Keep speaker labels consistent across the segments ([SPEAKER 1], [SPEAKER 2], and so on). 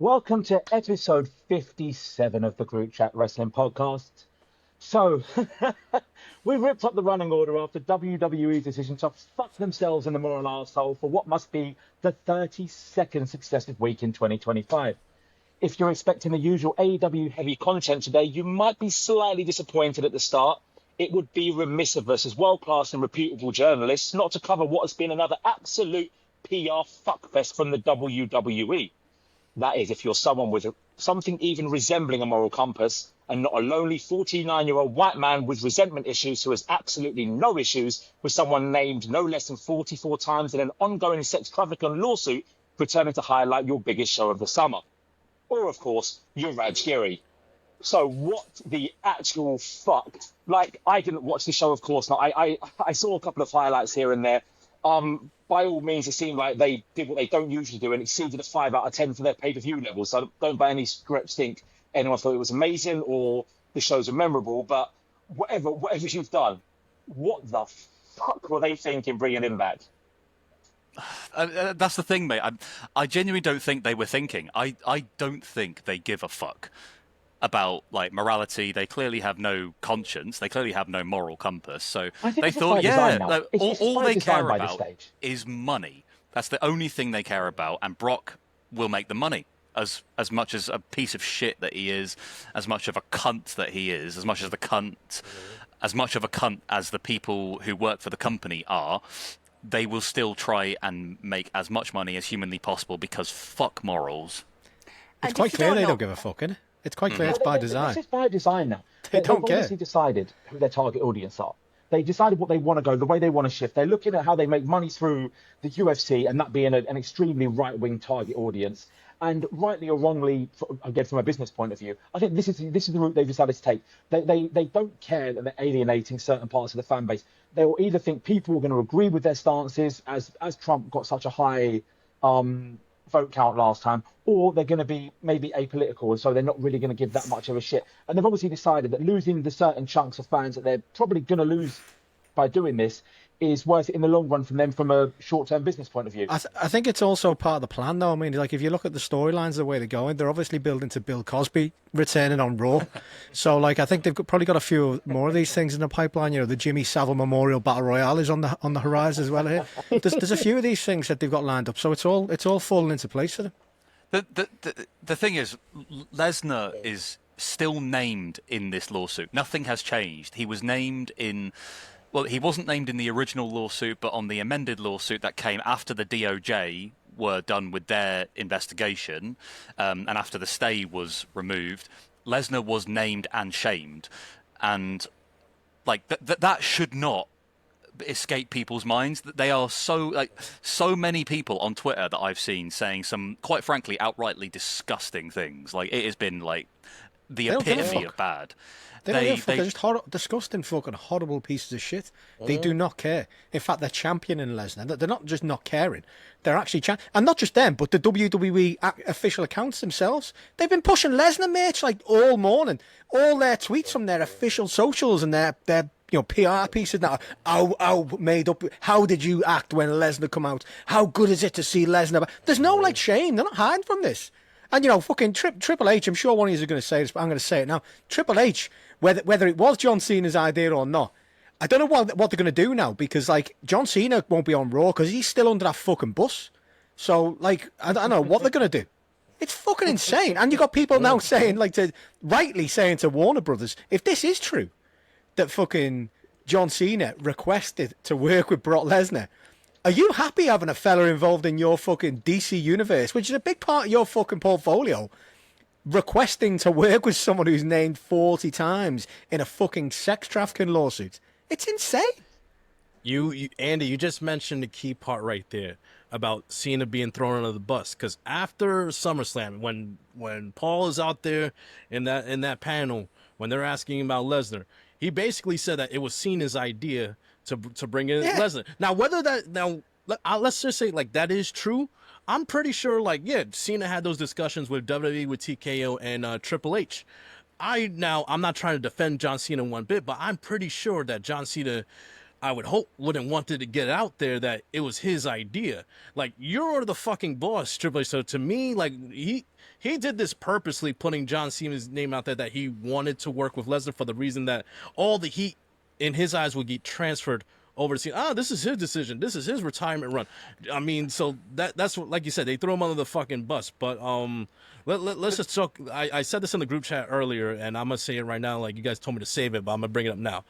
[SPEAKER 1] Welcome to episode 57 of the Groupchat Wrestling Podcast. So, we ripped up the running order after WWE's decision to fuck themselves in the moral arsehole for what must be the 32nd successive week in 2025. If you're expecting the usual AEW heavy content today, you might be slightly disappointed at the start. It would be remiss of us as world-class and reputable journalists not to cover what has been another absolute PR fuckfest from the WWE. That is, if you're someone with something even resembling a moral compass and not a lonely 49-year-old white man with resentment issues who has absolutely no issues with someone named no less than 44 times in an ongoing sex trafficking lawsuit returning to highlight your biggest show of the summer. Or, of course, your Raj Giri. So what the actual fuck? Like, I didn't watch the show, of course not. I saw a couple of highlights here and there. By all means, it seemed like they did what they don't usually do and exceeded a 5 out of 10 for their pay-per-view levels. So don't by any stretch think anyone thought it was amazing or the shows are memorable. But whatever you've done, what the fuck were they thinking bringing him back?
[SPEAKER 2] That's the thing, mate. I genuinely don't think they were thinking. I don't think they give a fuck about like morality. They clearly have no conscience. They clearly have no moral compass. So they thought, yeah, all they care about is money. That's the only thing they care about. And Brock will make the money. As much as a piece of shit that he is, as much of a cunt that he is, as much of a cunt as the people who work for the company are, they will still try and make as much money as humanly possible because fuck morals.
[SPEAKER 3] It's quite clear they don't give a fuck, isn't it? It's quite clear it's by design.
[SPEAKER 1] It's by design now.
[SPEAKER 3] They don't care.
[SPEAKER 1] They've obviously decided who their target audience are. They decided what they want to go, the way they want to shift. They're looking at how they make money through the UFC and that being an extremely right-wing target audience. And rightly or wrongly, again, from a business point of view, I think this is the route they've decided to take. They don't care that they're alienating certain parts of the fan base. They will either think people are going to agree with their stances, as Trump got such a high vote count last time, or they're going to be maybe apolitical, and so they're not really going to give that much of a shit. And they've obviously decided that losing the certain chunks of fans that they're probably going to lose by doing this is worth it in the long run from them from a short-term business point of view.
[SPEAKER 3] I think it's also part of the plan, though. I mean, like, if you look at the storylines, the way they're going, they're obviously building to Bill Cosby returning on Raw. So, like, I think they've probably got a few more of these things in the pipeline. You know, the Jimmy Savile Memorial Battle Royale is on the horizon as well here. There's a few of these things that they've got lined up, so it's all falling into place for them.
[SPEAKER 2] The thing is, Lesnar is still named in this lawsuit. Nothing has changed. He was named in... Well, he wasn't named in the original lawsuit, but on the amended lawsuit that came after the DOJ were done with their investigation, and after the stay was removed, Lesnar was named and shamed. And, like, that should not escape people's minds. They are so many people on Twitter that I've seen saying some, quite frankly, outrightly disgusting things. Like, it has been, like, the epitome of bad.
[SPEAKER 3] They're just disgusting, fucking horrible pieces of shit. They do not care. In fact, they're championing Lesnar. They're not just not caring. They're actually and not just them, but the WWE official accounts themselves. They've been pushing Lesnar merch like all morning. All their tweets from their official socials and their PR pieces that are how made up. How did you act when Lesnar come out? How good is it to see Lesnar? There's no like shame. They're not hiding from this. And, fucking Triple H, I'm sure one of you is going to say this, but I'm going to say it now. Triple H, whether it was John Cena's idea or not, I don't know what they're going to do now, because, like, John Cena won't be on Raw because he's still under that fucking bus. So, like, I don't know what they're going to do. It's fucking insane. And you got people now saying, like, rightly saying to Warner Brothers, if this is true, that fucking John Cena requested to work with Brock Lesnar, are you happy having a fella involved in your fucking DC universe, which is a big part of your fucking portfolio, requesting to work with someone who's named 40 times in a fucking sex trafficking lawsuit? It's insane.
[SPEAKER 4] Andy, you just mentioned the key part right there about Cena being thrown under the bus. Because after SummerSlam, when Paul is out there in that panel, when they're asking about Lesnar, he basically said that it was Cena's idea to bring in Lesnar. Now, let's just say like that is true. I'm pretty sure Cena had those discussions with WWE, with TKO and Triple H. I'm not trying to defend John Cena one bit, but I'm pretty sure that John Cena I would hope wouldn't want it to get out there that it was his idea. Like, you're the fucking boss, Triple H. So to me, like, he did this purposely, putting John Cena's name out there, that he wanted to work with Lesnar for the reason that all the heat in his eyes would get transferred over to Cena. This is his decision. This is his retirement run. I mean, so that's what, like you said, they threw him under the fucking bus. But let's just talk. I said this in the group chat earlier, and I'm gonna say it right now. Like, you guys told me to save it, but I'm gonna bring it up now.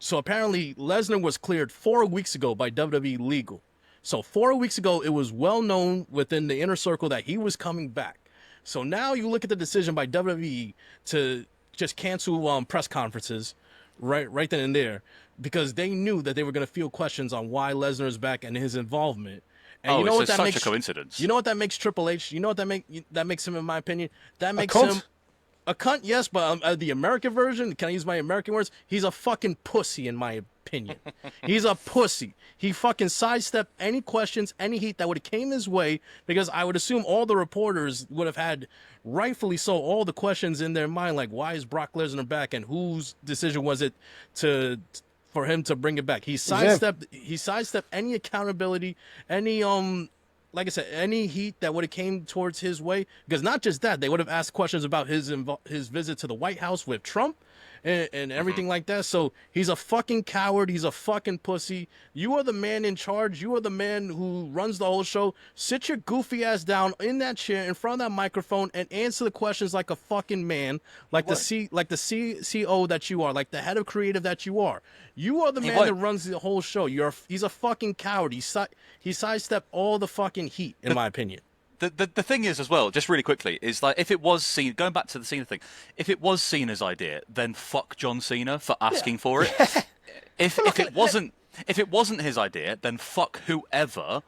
[SPEAKER 4] So apparently Lesnar was cleared 4 weeks ago by WWE Legal. So 4 weeks ago, it was well known within the inner circle that he was coming back. So now you look at the decision by WWE to just cancel press conferences right then and there, because they knew that they were going to field questions on why Lesnar is back and his involvement. And you know what that
[SPEAKER 2] such
[SPEAKER 4] makes,
[SPEAKER 2] a coincidence.
[SPEAKER 4] You know what that makes Triple H? You know what that makes him, in my opinion? That makes
[SPEAKER 3] cunt?
[SPEAKER 4] him a cunt, yes, but the American version, can I use my American words? He's a fucking pussy, in my opinion. He's a pussy. He fucking sidestepped any questions, any heat that would have came his way, because I would assume all the reporters would have had, rightfully so, all the questions in their mind, like, why is Brock Lesnar back, and whose decision was it for him to bring it back? He sidestepped any accountability, any like I said, any heat that would have came towards his way, because not just that, they would have asked questions about his visit to the White House with Trump and everything like that. So he's a fucking coward. He's a fucking pussy. You are the man in charge. You are the man who runs the whole show. Sit your goofy ass down in that chair in front of that microphone and answer the questions like a fucking man, like the CEO that you are, like the head of creative that you are. You are the man that runs the whole show. He's a fucking coward. He sidestepped all the fucking heat, in my opinion.
[SPEAKER 2] The thing is, as well, just really quickly, is like, if it was Cena, going back to the Cena thing, if it was Cena's idea, then fuck John Cena for asking for it. If it wasn't his idea, then fuck whoever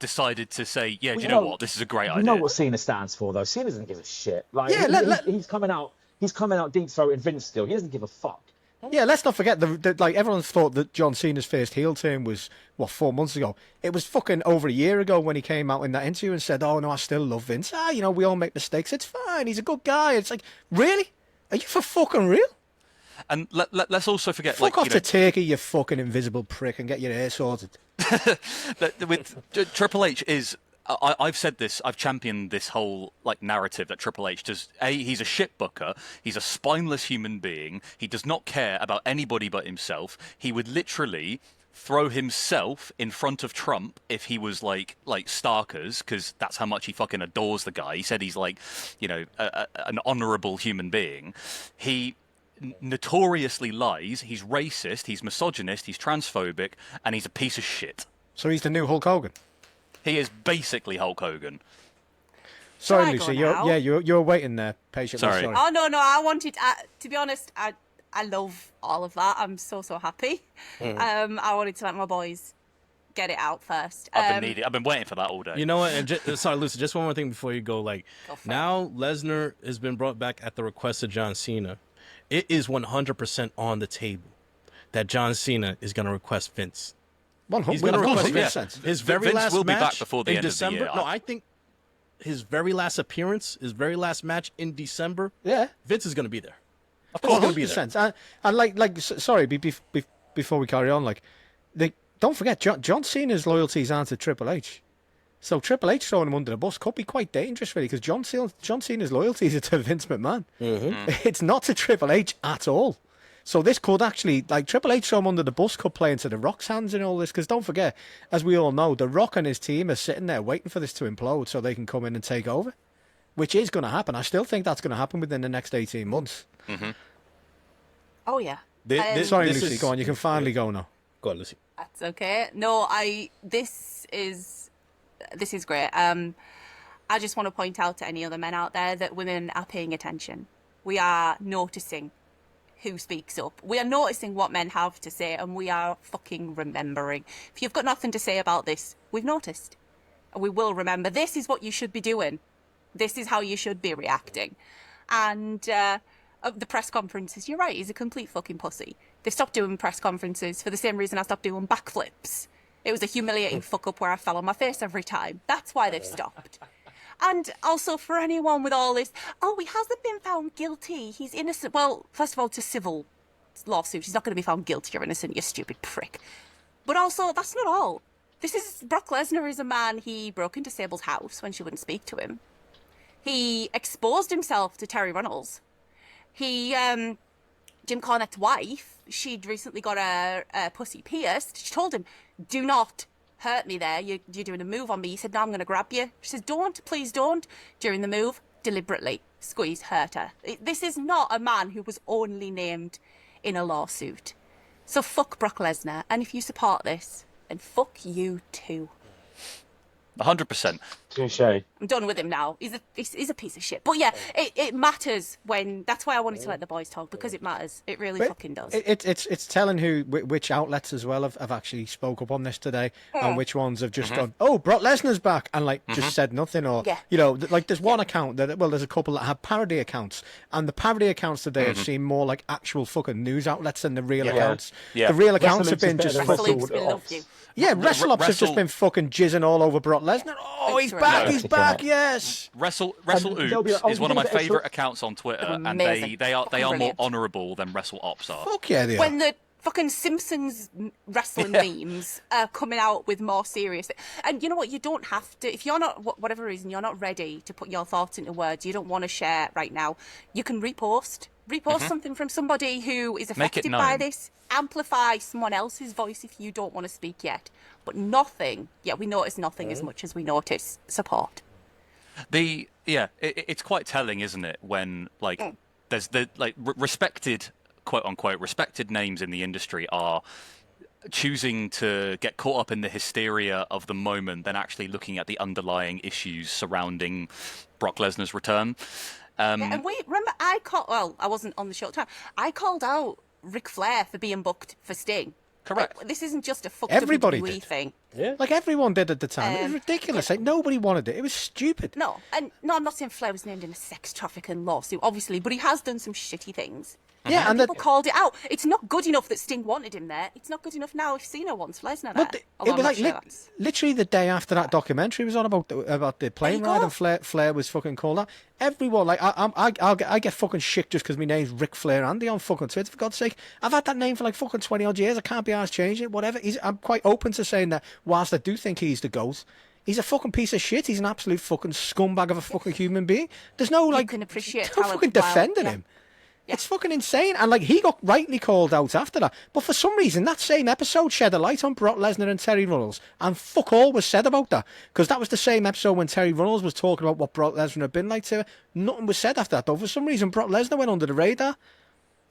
[SPEAKER 2] decided to say, yeah, do you know what, this is a great idea.
[SPEAKER 1] You know what Cena stands for, though. Cena doesn't give a shit. Like, he's coming out deep throating Vince still. He doesn't give a fuck.
[SPEAKER 3] Yeah, let's not forget like everyone thought that John Cena's first heel turn was 4 months ago. It was fucking over a year ago when he came out in that interview and said, "Oh no, I still love Vince. We all make mistakes. It's fine. He's a good guy." It's like, really? Are you for fucking real?
[SPEAKER 2] And let's also forget,
[SPEAKER 3] fuck off to Turkey, you fucking invisible prick, and get your hair sorted.
[SPEAKER 2] With Triple H is. I've said this, I've championed this whole narrative that Triple H he's a shit booker, he's a spineless human being, he does not care about anybody but himself. He would literally throw himself in front of Trump if he was like Starkers, because that's how much he fucking adores the guy. He said he's an honourable human being. He notoriously lies, he's racist, he's misogynist, he's transphobic, and he's a piece of shit.
[SPEAKER 3] So he's the new Hulk Hogan?
[SPEAKER 2] He is basically Hulk Hogan.
[SPEAKER 3] Sorry, Lucy. You're waiting there patiently.
[SPEAKER 2] Sorry.
[SPEAKER 5] Oh no! I wanted to be honest. I love all of that. I'm so happy. I wanted to let my boys get it out first.
[SPEAKER 2] I've been waiting for that all day.
[SPEAKER 4] You know what? And sorry, Lucy. Just one more thing before you go. Now Lesnar has been brought back at the request of John Cena. It is 100% on the table that John Cena is going to request Vince.
[SPEAKER 3] He's going to request Vince.
[SPEAKER 4] His very
[SPEAKER 2] Vince
[SPEAKER 4] last
[SPEAKER 2] will be
[SPEAKER 4] match
[SPEAKER 2] back before the
[SPEAKER 4] in
[SPEAKER 2] end
[SPEAKER 4] December.
[SPEAKER 2] Of the year.
[SPEAKER 4] No, I think his very last appearance, his very last match in December.
[SPEAKER 3] Yeah,
[SPEAKER 4] Vince is going to be there.
[SPEAKER 3] Of course, he's going to be there. And sorry, before we carry on, don't forget John Cena's loyalties aren't to Triple H. So Triple H throwing him under the bus could be quite dangerous, really, because John Cena's loyalties are to Vince McMahon. Mm-hmm. It's not to Triple H at all. So this could actually, Triple H throw him under the bus could play into The Rock's hands in all this, because don't forget, as we all know, The Rock and his team are sitting there waiting for this to implode so they can come in and take over, which is going to happen. I still think that's going to happen within the next 18 months.
[SPEAKER 2] Mm-hmm.
[SPEAKER 5] Oh, yeah.
[SPEAKER 3] Sorry, Lucy, go on. You can finally go now.
[SPEAKER 4] Go on, Lucy.
[SPEAKER 5] That's okay. No, this is great. I just want to point out to any other men out there that women are paying attention. We are noticing who speaks up. We are noticing what men have to say, and we are fucking remembering. If you've got nothing to say about this, we've noticed. And we will remember. This is what you should be doing. This is how you should be reacting. And the press conferences, you're right, he's a complete fucking pussy. They've stopped doing press conferences for the same reason I stopped doing backflips. It was a humiliating fuck up where I fell on my face every time. That's why they've stopped. And also for anyone with all this, he hasn't been found guilty, he's innocent. Well, first of all, it's a civil lawsuit. He's not going to be found guilty or innocent, you stupid prick. But also, that's not all. Brock Lesnar is a man. He broke into Sable's house when she wouldn't speak to him. He exposed himself to Terry Runnels. Jim Cornette's wife, she'd recently got her pussy pierced. She told him, do not hurt me there. You're doing a move on me. He said, no, I'm going to grab you. She says, don't, please don't. During the move, deliberately squeeze, hurt her. This is not a man who was only named in a lawsuit. So fuck Brock Lesnar. And if you support this, then fuck you too.
[SPEAKER 2] 100%.
[SPEAKER 1] Touche.
[SPEAKER 5] I'm done with him now. He's a piece of shit. But yeah, it matters when. That's why I wanted to let the boys talk, because it matters. It really fucking does.
[SPEAKER 3] It's telling which outlets as well have actually spoke up on this today, and which ones have just gone, oh, Brock Lesnar's back, and just said nothing, or there's one account there's a couple that have parody accounts, and the parody accounts today have seemed more like actual fucking news outlets than the real accounts.
[SPEAKER 2] Yeah.
[SPEAKER 3] The real accounts have been just
[SPEAKER 5] Wrestle we love you.
[SPEAKER 3] Yeah, WrestleOps have just been fucking jizzing all over Brock Lesnar. Oh, he's back, he's back, yes.
[SPEAKER 2] WrestleOps is one of my favourite accounts on Twitter, and they are more honourable than WrestleOps are.
[SPEAKER 3] Fuck yeah, they are.
[SPEAKER 5] When the fucking Simpsons wrestling memes are coming out with more serious... And you know what, you don't have to... If you're not, whatever reason, you're not ready to put your thoughts into words, you don't want to share right now, you can repost something from somebody who is affected by this. Amplify someone else's voice if you don't want to speak yet. But nothing, we notice nothing as much as we notice support.
[SPEAKER 2] It's quite telling, isn't it, when there's respected, quote unquote, respected names in the industry are choosing to get caught up in the hysteria of the moment than actually looking at the underlying issues surrounding Brock Lesnar's return.
[SPEAKER 5] And remember, I wasn't on the show at the time. I called out Ric Flair for being booked for Sting.
[SPEAKER 2] Correct.
[SPEAKER 5] This isn't just a fucked
[SPEAKER 3] Everybody
[SPEAKER 5] WWE
[SPEAKER 3] did.
[SPEAKER 5] thing.
[SPEAKER 3] Yeah. Like everyone did at the time. It was ridiculous. Nobody wanted it. It was stupid.
[SPEAKER 5] No, I'm not saying Flair was named in a sex trafficking lawsuit, obviously, but he has done some shitty things.
[SPEAKER 3] Yeah, and
[SPEAKER 5] people called it out. It's not good enough that Sting wanted him there. It's not good enough now if Cena wants Lesnar there.
[SPEAKER 3] It was literally the day after that documentary was on about the plane ride, and Flair was fucking called out. Everyone, I get fucking shit just because my name's Ric Flair Andy on fucking Twitter, for God's sake. I've had that name for fucking 20 odd years. I can't be arsed changing it, whatever. I'm quite open to saying that whilst I do think he's the GOAT, he's a fucking piece of shit. He's an absolute fucking scumbag of a fucking human being. There's no,
[SPEAKER 5] you can appreciate
[SPEAKER 3] no fucking defending him. Yeah. It's fucking insane. And he got rightly called out after that. But for some reason, that same episode shed a light on Brock Lesnar and Terry Runnels. And fuck all was said about that. Because that was the same episode when Terry Runnels was talking about what Brock Lesnar had been like to her. Nothing was said after that, though. For some reason, Brock Lesnar went under the radar.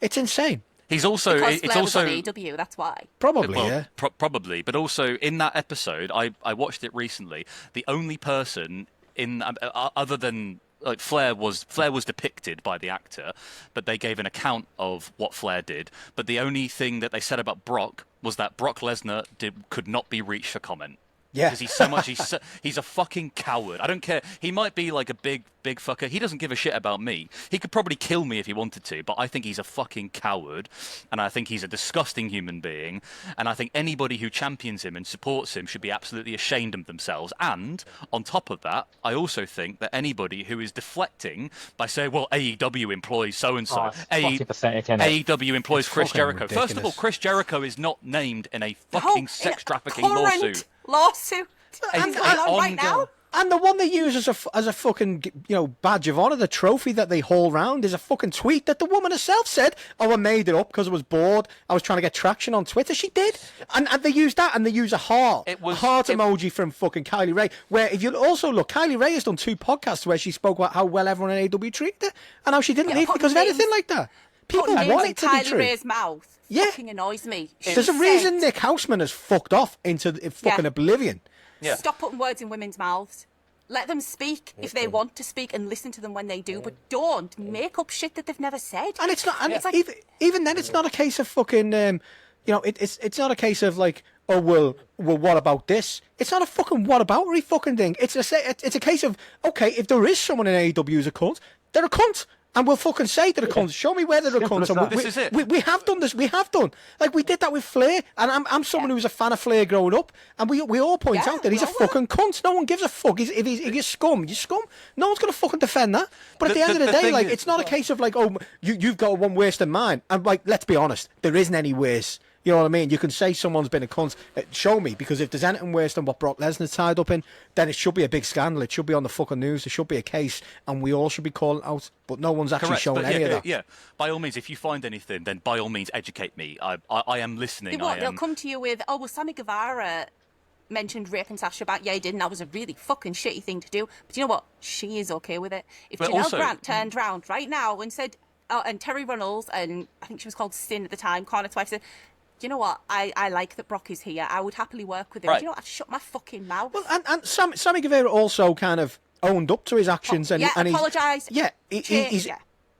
[SPEAKER 3] It's insane.
[SPEAKER 2] He's also...
[SPEAKER 5] Because Flair was on AEW, that's why.
[SPEAKER 3] Probably, yeah.
[SPEAKER 2] Probably. But also, in that episode, I watched it recently, the only person in... other than... Flair was depicted by the actor, but they gave an account of what Flair did. But the only thing that they said about Brock was that Brock Lesnar could not be reached for comment.
[SPEAKER 3] Yeah,
[SPEAKER 2] because he's a fucking coward. I don't care. He might be a big fucker. He doesn't give a shit about me. He could probably kill me if he wanted to, but I think he's a fucking coward, and I think he's a disgusting human being, and I think anybody who champions him and supports him should be absolutely ashamed of themselves. And on top of that, I also think that anybody who is deflecting by saying, well, AEW employs so-and-so, AEW employs Chris Jericho.
[SPEAKER 3] Ridiculous.
[SPEAKER 2] First of all, Chris Jericho is not named in a fucking sex trafficking lawsuit.
[SPEAKER 5] And right now.
[SPEAKER 3] And the one they use as a fucking badge of honour, the trophy that they haul round, is a fucking tweet that the woman herself said, "Oh, I made it up because I was bored. I was trying to get traction on Twitter." She did, and they use that, and they use a heart emoji from fucking Kylie Ray. Where if you also look, Kylie Ray has done 2 podcasts where she spoke about how well everyone in AEW treated her, and how she didn't leave because of anything like that. People want it to be true.
[SPEAKER 5] Kylie Ray's mouth fucking annoys me.
[SPEAKER 3] There's a reason Nick Houseman has fucked off into fucking oblivion.
[SPEAKER 2] Yeah.
[SPEAKER 5] Stop putting words in women's mouths. Let them speak if they want to speak, and listen to them when they do. But don't make up shit that they've never said.
[SPEAKER 3] And it's not. And it's even then, it's not a case of fucking. It's not a case of oh well, what about this? It's not a fucking whataboutery fucking thing. It's a case of, okay, if there is someone in AEW who's a cunt, they're a cunt. And we'll fucking say to the cunts, show me where they're a cunt. And
[SPEAKER 2] This is it.
[SPEAKER 3] We have done this. We have done. Like, we did that with Flair. And I'm someone who was a fan of Flair growing up. And we all point out that he's a fucking cunt. No one gives a fuck. If you're scum, you're scum. No one's going to fucking defend that. But at the end of the day, like, it's not a case of like, oh, you've got one worse than mine. And like, let's be honest, there isn't any worse. You know what I mean? You can say someone's been a cunt. Show me, because if there's anything worse than what Brock Lesnar tied up in, then it should be a big scandal. It should be on the fucking news. There should be a case, and we all should be calling out. But no one's actually shown any of that.
[SPEAKER 2] Yeah, by all means, if you find anything, then by all means, educate me. I am listening.
[SPEAKER 5] They'll come to you with, oh, well, Sammy Guevara mentioned raping Sasha back. Yeah, he did, and that was a really fucking shitty thing to do. But you know what? She is okay with it. If Janelle Grant turned round right now and said, and Terry Runnels, and I think she was called Sin at the time, Connor's wife, said, you know what? I like that Brock is here. I would happily work with him.
[SPEAKER 2] Right.
[SPEAKER 5] You know what? I'd shut my fucking mouth.
[SPEAKER 3] Well, and Sammy Guevara also kind of owned up to his actions. And
[SPEAKER 5] apologised.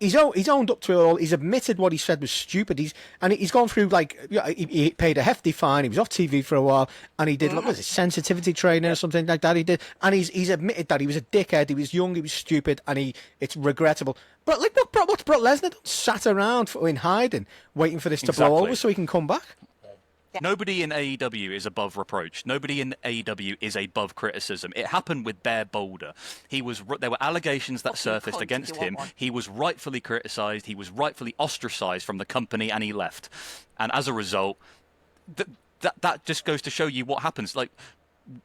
[SPEAKER 3] He's owned up to it all. He's admitted what he said was stupid. He's gone through, like, he paid a hefty fine. He was off TV for a while, and he did what was it, sensitivity training or something like that. He did, and he's admitted that he was a dickhead. He was young. He was stupid, and it's regrettable. But like, what's Brock Lesnar done? Sat around in hiding, waiting for this to blow over so he can come back.
[SPEAKER 5] Yeah.
[SPEAKER 2] Nobody in AEW is above reproach. Nobody in AEW is above criticism. It happened with Bear Boulder. There were allegations that surfaced against him. He was rightfully criticised. He was rightfully ostracised from the company, and he left. And as a result, that just goes to show you what happens. Like,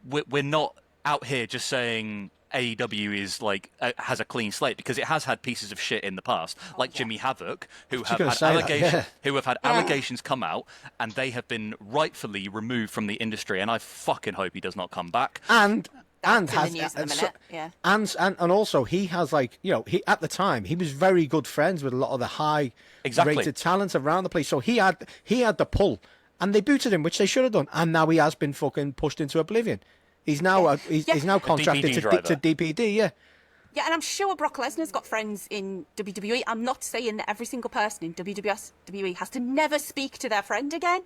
[SPEAKER 2] we're not out here just saying AEW is like has a clean slate, because it has had pieces of shit in the past, like Jimmy Havoc, who have had allegations come out, and they have been rightfully removed from the industry. And I fucking hope he does not come back.
[SPEAKER 3] And also he has, like, you know, he at the time he was very good friends with a lot of the high rated talent around the place, so he had the pull, and they booted him, which they should have done, and now he has been fucking pushed into oblivion. He's now he's now contracted to DPD, yeah.
[SPEAKER 5] Yeah, and I'm sure Brock Lesnar's got friends in WWE. I'm not saying that every single person in WWE has to never speak to their friend again,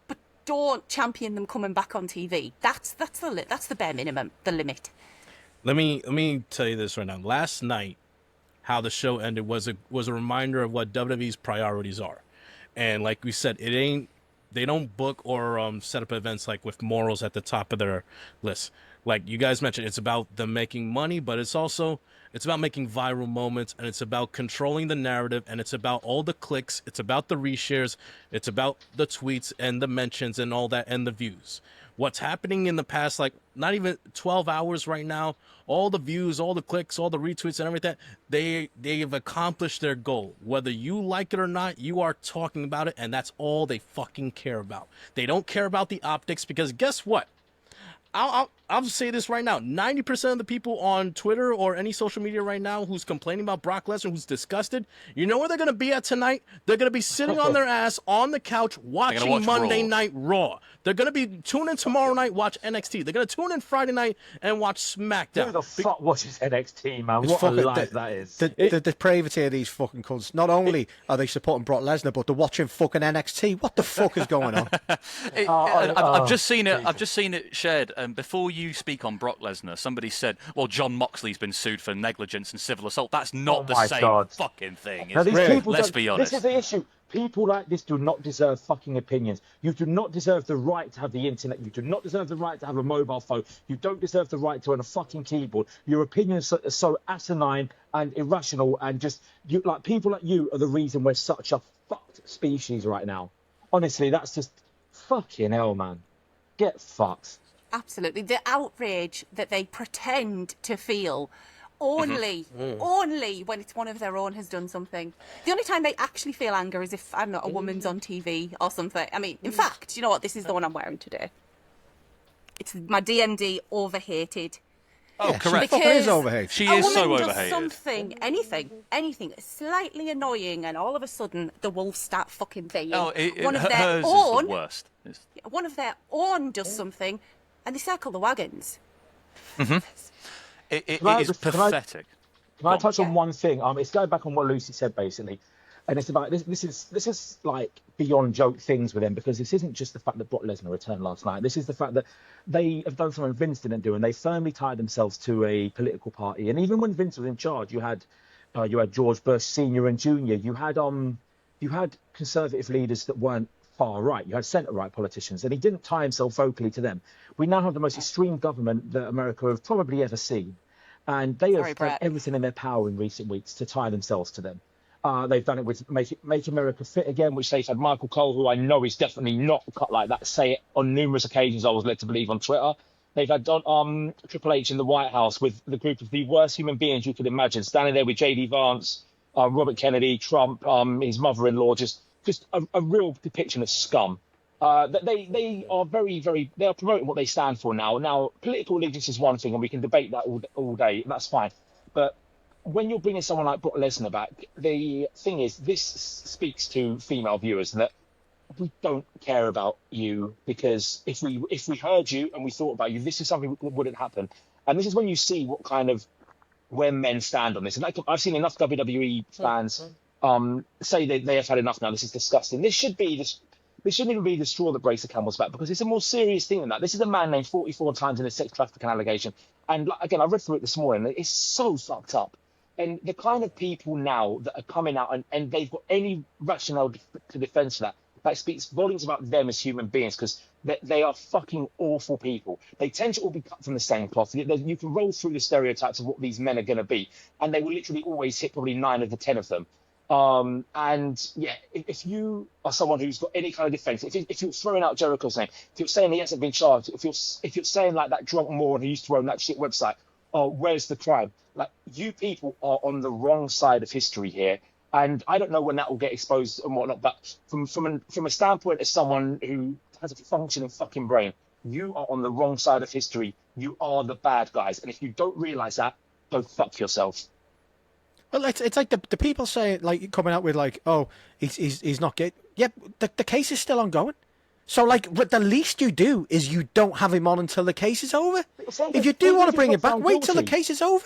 [SPEAKER 5] but don't champion them coming back on TV. That's the bare minimum, the limit.
[SPEAKER 4] Let me tell you this right now. Last night, how the show ended was a reminder of what WWE's priorities are, and like we said, they don't book or set up events like with morals at the top of their list. Like you guys mentioned, it's about them making money, but it's about making viral moments, and it's about controlling the narrative, and it's about all the clicks, it's about the reshares, it's about the tweets and the mentions and all that, and the views. What's happening in the past, like, not even 12 hours right now, all the views, all the clicks, all the retweets and everything, they've accomplished their goal. Whether you like it or not, you are talking about it, and that's all they fucking care about. They don't care about the optics, because guess what? I'll say this right now. 90% of the people on Twitter or any social media right now who's complaining about Brock Lesnar, who's disgusted, you know where they're going to be at tonight? They're going to be sitting on their ass on the couch watching Monday Night Raw. They're going to be tuning in tomorrow night, watch NXT. They're going to tune in Friday night and watch SmackDown.
[SPEAKER 1] Who the fuck watches NXT, man? What a life that is.
[SPEAKER 3] The depravity of these fucking cunts. Not only are they supporting Brock Lesnar, but they're watching fucking NXT. What the fuck is going on?
[SPEAKER 2] I've just seen it shared. Before you speak on Brock Lesnar, somebody said, well, John Moxley's been sued for negligence and civil assault. That's not the same fucking thing. Let's be honest.
[SPEAKER 1] This is the issue. People like this do not deserve fucking opinions. You do not deserve the right to have the internet. You do not deserve the right to have a mobile phone. You don't deserve the right to own a fucking keyboard. Your opinions are so asinine and irrational, and just like people like you are the reason we're such a fucked species right now. Honestly, that's just fucking hell, man. Get fucked.
[SPEAKER 5] Absolutely. The outrage that they pretend to feel only when it's one of their own has done something. The only time they actually feel anger is if, I don't know, a woman's on TV or something. I mean, in fact, you know what? This is the one I'm wearing today. It's my DMD overhated.
[SPEAKER 2] Oh,
[SPEAKER 3] yeah,
[SPEAKER 2] correct.
[SPEAKER 3] She is overhated.
[SPEAKER 2] She is so overhated.
[SPEAKER 5] Does something, anything that's slightly annoying, and all of a sudden the wolves start fucking baying.
[SPEAKER 2] One of their own, is the worst.
[SPEAKER 5] One of their own does something, and they circle the wagons.
[SPEAKER 2] Mm-hmm. It is pathetic.
[SPEAKER 1] Can I touch on one thing? It's going back on what Lucy said, basically. And it's about this is like beyond joke things with them, because this isn't just the fact that Brock Lesnar returned last night. This is the fact that they have done something Vince didn't do, and they firmly tied themselves to a political party. And even when Vince was in charge, you had You had George Bush Senior and Junior. You had conservative leaders that weren't far right. You had centre-right politicians, and he didn't tie himself vocally to them. We now have the most extreme government that America have probably ever seen, and they have done everything in their power in recent weeks to tie themselves to them. They've done it with Make America Fit Again, which they've had Michael Cole, who I know is definitely not cut like that, say it on numerous occasions, I was led to believe, on Twitter. They've had Triple H in the White House with the group of the worst human beings you could imagine, standing there with J.D. Vance, Robert Kennedy, Trump, his mother-in-law, just a real depiction of scum. They are they are promoting what they stand for now. Now, political allegiance is one thing, and we can debate that all day. That's fine. But when you're bringing someone like Brock Lesnar back, the thing is, this speaks to female viewers that we don't care about you, because if we heard you and we thought about you, this is something that wouldn't happen. And this is when you see what kind of where men stand on this. And I've seen enough WWE fans say they have had enough now. This is disgusting. This shouldn't even be the straw that breaks the camel's back, because it's a more serious thing than that. This is a man named 44 times in a sex trafficking allegation. And again, I read through it this morning. It's so fucked up. And the kind of people now that are coming out and they've got any rationale to defend that speaks volumes about them as human beings, because they are fucking awful people. They tend to all be cut from the same cloth. You can roll through the stereotypes of what these men are going to be, and they will literally always hit probably 9 of the 10 of them. And yeah, if you are someone who's got any kind of defense, if you're throwing out Jericho's name, if you're saying he hasn't been charged, if you're saying like that drunk moron who used to own that shit website, oh, where's the crime? Like, you people are on the wrong side of history here. And I don't know when that will get exposed and whatnot, but from a standpoint as someone who has a functioning fucking brain, you are on the wrong side of history. You are the bad guys. And if you don't realise that, go fuck yourself.
[SPEAKER 3] Well, it's like the people say, like, coming out with like, oh, he's not gay. Yeah, the case is still ongoing. So, like, the least you do is you don't have him on until the case is over. If you do want to bring him back, wait till the case is over.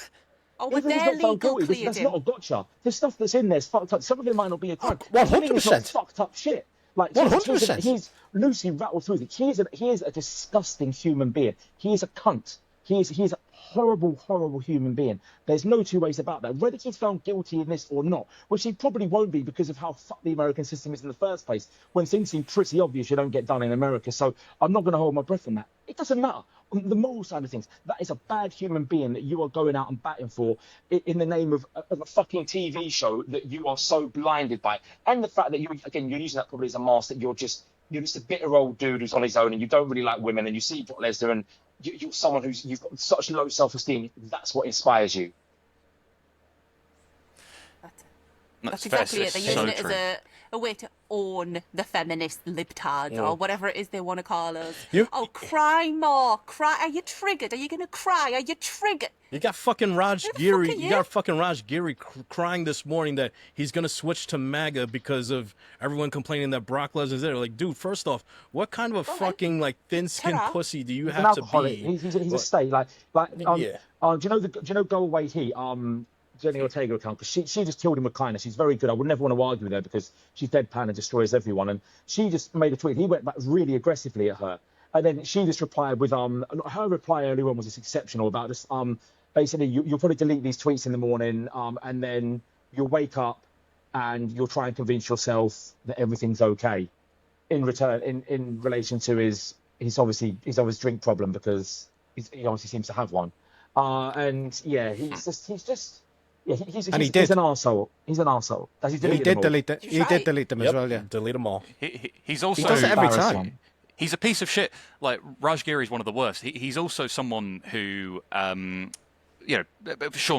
[SPEAKER 5] Oh, with their legal cleared
[SPEAKER 1] that's not a gotcha. The stuff that's in there is fucked up. Some of it might not be a crime.
[SPEAKER 3] 100%.
[SPEAKER 1] Fucked up shit. Like,
[SPEAKER 3] 100%.
[SPEAKER 1] He's Lucy rattled through it. He is a disgusting human being. He is a cunt. He is a horrible human being. There's no two ways about that. Whether he's found guilty in this or not, which he probably won't be because of how fucked the American system is in the first place. When things seem pretty obvious, you don't get done in America. So I'm not going to hold my breath on that. It doesn't matter. On the moral side of things, that is a bad human being that you are going out and batting for in the name of a fucking TV show that you are so blinded by. And the fact that you're using that probably as a mask, that you're just a bitter old dude who's on his own and you don't really like women, and you see Brock Lesnar and you're someone you've got such low self-esteem. That's what inspires you.
[SPEAKER 5] That's exactly it. They're using it as a way to own the feminist libtards or whatever it is they want to call us. Cry more. Cry. Are you triggered? Are you going to cry? Are you triggered?
[SPEAKER 4] You got fucking Raj Giri. You got fucking Raj Giri crying this morning that he's going to switch to MAGA because of everyone complaining that Brock Lesnar's there. Like, dude, first off, what kind of a fucking like thin-skinned pussy do you have to be?
[SPEAKER 1] He's a state. Do you know Go Away Heat? Jenny Ortega account, because she just killed him with kindness. She's very good. I would never want to argue with her because she's deadpan and destroys everyone. And she just made a tweet. He went back really aggressively at her, and then she just replied with her reply earlier on was just exceptional about this. Basically, you'll probably delete these tweets in the morning, and then you'll wake up and you'll try and convince yourself that everything's okay. In return, in relation to his obviously drink problem, because he obviously seems to have one. And yeah, he's just. Yeah, he's an arsehole. He's an arsehole. He did delete
[SPEAKER 3] them as well, yeah.
[SPEAKER 4] Delete them all.
[SPEAKER 2] He's also...
[SPEAKER 3] He does it every time.
[SPEAKER 2] He's a piece of shit. Like, Raj Giri is one of the worst. He's also someone who, Sean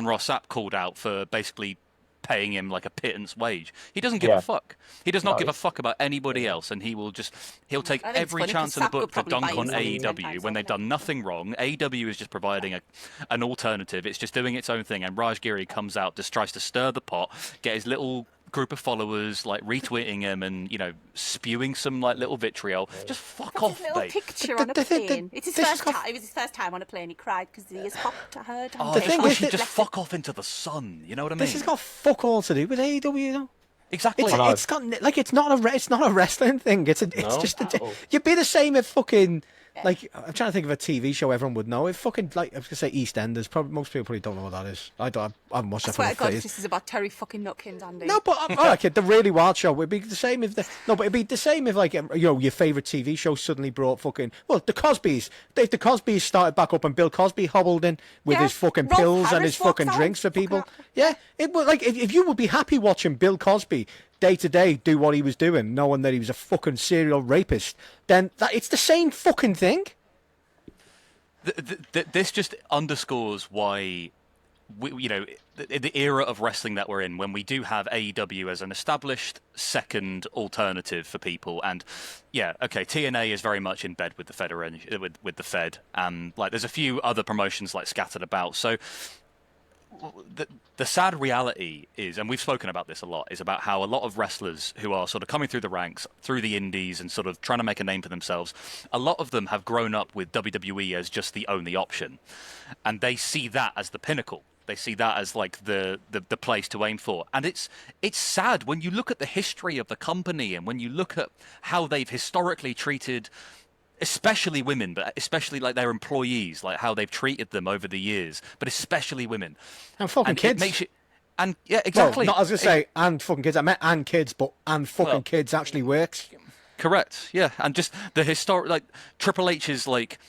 [SPEAKER 2] Ross Sapp called out for basically paying him like a pittance wage. He doesn't give a fuck. He does not give a fuck about anybody else, and he'll take every chance in the book to dunk on AEW when they've done nothing wrong. AEW is just providing an alternative. It's just doing its own thing, and Raj Giri comes out, just tries to stir the pot, get his little group of followers like retweeting him and spewing some like little vitriol. Just fuck off,
[SPEAKER 5] mate. Little picture on a plane. It was his first time on a plane. He cried because he has popped. I heard.
[SPEAKER 2] Just fuck off into the sun. You know what I mean?
[SPEAKER 3] This has got fuck all to do with AEW, though.
[SPEAKER 2] Exactly.
[SPEAKER 3] It's not a wrestling thing. You'd be the same if fucking Like, I'm trying to think of a TV show everyone would know. If fucking, like, I was going to say EastEnders. Probably, most people probably don't know what that is. I haven't watched
[SPEAKER 5] I
[SPEAKER 3] that for
[SPEAKER 5] swear to God,
[SPEAKER 3] years.
[SPEAKER 5] this is about Terry fucking Nutkins, Andy.
[SPEAKER 3] No, but I like it. The Really Wild Show would be the same if but it'd be the same if, like, you know, your favourite TV show suddenly brought fucking, well, the Cosbys. If the Cosbys started back up and Bill Cosby hobbled in with his fucking
[SPEAKER 5] Rolf
[SPEAKER 3] pills and
[SPEAKER 5] Harris
[SPEAKER 3] his fucking
[SPEAKER 5] walks out.
[SPEAKER 3] drinks for people. Yeah, it would, like, if you would be happy watching Bill Cosby day to day do what he was doing, knowing that he was a fucking serial rapist, then it's the same fucking thing.
[SPEAKER 2] This just underscores why, the era of wrestling that we're in, when we do have AEW as an established second alternative for people, and TNA is very much in bed with the Federation, with the Fed, and like there's a few other promotions like scattered about. So the sad reality is, and we've spoken about this a lot, is about how a lot of wrestlers who are sort of coming through the ranks, through the indies, and sort of trying to make a name for themselves, a lot of them have grown up with WWE as just the only option. And they see that as the pinnacle. They see that as like the place to aim for. And it's sad when you look at the history of the company and when you look at how they've historically treated especially women, but especially like their employees, like how they've treated them over the years, but especially women.
[SPEAKER 3] And fucking kids.
[SPEAKER 2] Yeah, exactly.
[SPEAKER 3] Well, not as I say, and fucking kids. I meant and kids, but and fucking kids actually works.
[SPEAKER 2] Correct. Yeah, and just the historic, like Triple H's like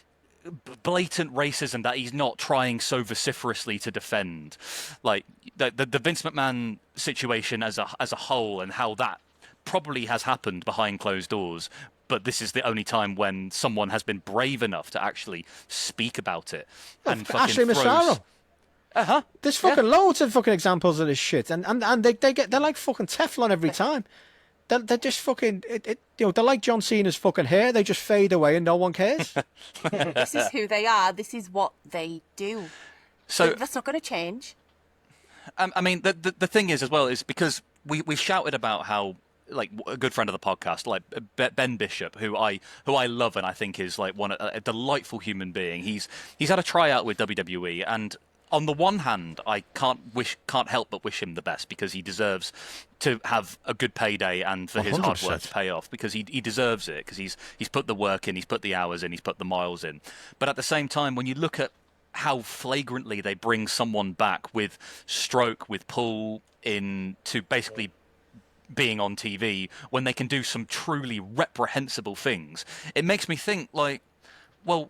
[SPEAKER 2] blatant racism that he's not trying so vociferously to defend, like the Vince McMahon situation as a whole, and how that probably has happened behind closed doors. But this is the only time when someone has been brave enough to actually speak about it. And fucking
[SPEAKER 3] Ashley Massaro. There's fucking loads of fucking examples of this shit, and they're like fucking Teflon every time. They're just fucking they're like John Cena's fucking hair. They just fade away and no one cares.
[SPEAKER 5] This is who they are. This is what they do. So that's not going to change.
[SPEAKER 2] I mean, the thing is as well is because we've shouted about how, like, a good friend of the podcast, like Ben Bishop, who I love and I think is like a delightful human being. He's had a tryout with WWE, and on the one hand, I can't help but wish him the best, because he deserves to have a good payday and for his
[SPEAKER 3] 100%.
[SPEAKER 2] hard work to pay off, because he deserves it, because he's put the work in, he's put the hours in, he's put the miles in. But at the same time, when you look at how flagrantly they bring someone back with stroke, with pull in to basically being on TV when they can do some truly reprehensible things, it makes me think, like, well,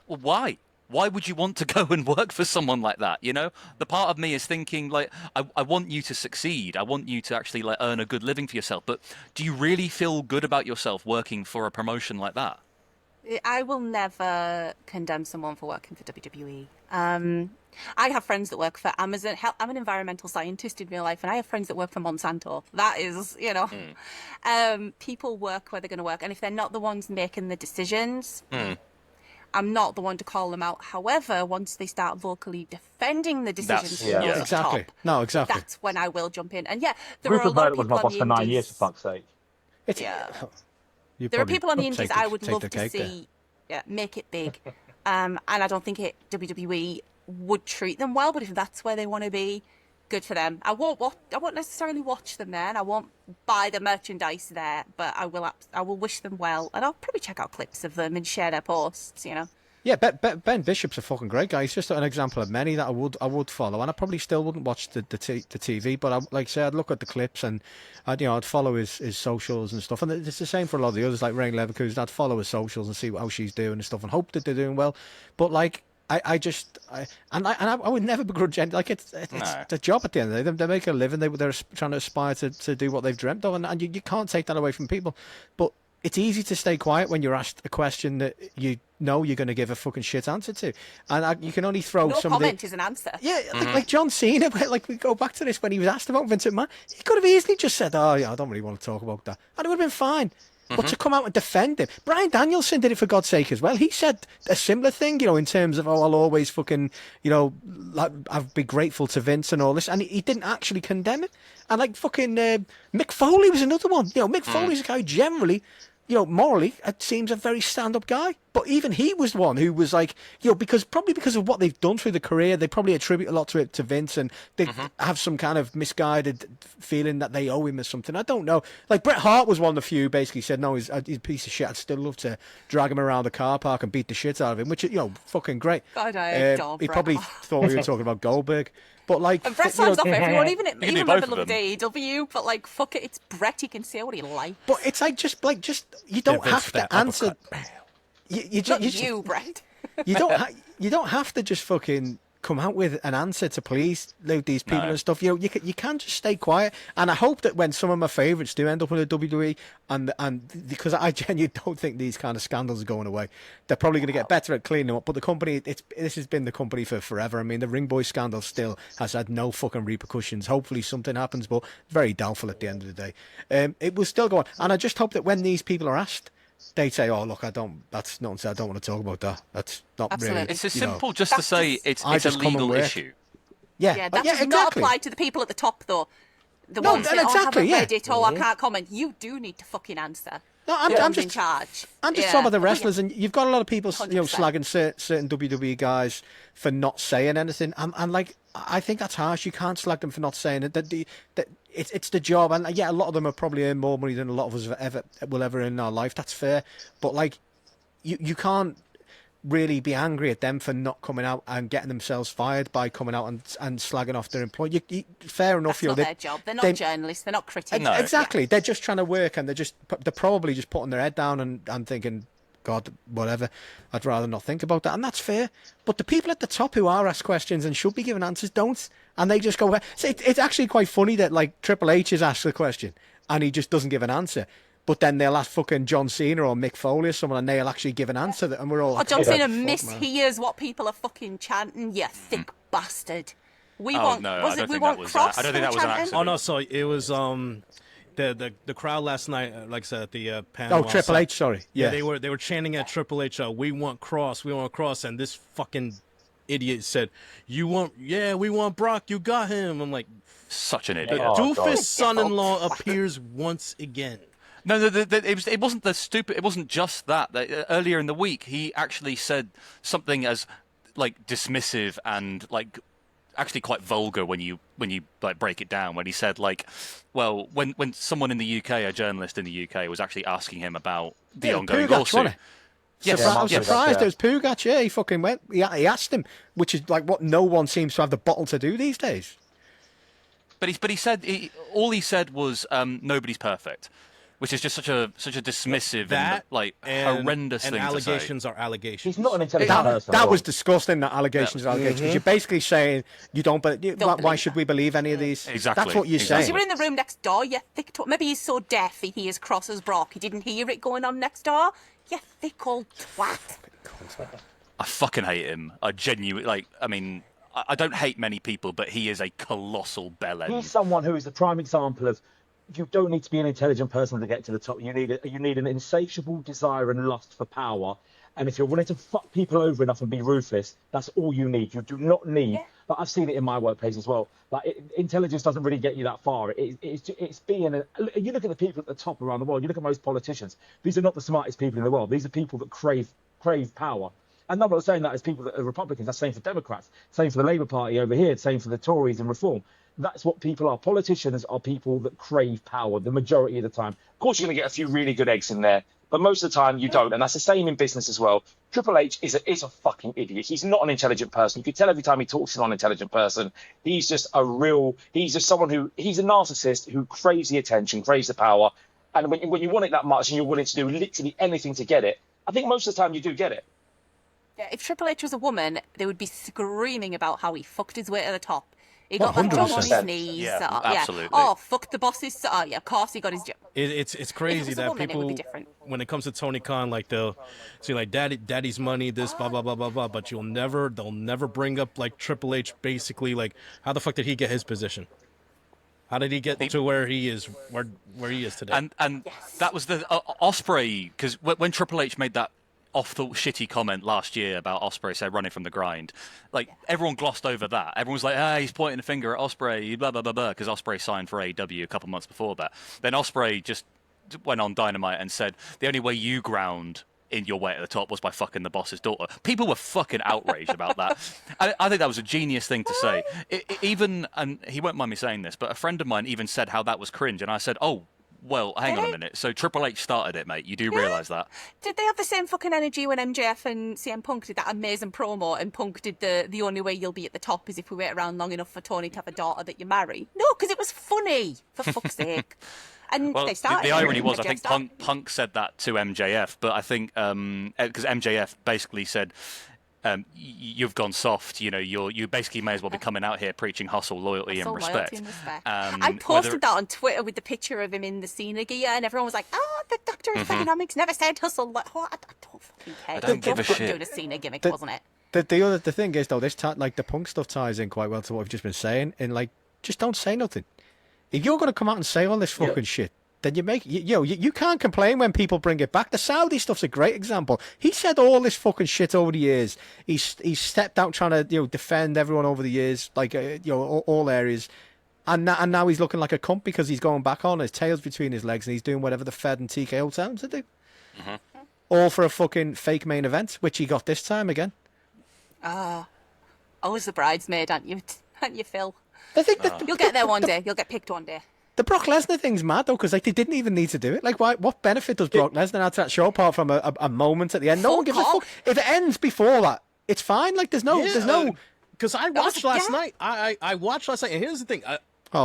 [SPEAKER 2] why? Why would you want to go and work for someone like that? You know, the part of me is thinking, like, I want you to succeed. I want you to actually like earn a good living for yourself. But do you really feel good about yourself working for a promotion like that?
[SPEAKER 5] I will never condemn someone for working for WWE. I have friends that work for Amazon. Hell, I'm an environmental scientist in real life, and I have friends that work for Monsanto. That is, people work where they're going to work. And if they're not the ones making the decisions, I'm not the one to call them out. However, once they start vocally defending the decisions,
[SPEAKER 3] exactly. No, exactly.
[SPEAKER 5] That's when I will jump in. And yeah, there
[SPEAKER 1] Rupert
[SPEAKER 5] are a lot of
[SPEAKER 1] Murdoch was
[SPEAKER 5] people
[SPEAKER 1] my
[SPEAKER 5] on
[SPEAKER 1] boss
[SPEAKER 5] the
[SPEAKER 1] for 9
[SPEAKER 5] indies.
[SPEAKER 1] years, for fuck's sake.
[SPEAKER 5] There are people on the indies I would love to see make it big. And I don't think WWE would treat them well, but if that's where they want to be, good for them. I won't necessarily watch them there, and I won't buy the merchandise there, but I will wish them well, and I'll probably check out clips of them and share their posts,
[SPEAKER 3] Yeah, Ben Bishop's a fucking great guy. He's just an example of many that I would follow, and I probably still wouldn't watch the TV, but I'd look at the clips, and I'd follow his socials and stuff. And it's the same for a lot of the others, like Rain Leverkusen. I'd follow his socials and see how she's doing and stuff, and hope that they're doing well. But like, I would never begrudge any, like it's a job at the end of the day. They make a living. They're trying to aspire to do what they've dreamt of, and you can't take that away from people. But it's easy to stay quiet when you're asked a question that you know you're going to give a fucking shit answer to, and you can only throw
[SPEAKER 5] no
[SPEAKER 3] some
[SPEAKER 5] comment is an answer.
[SPEAKER 3] Yeah, like John Cena. Like, we go back to this when he was asked about Vince McMahon, he could have easily just said, "Oh yeah, I don't really want to talk about that," and it would have been fine. But to come out and defend him, Bryan Danielson did it for God's sake as well. He said a similar thing, in terms of, I'll always fucking, I'd be grateful to Vince and all this, and he didn't actually condemn it. And like fucking Mick Foley was another one. Mick Foley's a guy who generally, morally, it seems a very stand-up guy. But even he was one who was like, because of what they've done through the career, they probably attribute a lot to it to Vince, and they have some kind of misguided feeling that they owe him or something. I don't know. Like Bret Hart was one of the few who basically said, no, he's a piece of shit. I'd still love to drag him around the car park and beat the shit out of him, which is, fucking great.
[SPEAKER 5] God, I adore
[SPEAKER 3] he
[SPEAKER 5] Bret
[SPEAKER 3] probably
[SPEAKER 5] Hart.
[SPEAKER 3] thought we were talking about Goldberg. But like,
[SPEAKER 5] And Bret signs off everyone, even
[SPEAKER 2] do
[SPEAKER 5] my
[SPEAKER 2] both of
[SPEAKER 5] beloved
[SPEAKER 2] them.
[SPEAKER 5] AEW. But like, fuck it, it's Bret. He can say what he likes.
[SPEAKER 3] but it's like just you don't
[SPEAKER 4] Vince,
[SPEAKER 3] have to
[SPEAKER 4] that
[SPEAKER 3] answer.
[SPEAKER 4] uppercut.
[SPEAKER 5] You, Bret.
[SPEAKER 3] You don't have to just fucking come out with an answer to please these people and stuff. You can just stay quiet. And I hope that when some of my favourites do end up in the WWE, and because I genuinely don't think these kind of scandals are going away, they're probably going to get better at cleaning them up. But the company, this has been the company for forever. I mean, the Ring Boy scandal still has had no fucking repercussions. Hopefully something happens, but very doubtful at the end of the day. It will still go on, and I just hope that when these people are asked, they say, "Oh, look, that's nonsense. I don't want to talk about that. That's not
[SPEAKER 5] Absolutely.
[SPEAKER 3] really."
[SPEAKER 2] It's as simple just to
[SPEAKER 5] That's
[SPEAKER 2] say
[SPEAKER 5] just-
[SPEAKER 2] it's a
[SPEAKER 3] come and
[SPEAKER 2] legal
[SPEAKER 3] work.
[SPEAKER 2] issue.
[SPEAKER 5] Yeah, that does not
[SPEAKER 3] exactly.
[SPEAKER 5] apply to the people at the top, though. The
[SPEAKER 3] No,
[SPEAKER 5] ones that
[SPEAKER 3] exactly,
[SPEAKER 5] I haven't
[SPEAKER 3] yeah.
[SPEAKER 5] read it, I can't comment. You do need to fucking answer.
[SPEAKER 3] No, I'm
[SPEAKER 5] Who's in
[SPEAKER 3] just
[SPEAKER 5] charge.
[SPEAKER 3] I'm just
[SPEAKER 5] Yeah.
[SPEAKER 3] talking about the
[SPEAKER 5] Oh, yeah.
[SPEAKER 3] wrestlers, and you've got a lot of people,
[SPEAKER 5] 100%.
[SPEAKER 3] slagging certain WWE guys for not saying anything. And like, I think that's harsh. You can't slag them for not saying it. That it's the job, and yeah, a lot of them have probably earned more money than a lot of us will ever earn in our life. That's fair, but like, you can't really be angry at them for not coming out and getting themselves fired by coming out and slagging off their employer. Fair enough,
[SPEAKER 5] That's not their job. They're not journalists. They're not critics.
[SPEAKER 2] No.
[SPEAKER 3] Exactly. They're just trying to work, and they're probably just putting their head down and thinking, God, whatever. I'd rather not think about that, and that's fair. But the people at the top who are asked questions and should be given answers don't, and they just go. So it's actually quite funny that like Triple H is asked a question and he just doesn't give an answer. But then they'll ask fucking John Cena or Mick Foley or someone, and they'll actually give an answer, and we're all like,
[SPEAKER 5] John
[SPEAKER 3] "Oh,
[SPEAKER 5] Cena
[SPEAKER 3] fuck, man."
[SPEAKER 5] mishears what people are fucking chanting. You thick bastard. We
[SPEAKER 2] Oh,
[SPEAKER 5] want.
[SPEAKER 2] no, I
[SPEAKER 5] was
[SPEAKER 2] don't
[SPEAKER 5] it? We
[SPEAKER 2] think
[SPEAKER 5] want
[SPEAKER 2] that was
[SPEAKER 5] cross.
[SPEAKER 2] I don't think
[SPEAKER 5] they
[SPEAKER 2] that
[SPEAKER 5] were
[SPEAKER 2] was an
[SPEAKER 5] chanting?
[SPEAKER 2] accident.
[SPEAKER 4] Oh no, so it was the crowd last night, like I said at the panel.
[SPEAKER 3] Oh, Triple
[SPEAKER 4] outside.
[SPEAKER 3] H, sorry.
[SPEAKER 4] Yeah,
[SPEAKER 3] Yeah.
[SPEAKER 4] they were chanting at Triple H. We want cross, and this fucking idiot said, "We want Brock. You got him." I'm like,
[SPEAKER 2] Such an
[SPEAKER 4] the
[SPEAKER 2] idiot.
[SPEAKER 1] Oh, God.
[SPEAKER 4] doofus son-in-law appears once again.
[SPEAKER 2] No, it wasn't the stupid. It wasn't just that. Earlier in the week, he actually said something as like dismissive and like actually quite vulgar when you like break it down. When he said like, well, when someone in the UK, a journalist in the UK, was actually asking him about the ongoing
[SPEAKER 3] Pugach,
[SPEAKER 2] lawsuit.
[SPEAKER 3] wasn't it?
[SPEAKER 2] Yes,
[SPEAKER 3] I was
[SPEAKER 2] yes.
[SPEAKER 3] surprised
[SPEAKER 1] Yeah.
[SPEAKER 3] it was Pugach. Yeah, he fucking went. He asked him, which is like what no one seems to have the bottle to do these days.
[SPEAKER 2] But he said all he said was nobody's perfect, which is just such a dismissive
[SPEAKER 4] That
[SPEAKER 2] and like
[SPEAKER 4] and,
[SPEAKER 2] horrendous
[SPEAKER 4] and
[SPEAKER 2] thing
[SPEAKER 4] allegations are allegations.
[SPEAKER 1] He's not an intelligent person.
[SPEAKER 3] That
[SPEAKER 1] at all.
[SPEAKER 3] was disgusting. That allegations are allegations. 'Cause you're basically saying you don't. But why
[SPEAKER 5] believe
[SPEAKER 3] should we believe any of these?
[SPEAKER 2] Exactly,
[SPEAKER 3] That's what you're
[SPEAKER 2] exactly.
[SPEAKER 5] You
[SPEAKER 3] saying.
[SPEAKER 5] were in the room next door, you thick. Maybe he's so deaf he hears cross as Brock. He didn't hear it going on next door. You thick old twat.
[SPEAKER 2] I fucking hate him. I genuinely like. I mean, I don't hate many people, but he is a colossal bellend.
[SPEAKER 1] He's someone who is the prime example of you don't need to be an intelligent person to get to the top. You need an insatiable desire and lust for power. And if you're willing to fuck people over enough and be ruthless, that's all you need. You do not need. But I've seen it in my workplace as well. Like intelligence doesn't really get you that far. It's being. You look at the people at the top around the world. You look at most politicians. These are not the smartest people in the world. These are people that crave power. And I'm not saying that as people that are Republicans. That's the same for Democrats. Same for the Labour Party over here. Same for the Tories and Reform. That's what people are. Politicians are people that crave power the majority of the time. Of course, you're going to get a few really good eggs in there, but most of the time you don't. And that's the same in business as well. Triple H is a fucking idiot. He's not an intelligent person. You can tell every time he talks, he's not an intelligent person. He's just someone he's a narcissist who craves the attention, craves the power. And when you want it that much and you're willing to do literally anything to get it, I think most of the time you do get it.
[SPEAKER 5] Yeah, if Triple H was a woman, they would be screaming about how he fucked his way to the top. He got that job on his
[SPEAKER 1] 100%.
[SPEAKER 5] knees.
[SPEAKER 2] Yeah, absolutely.
[SPEAKER 5] Oh, fuck the bosses. Oh, yeah, of course he got his job.
[SPEAKER 4] It's crazy
[SPEAKER 5] If it was a
[SPEAKER 4] that
[SPEAKER 5] woman, it would
[SPEAKER 4] people,
[SPEAKER 5] be different.
[SPEAKER 4] when it comes to Tony Khan, like they'll say like daddy's money, this blah blah blah blah blah, but they'll never bring up like Triple H. Basically, like how the fuck did he get his position? How did he get to where he is today?
[SPEAKER 2] And that was the Ospreay, because when Triple H made that off the shitty comment last year about Ospreay said running from the grind, like everyone glossed over that. Everyone was like, he's pointing a finger at Ospreay, blah blah blah blah, because Ospreay signed for AEW a couple months before that. Then Ospreay just went on Dynamite and said the only way you ground in your way at the top was by fucking the boss's daughter. People were fucking outraged about that. I think that was a genius thing to say. Even, and he won't mind me saying this, but a friend of mine even said how that was cringe, and I said, oh, well, hang on a minute. So Triple H started it, mate. You do realise that?
[SPEAKER 5] Did they have the same fucking energy when MJF and CM Punk did that amazing promo, and Punk did the only way you'll be at the top is if we wait around long enough for Tony to have a daughter that you marry? No, because it was funny, for fuck's sake. And
[SPEAKER 2] well,
[SPEAKER 5] they started.
[SPEAKER 2] The irony was, I
[SPEAKER 5] MJF
[SPEAKER 2] think Punk said that to MJF, but I think because MJF basically said, "You've gone soft. You know, you basically may as well be coming out here preaching hustle, loyalty, and respect."
[SPEAKER 5] I posted that on Twitter with the picture of him in the Cena gear, and everyone was like, "Oh, the Doctor of Economics never said hustle." Like, oh, I don't fucking care.
[SPEAKER 2] I don't give a shit.
[SPEAKER 5] Doing a Cena gimmick, wasn't it?
[SPEAKER 3] The thing is though, this like the Punk stuff ties in quite well to what we've just been saying, and like just don't say nothing. If you're going to come out and say all this fucking shit, then you can't complain when people bring it back. The Saudi stuff's a great example. He said all this fucking shit over the years. He's stepped out trying to defend everyone over the years, like all areas, and now he's looking like a cunt because he's going back on his tails between his legs and he's doing whatever the Fed and TKO tell him to do. All for a fucking fake main event, which he got this time again.
[SPEAKER 5] Always the bridesmaid, aren't you? Aren't you, Phil?
[SPEAKER 3] I think
[SPEAKER 5] You'll get there one day. You'll get picked one day.
[SPEAKER 3] The Brock Lesnar thing's mad though, because like they didn't even need to do it. Like, what benefit does Brock Lesnar add to that show apart from a moment at the end? No one gives a fuck. If it ends before that, it's fine. Like, there's no.
[SPEAKER 4] Because I watched last night. I watched last night, and here's the thing.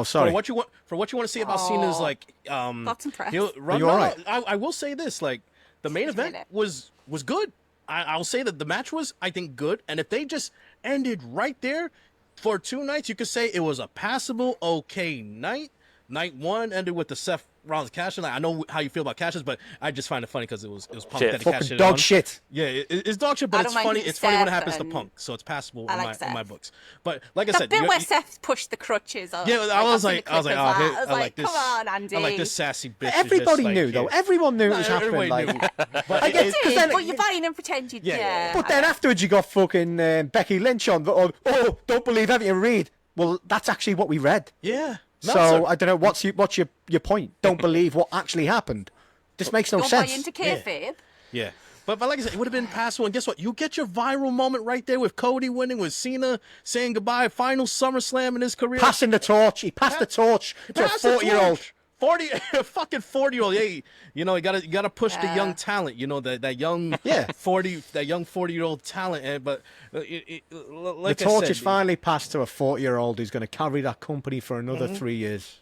[SPEAKER 3] Sorry.
[SPEAKER 4] For what you want to see about Cena's like.
[SPEAKER 5] That's impressive.
[SPEAKER 3] You're all right.
[SPEAKER 4] I will say this: like the main event was good. I'll say that the match was, I think, good. And if they just ended right there for 2 nights, you could say it was a passable, okay night. Night 1 ended with the Seth Rollins cash in. Like, I know how you feel about cashes, but I just find it funny because it was Punk that cashed it
[SPEAKER 3] dog
[SPEAKER 4] on.
[SPEAKER 3] shit.
[SPEAKER 4] Yeah, it's dog shit, but it's funny. It's funny when it happens to Punk, so it's passable in my books. But like I said,
[SPEAKER 5] the bit where Seth pushed the crutches.
[SPEAKER 4] Yeah, I was like, I like this.
[SPEAKER 5] Come on, Andy.
[SPEAKER 4] I like this sassy bitch.
[SPEAKER 3] Everybody knew though. Everyone knew it was happening.
[SPEAKER 5] But you're buying and pretend you care.
[SPEAKER 3] But then afterwards, you got fucking Becky Lynch on. Oh, don't believe everything you read. Well, that's actually what we read.
[SPEAKER 4] Yeah.
[SPEAKER 3] So I don't know what's your point. Don't believe what actually happened. This makes no sense.
[SPEAKER 5] Don't buy into kayfabe.
[SPEAKER 4] Yeah. But like I said, it would have been passable. And guess what? You get your viral moment right there with Cody winning, with Cena saying goodbye, final SummerSlam in his career.
[SPEAKER 3] Passing the torch. He passed the torch to a 40-year-old.
[SPEAKER 4] 40-year-old. Hey, you gotta push the young talent. You know that young 40-year-old talent. But like
[SPEAKER 3] the torch is finally passed to a 40-year-old who's going to carry that company for another 3 years.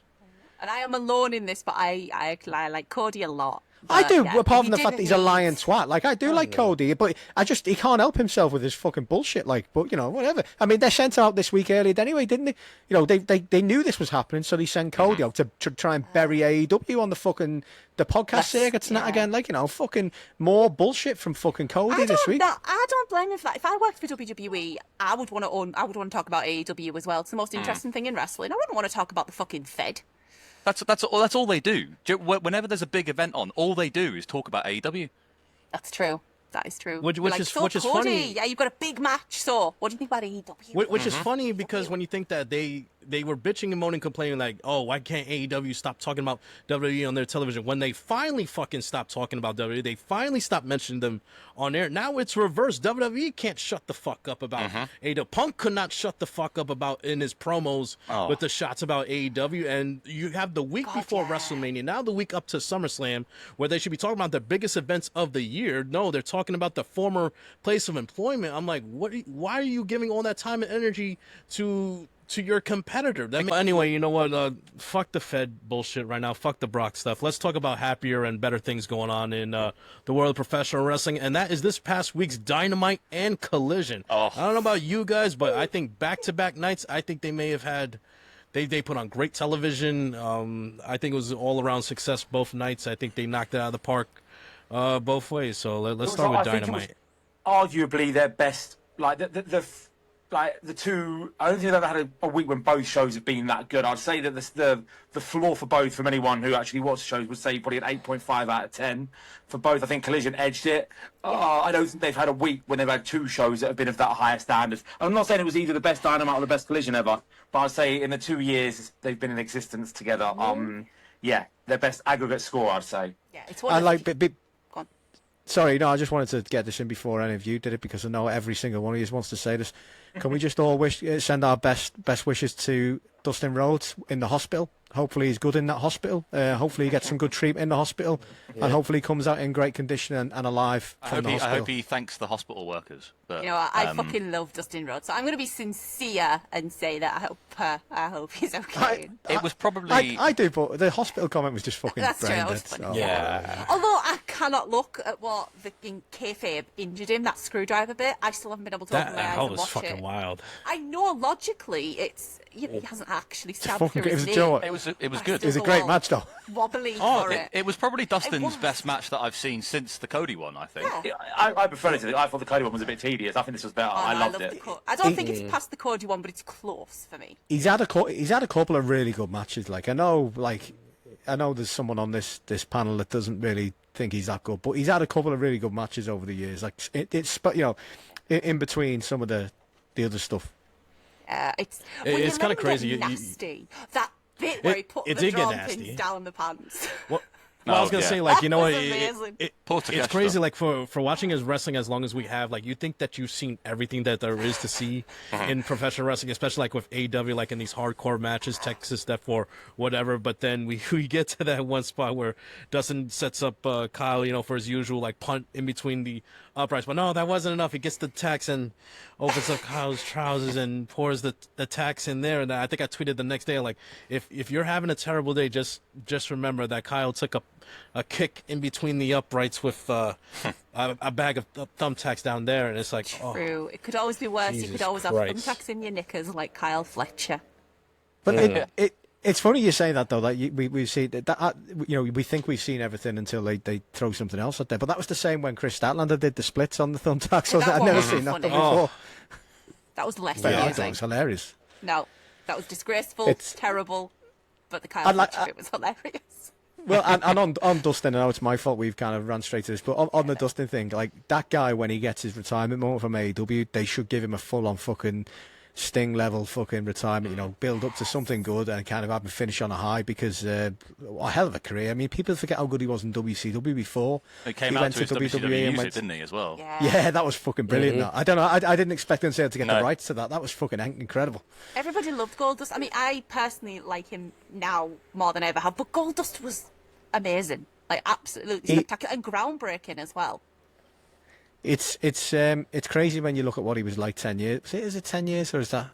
[SPEAKER 5] And I am alone in this, but I like Cody a lot.
[SPEAKER 3] I do, apart from the fact that he's a lying twat. Like, I do like Cody, but he can't help himself with his fucking bullshit. Like, but, whatever. I mean, they sent out this week earlier anyway, didn't they? They knew this was happening, so they sent Cody out to try and bury AEW on the podcast circuits and that again. Like, fucking more bullshit from fucking Cody this week.
[SPEAKER 5] I don't blame him for that. If I worked for WWE, I would want to talk about AEW as well. It's the most interesting thing in wrestling. I wouldn't want to talk about the fucking Fed.
[SPEAKER 2] That's all they do. Whenever there's a big event on, all they do is talk about AEW.
[SPEAKER 5] That's true. That is true.
[SPEAKER 4] Which is funny.
[SPEAKER 5] Yeah, you've got a big match. So, what do you think about AEW?
[SPEAKER 4] Which is funny because when you think that they were bitching and moaning, complaining like, oh, why can't AEW stop talking about WWE on their television? When they finally fucking stopped talking about WWE, they finally stopped mentioning them on air. Now it's reversed. WWE can't shut the fuck up about AEW. Punk could not shut the fuck up about in his promos with the shots about AEW. And you have the week before WrestleMania, now the week up to SummerSlam, where they should be talking about the biggest events of the year. No, they're talking about the former place of employment. I'm like, why are you giving all that time and energy to your competitor? Anyway, you know what? Fuck the Fed bullshit right now. Fuck the Brock stuff. Let's talk about happier and better things going on in the world of professional wrestling, and that is this past week's Dynamite and Collision. I don't know about you guys, but I think back-to-back nights, I think they may have had... They put on great television. I think it was all-around success both nights. I think they knocked it out of the park both ways. So let's start with Dynamite.
[SPEAKER 1] Arguably their best, like
[SPEAKER 6] like the two, I don't think they've ever had a week when both shows have been that good. I'd say that the floor for both, from anyone who actually watched shows, would say probably an 8.5 out of 10 for both. I think Collision edged it. I don't think they've had a week when they've had two shows that have been of that higher standard. I'm not saying it was either the best Dynamite or the best Collision ever, but I'd say in the 2 years they've been in existence together, yeah, their best aggregate score, I'd say.
[SPEAKER 5] Yeah, it's one. Go on.
[SPEAKER 3] Sorry, no, I just wanted to get this in before any of you did it, because I know every single one of you wants to say this. Can we just all send our best wishes to Dustin Rhodes in the hospital? Hopefully he's good in that hospital. Hopefully he gets some good treatment in the hospital, and hopefully he comes out in great condition and alive from the hospital.
[SPEAKER 2] I hope he thanks the hospital workers. But,
[SPEAKER 5] You know, I fucking love Dustin Rhodes, so I'm going to be sincere and say that I hope he's okay.
[SPEAKER 2] It was probably...
[SPEAKER 3] I do, but the hospital comment was just fucking
[SPEAKER 5] That's true,
[SPEAKER 3] brain
[SPEAKER 5] that was
[SPEAKER 3] dead.
[SPEAKER 5] funny.
[SPEAKER 3] So.
[SPEAKER 4] Yeah.
[SPEAKER 5] Although I cannot look at what the kayfabe injured him, that screwdriver bit, I still haven't been able to open my eyes and
[SPEAKER 4] was
[SPEAKER 5] watch
[SPEAKER 4] fucking
[SPEAKER 5] it.
[SPEAKER 4] wild.
[SPEAKER 5] I know logically it's, you know, he hasn't actually stabbed
[SPEAKER 3] fucking-
[SPEAKER 5] through
[SPEAKER 3] it
[SPEAKER 5] his
[SPEAKER 3] was
[SPEAKER 5] knee.
[SPEAKER 3] a joke.
[SPEAKER 2] It was
[SPEAKER 5] But
[SPEAKER 2] good.
[SPEAKER 3] It was a
[SPEAKER 5] still
[SPEAKER 3] great match, though.
[SPEAKER 5] Wobbly for it.
[SPEAKER 2] It was probably Dustin's
[SPEAKER 5] was.
[SPEAKER 2] best match that I've seen since the Cody one, I think.
[SPEAKER 5] Yeah.
[SPEAKER 6] I prefer it to it. I thought the Cody one was a bit tedious. I think this was better.
[SPEAKER 5] Oh,
[SPEAKER 6] I
[SPEAKER 5] no,
[SPEAKER 6] loved
[SPEAKER 5] love
[SPEAKER 6] it.
[SPEAKER 5] the I don't think it's past the Cody one, but it's close for me.
[SPEAKER 3] He's had a couple of really good matches. I know there's someone on this panel that doesn't really think he's that good, but he's had a couple of really good matches over the years. Like it's in between some of the other stuff.
[SPEAKER 5] It's
[SPEAKER 4] It's
[SPEAKER 5] kind
[SPEAKER 4] kinda
[SPEAKER 5] of
[SPEAKER 4] crazy.
[SPEAKER 5] Nasty. That bit where he put
[SPEAKER 4] it
[SPEAKER 5] the
[SPEAKER 4] did get
[SPEAKER 5] drum
[SPEAKER 4] nasty.
[SPEAKER 5] pins down the pants.
[SPEAKER 4] Well, I was gonna
[SPEAKER 2] yeah.
[SPEAKER 4] say, like, you know what?
[SPEAKER 5] That was amazing.
[SPEAKER 2] Poor
[SPEAKER 4] It's
[SPEAKER 2] Takeshita.
[SPEAKER 4] crazy, like for watching his wrestling as long as we have. Like, you think that you've seen everything that there is to see in professional wrestling, especially like with AEW, like in these hardcore matches, Texas Death or whatever. But then we get to that one spot where Dustin sets up Kyle, you know, for his usual like punt in between the uprights. But no, that wasn't enough. He gets the tacks and opens up Kyle's trousers and pours the tacks in there. And I think I tweeted the next day, like, if you're having a terrible day, just remember that Kyle took a kick in between the uprights with a bag of thumbtacks down there, and it's like,
[SPEAKER 5] True. It could always be worse. You
[SPEAKER 4] Jesus
[SPEAKER 5] could always
[SPEAKER 4] Christ.
[SPEAKER 5] have thumbtacks in your knickers like Kyle Fletcher.
[SPEAKER 3] But it's funny you say that though. Like we see that we think we've seen everything until they throw something else out there. But that was the same when Chris Statlander did the splits on the thumbtacks. So
[SPEAKER 5] That
[SPEAKER 3] I've never
[SPEAKER 5] was
[SPEAKER 3] seen that
[SPEAKER 5] funny.
[SPEAKER 3] before.
[SPEAKER 5] That was less
[SPEAKER 3] But I thought it
[SPEAKER 5] amazing.
[SPEAKER 3] was hilarious.
[SPEAKER 5] No, that was disgraceful,
[SPEAKER 3] It's-
[SPEAKER 5] terrible, but the Kyle
[SPEAKER 3] I'd like-
[SPEAKER 5] Fletcher bit was hilarious.
[SPEAKER 3] Well, and on Dustin, I know it's my fault we've kind of ran straight to this, but on the Dustin thing, like that guy when he gets his retirement moment from AEW, they should give him a full-on fucking Sting level fucking retirement, you know, build up to something good and kind of have him finish on a high, because a hell of a career. I mean, people forget how good he was in WCW before.
[SPEAKER 2] It came
[SPEAKER 3] He
[SPEAKER 2] out
[SPEAKER 3] went
[SPEAKER 2] to his WWE
[SPEAKER 3] and
[SPEAKER 2] music,
[SPEAKER 3] went-
[SPEAKER 2] didn't he, as well?
[SPEAKER 3] Yeah, that was fucking brilliant. That. I don't know. I didn't expect him to get
[SPEAKER 2] No.
[SPEAKER 3] the rights to that. That was fucking incredible.
[SPEAKER 5] Everybody loved Goldust. I mean, I personally like him now more than I ever have, but Goldust was amazing. Like, absolutely spectacular and groundbreaking as well.
[SPEAKER 3] It's crazy when you look at what he was like 10 years. Is it 10 years or is that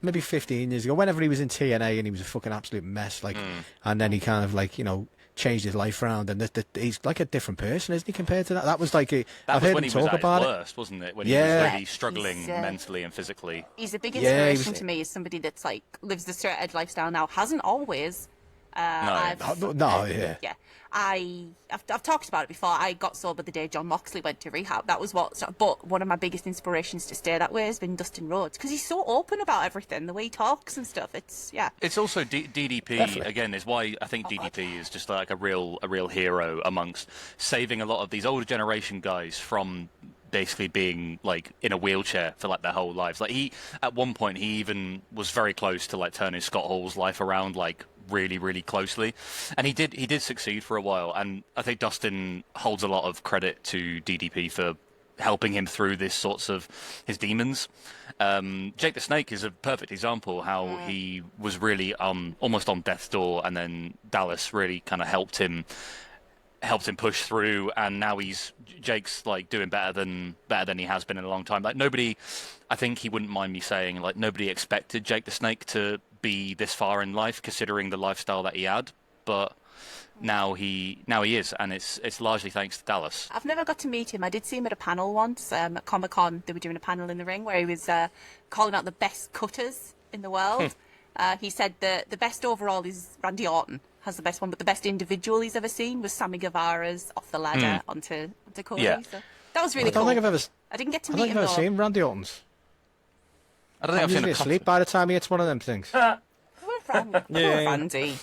[SPEAKER 3] maybe 15 years ago? Whenever he was in TNA and he was a fucking absolute mess, like, and then he kind of like, you know, changed his life around, and he's like a different person, isn't he, compared to that? That was like
[SPEAKER 2] That
[SPEAKER 3] I've
[SPEAKER 2] was
[SPEAKER 3] heard
[SPEAKER 2] when
[SPEAKER 3] him
[SPEAKER 2] he was
[SPEAKER 3] talk
[SPEAKER 2] at
[SPEAKER 3] about
[SPEAKER 2] his
[SPEAKER 3] it.
[SPEAKER 2] worst, wasn't it? When
[SPEAKER 3] Yeah.
[SPEAKER 2] he was really struggling
[SPEAKER 5] He's,
[SPEAKER 2] mentally and physically.
[SPEAKER 5] He's a big
[SPEAKER 3] Yeah, he
[SPEAKER 5] inspiration
[SPEAKER 3] was-
[SPEAKER 5] to me as somebody that's like lives the straight edge lifestyle now. Hasn't always.
[SPEAKER 2] No.
[SPEAKER 5] Yeah. I've talked about it before. I got sober the day John Moxley went to rehab. That was but one of my biggest inspirations to stay that way has been Dustin Rhodes, because he's so open about everything, the way he talks and stuff.
[SPEAKER 2] It's also DDP
[SPEAKER 3] Definitely.
[SPEAKER 2] again is why I think DDP is just like a real hero amongst saving a lot of these older generation guys from basically being like in a wheelchair for like their whole lives. Like he at one point he even was very close to like turning Scott Hall's life around, like really closely, and he did succeed for a while, and I think Dustin holds a lot of credit to DDP for helping him through this sorts of his demons. Jake the Snake is a perfect example how he was really almost on death's door, and then Dallas really kind of helped him push through, and now Jake's like doing better than he has been in a long time. Like nobody, I think he wouldn't mind me saying, like nobody expected Jake the Snake to be this far in life, considering the lifestyle that he had. But now he is, and it's largely thanks to Dallas.
[SPEAKER 5] I've never got to meet him. I did see him at a panel once at Comic-Con. They were doing a panel in the ring where he was calling out the best cutters in the world. He said that the best overall is Randy Orton has the best one, but the best individual he's ever seen was Sammy Guevara's off the ladder onto Cody.
[SPEAKER 2] Yeah.
[SPEAKER 5] So that was really
[SPEAKER 3] I don't
[SPEAKER 5] cool.
[SPEAKER 3] think I've ever.
[SPEAKER 5] I didn't get to
[SPEAKER 3] I
[SPEAKER 5] meet
[SPEAKER 3] don't think
[SPEAKER 5] him
[SPEAKER 3] I've ever
[SPEAKER 5] though.
[SPEAKER 3] seen Randy Orton's.
[SPEAKER 2] I don't think
[SPEAKER 3] I'm
[SPEAKER 2] I've seen
[SPEAKER 3] usually
[SPEAKER 2] a
[SPEAKER 3] asleep by the time he hits one of them things.
[SPEAKER 5] Poor Andy.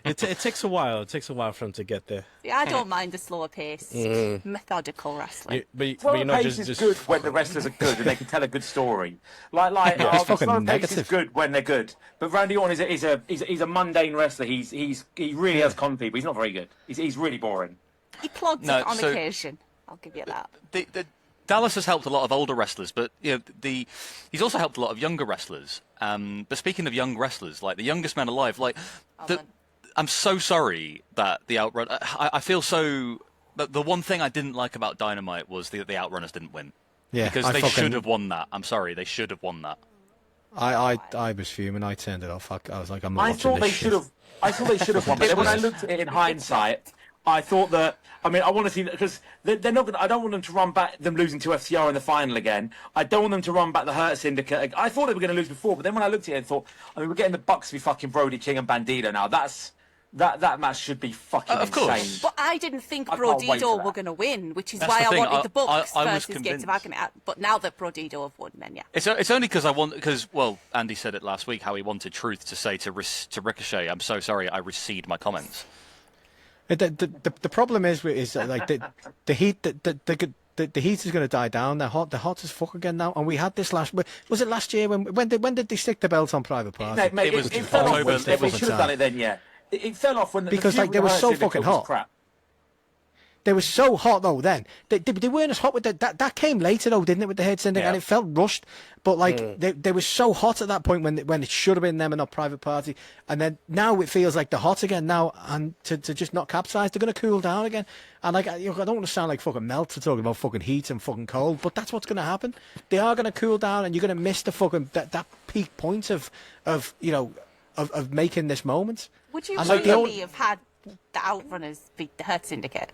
[SPEAKER 4] It takes a while. It takes a while for him to get there.
[SPEAKER 5] Yeah, I don't mind the slower pace, methodical wrestling.
[SPEAKER 4] But you know,
[SPEAKER 6] pace is
[SPEAKER 4] just
[SPEAKER 6] good when the wrestlers are good and they can tell a good story. Like
[SPEAKER 3] it's fucking
[SPEAKER 6] slow pace
[SPEAKER 3] negative.
[SPEAKER 6] is good when they're good. But Randy Orton is a mundane wrestler. He really has con people. He's not very good. He's really boring.
[SPEAKER 5] He plods
[SPEAKER 2] No,
[SPEAKER 5] it on
[SPEAKER 2] so-
[SPEAKER 5] occasion. I'll give you that.
[SPEAKER 2] The Dallas has helped a lot of older wrestlers, but he's also helped a lot of younger wrestlers. But speaking of young wrestlers, like the youngest man alive, I'm so sorry that the Outrun. I feel so. But the one thing I didn't like about Dynamite was the Outrunners didn't win.
[SPEAKER 3] Yeah,
[SPEAKER 2] because they should have won that. I'm sorry, they should have won that.
[SPEAKER 3] I was fuming. I turned it off. I was like, I'm not watching
[SPEAKER 6] thought
[SPEAKER 3] this
[SPEAKER 6] they
[SPEAKER 3] shit.
[SPEAKER 6] should have. I thought they should have won. But then when I looked at it in hindsight, I thought that. I mean, I want to see that because they're not going. I don't want them to run back them losing to FTR in the final again. I don't want them to run back the Hurt Syndicate. I thought they were going to lose before, but then when I looked at it, I thought, I mean, we're getting the Bucks to be fucking Brody King and Bandito now. That match should be fucking
[SPEAKER 2] Of course.
[SPEAKER 6] insane.
[SPEAKER 5] But I didn't think
[SPEAKER 6] I can't wait for
[SPEAKER 5] Brodido
[SPEAKER 6] that.
[SPEAKER 5] were going to win, which is
[SPEAKER 2] That's
[SPEAKER 5] why
[SPEAKER 2] the
[SPEAKER 5] I
[SPEAKER 2] thing.
[SPEAKER 5] wanted the Bucks
[SPEAKER 2] I was
[SPEAKER 5] versus Gates of
[SPEAKER 2] convinced.
[SPEAKER 5] Agony. But now that Brodido have won, then yeah.
[SPEAKER 2] It's only because well, Andy said it last week how he wanted Truth to say to Ricochet, "I'm so sorry, I recede my comments."
[SPEAKER 3] The problem is like the heat the heat is going to die down. They're hot as fuck again now. And we had this was it last year when did they stick the belt on Private Party?
[SPEAKER 6] No, mate,
[SPEAKER 2] It was
[SPEAKER 6] it fell off.
[SPEAKER 2] October,
[SPEAKER 6] They
[SPEAKER 2] it was
[SPEAKER 6] should have done it then, yeah. It fell off when
[SPEAKER 3] Because,
[SPEAKER 6] the
[SPEAKER 3] like, they were
[SPEAKER 6] Hurt
[SPEAKER 3] so
[SPEAKER 6] Syndicate
[SPEAKER 3] fucking
[SPEAKER 6] was
[SPEAKER 3] hot.
[SPEAKER 6] crap.
[SPEAKER 3] They were so hot though then. They weren't as hot with that came later though, didn't it, with the Head Syndicate?
[SPEAKER 2] Yeah.
[SPEAKER 3] And it felt rushed. But like they were so hot at that point when it should have been them and not Private Party. And then now it feels like they're hot again now, and to just not capsize, they're gonna cool down again. And like I don't want to sound like fucking Meltzer talking about fucking heat and fucking cold, but that's what's gonna happen. They are gonna cool down, and you're gonna miss the fucking that peak point of making this moment.
[SPEAKER 5] Would you
[SPEAKER 3] And, like,
[SPEAKER 5] really have had the Outrunners beat the Hurt Syndicate?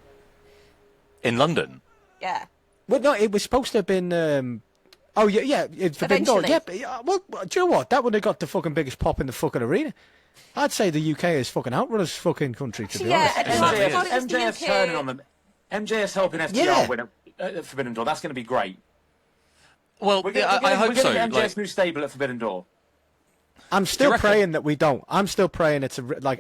[SPEAKER 2] In London,
[SPEAKER 5] Yeah.
[SPEAKER 3] Well, no, it was supposed to have been. It's Forbidden Door.
[SPEAKER 5] Eventually.
[SPEAKER 3] Yeah, but, well, do you know what? That would have got the fucking biggest pop in the fucking arena. I'd say the UK is fucking Outrunners fucking country, to be
[SPEAKER 5] Yeah,
[SPEAKER 3] honest.
[SPEAKER 5] and I thought it was the
[SPEAKER 6] MJF's
[SPEAKER 5] UK.
[SPEAKER 6] turning on them. MJF's helping FTR
[SPEAKER 3] Yeah.
[SPEAKER 6] win at Forbidden Door. That's going to be great.
[SPEAKER 2] well, I hope so.
[SPEAKER 6] We're getting MJF's
[SPEAKER 2] Like,
[SPEAKER 6] new stable at Forbidden Door.
[SPEAKER 3] I'm
[SPEAKER 2] Do
[SPEAKER 3] still
[SPEAKER 2] you reckon?
[SPEAKER 3] praying that we don't. I'm still praying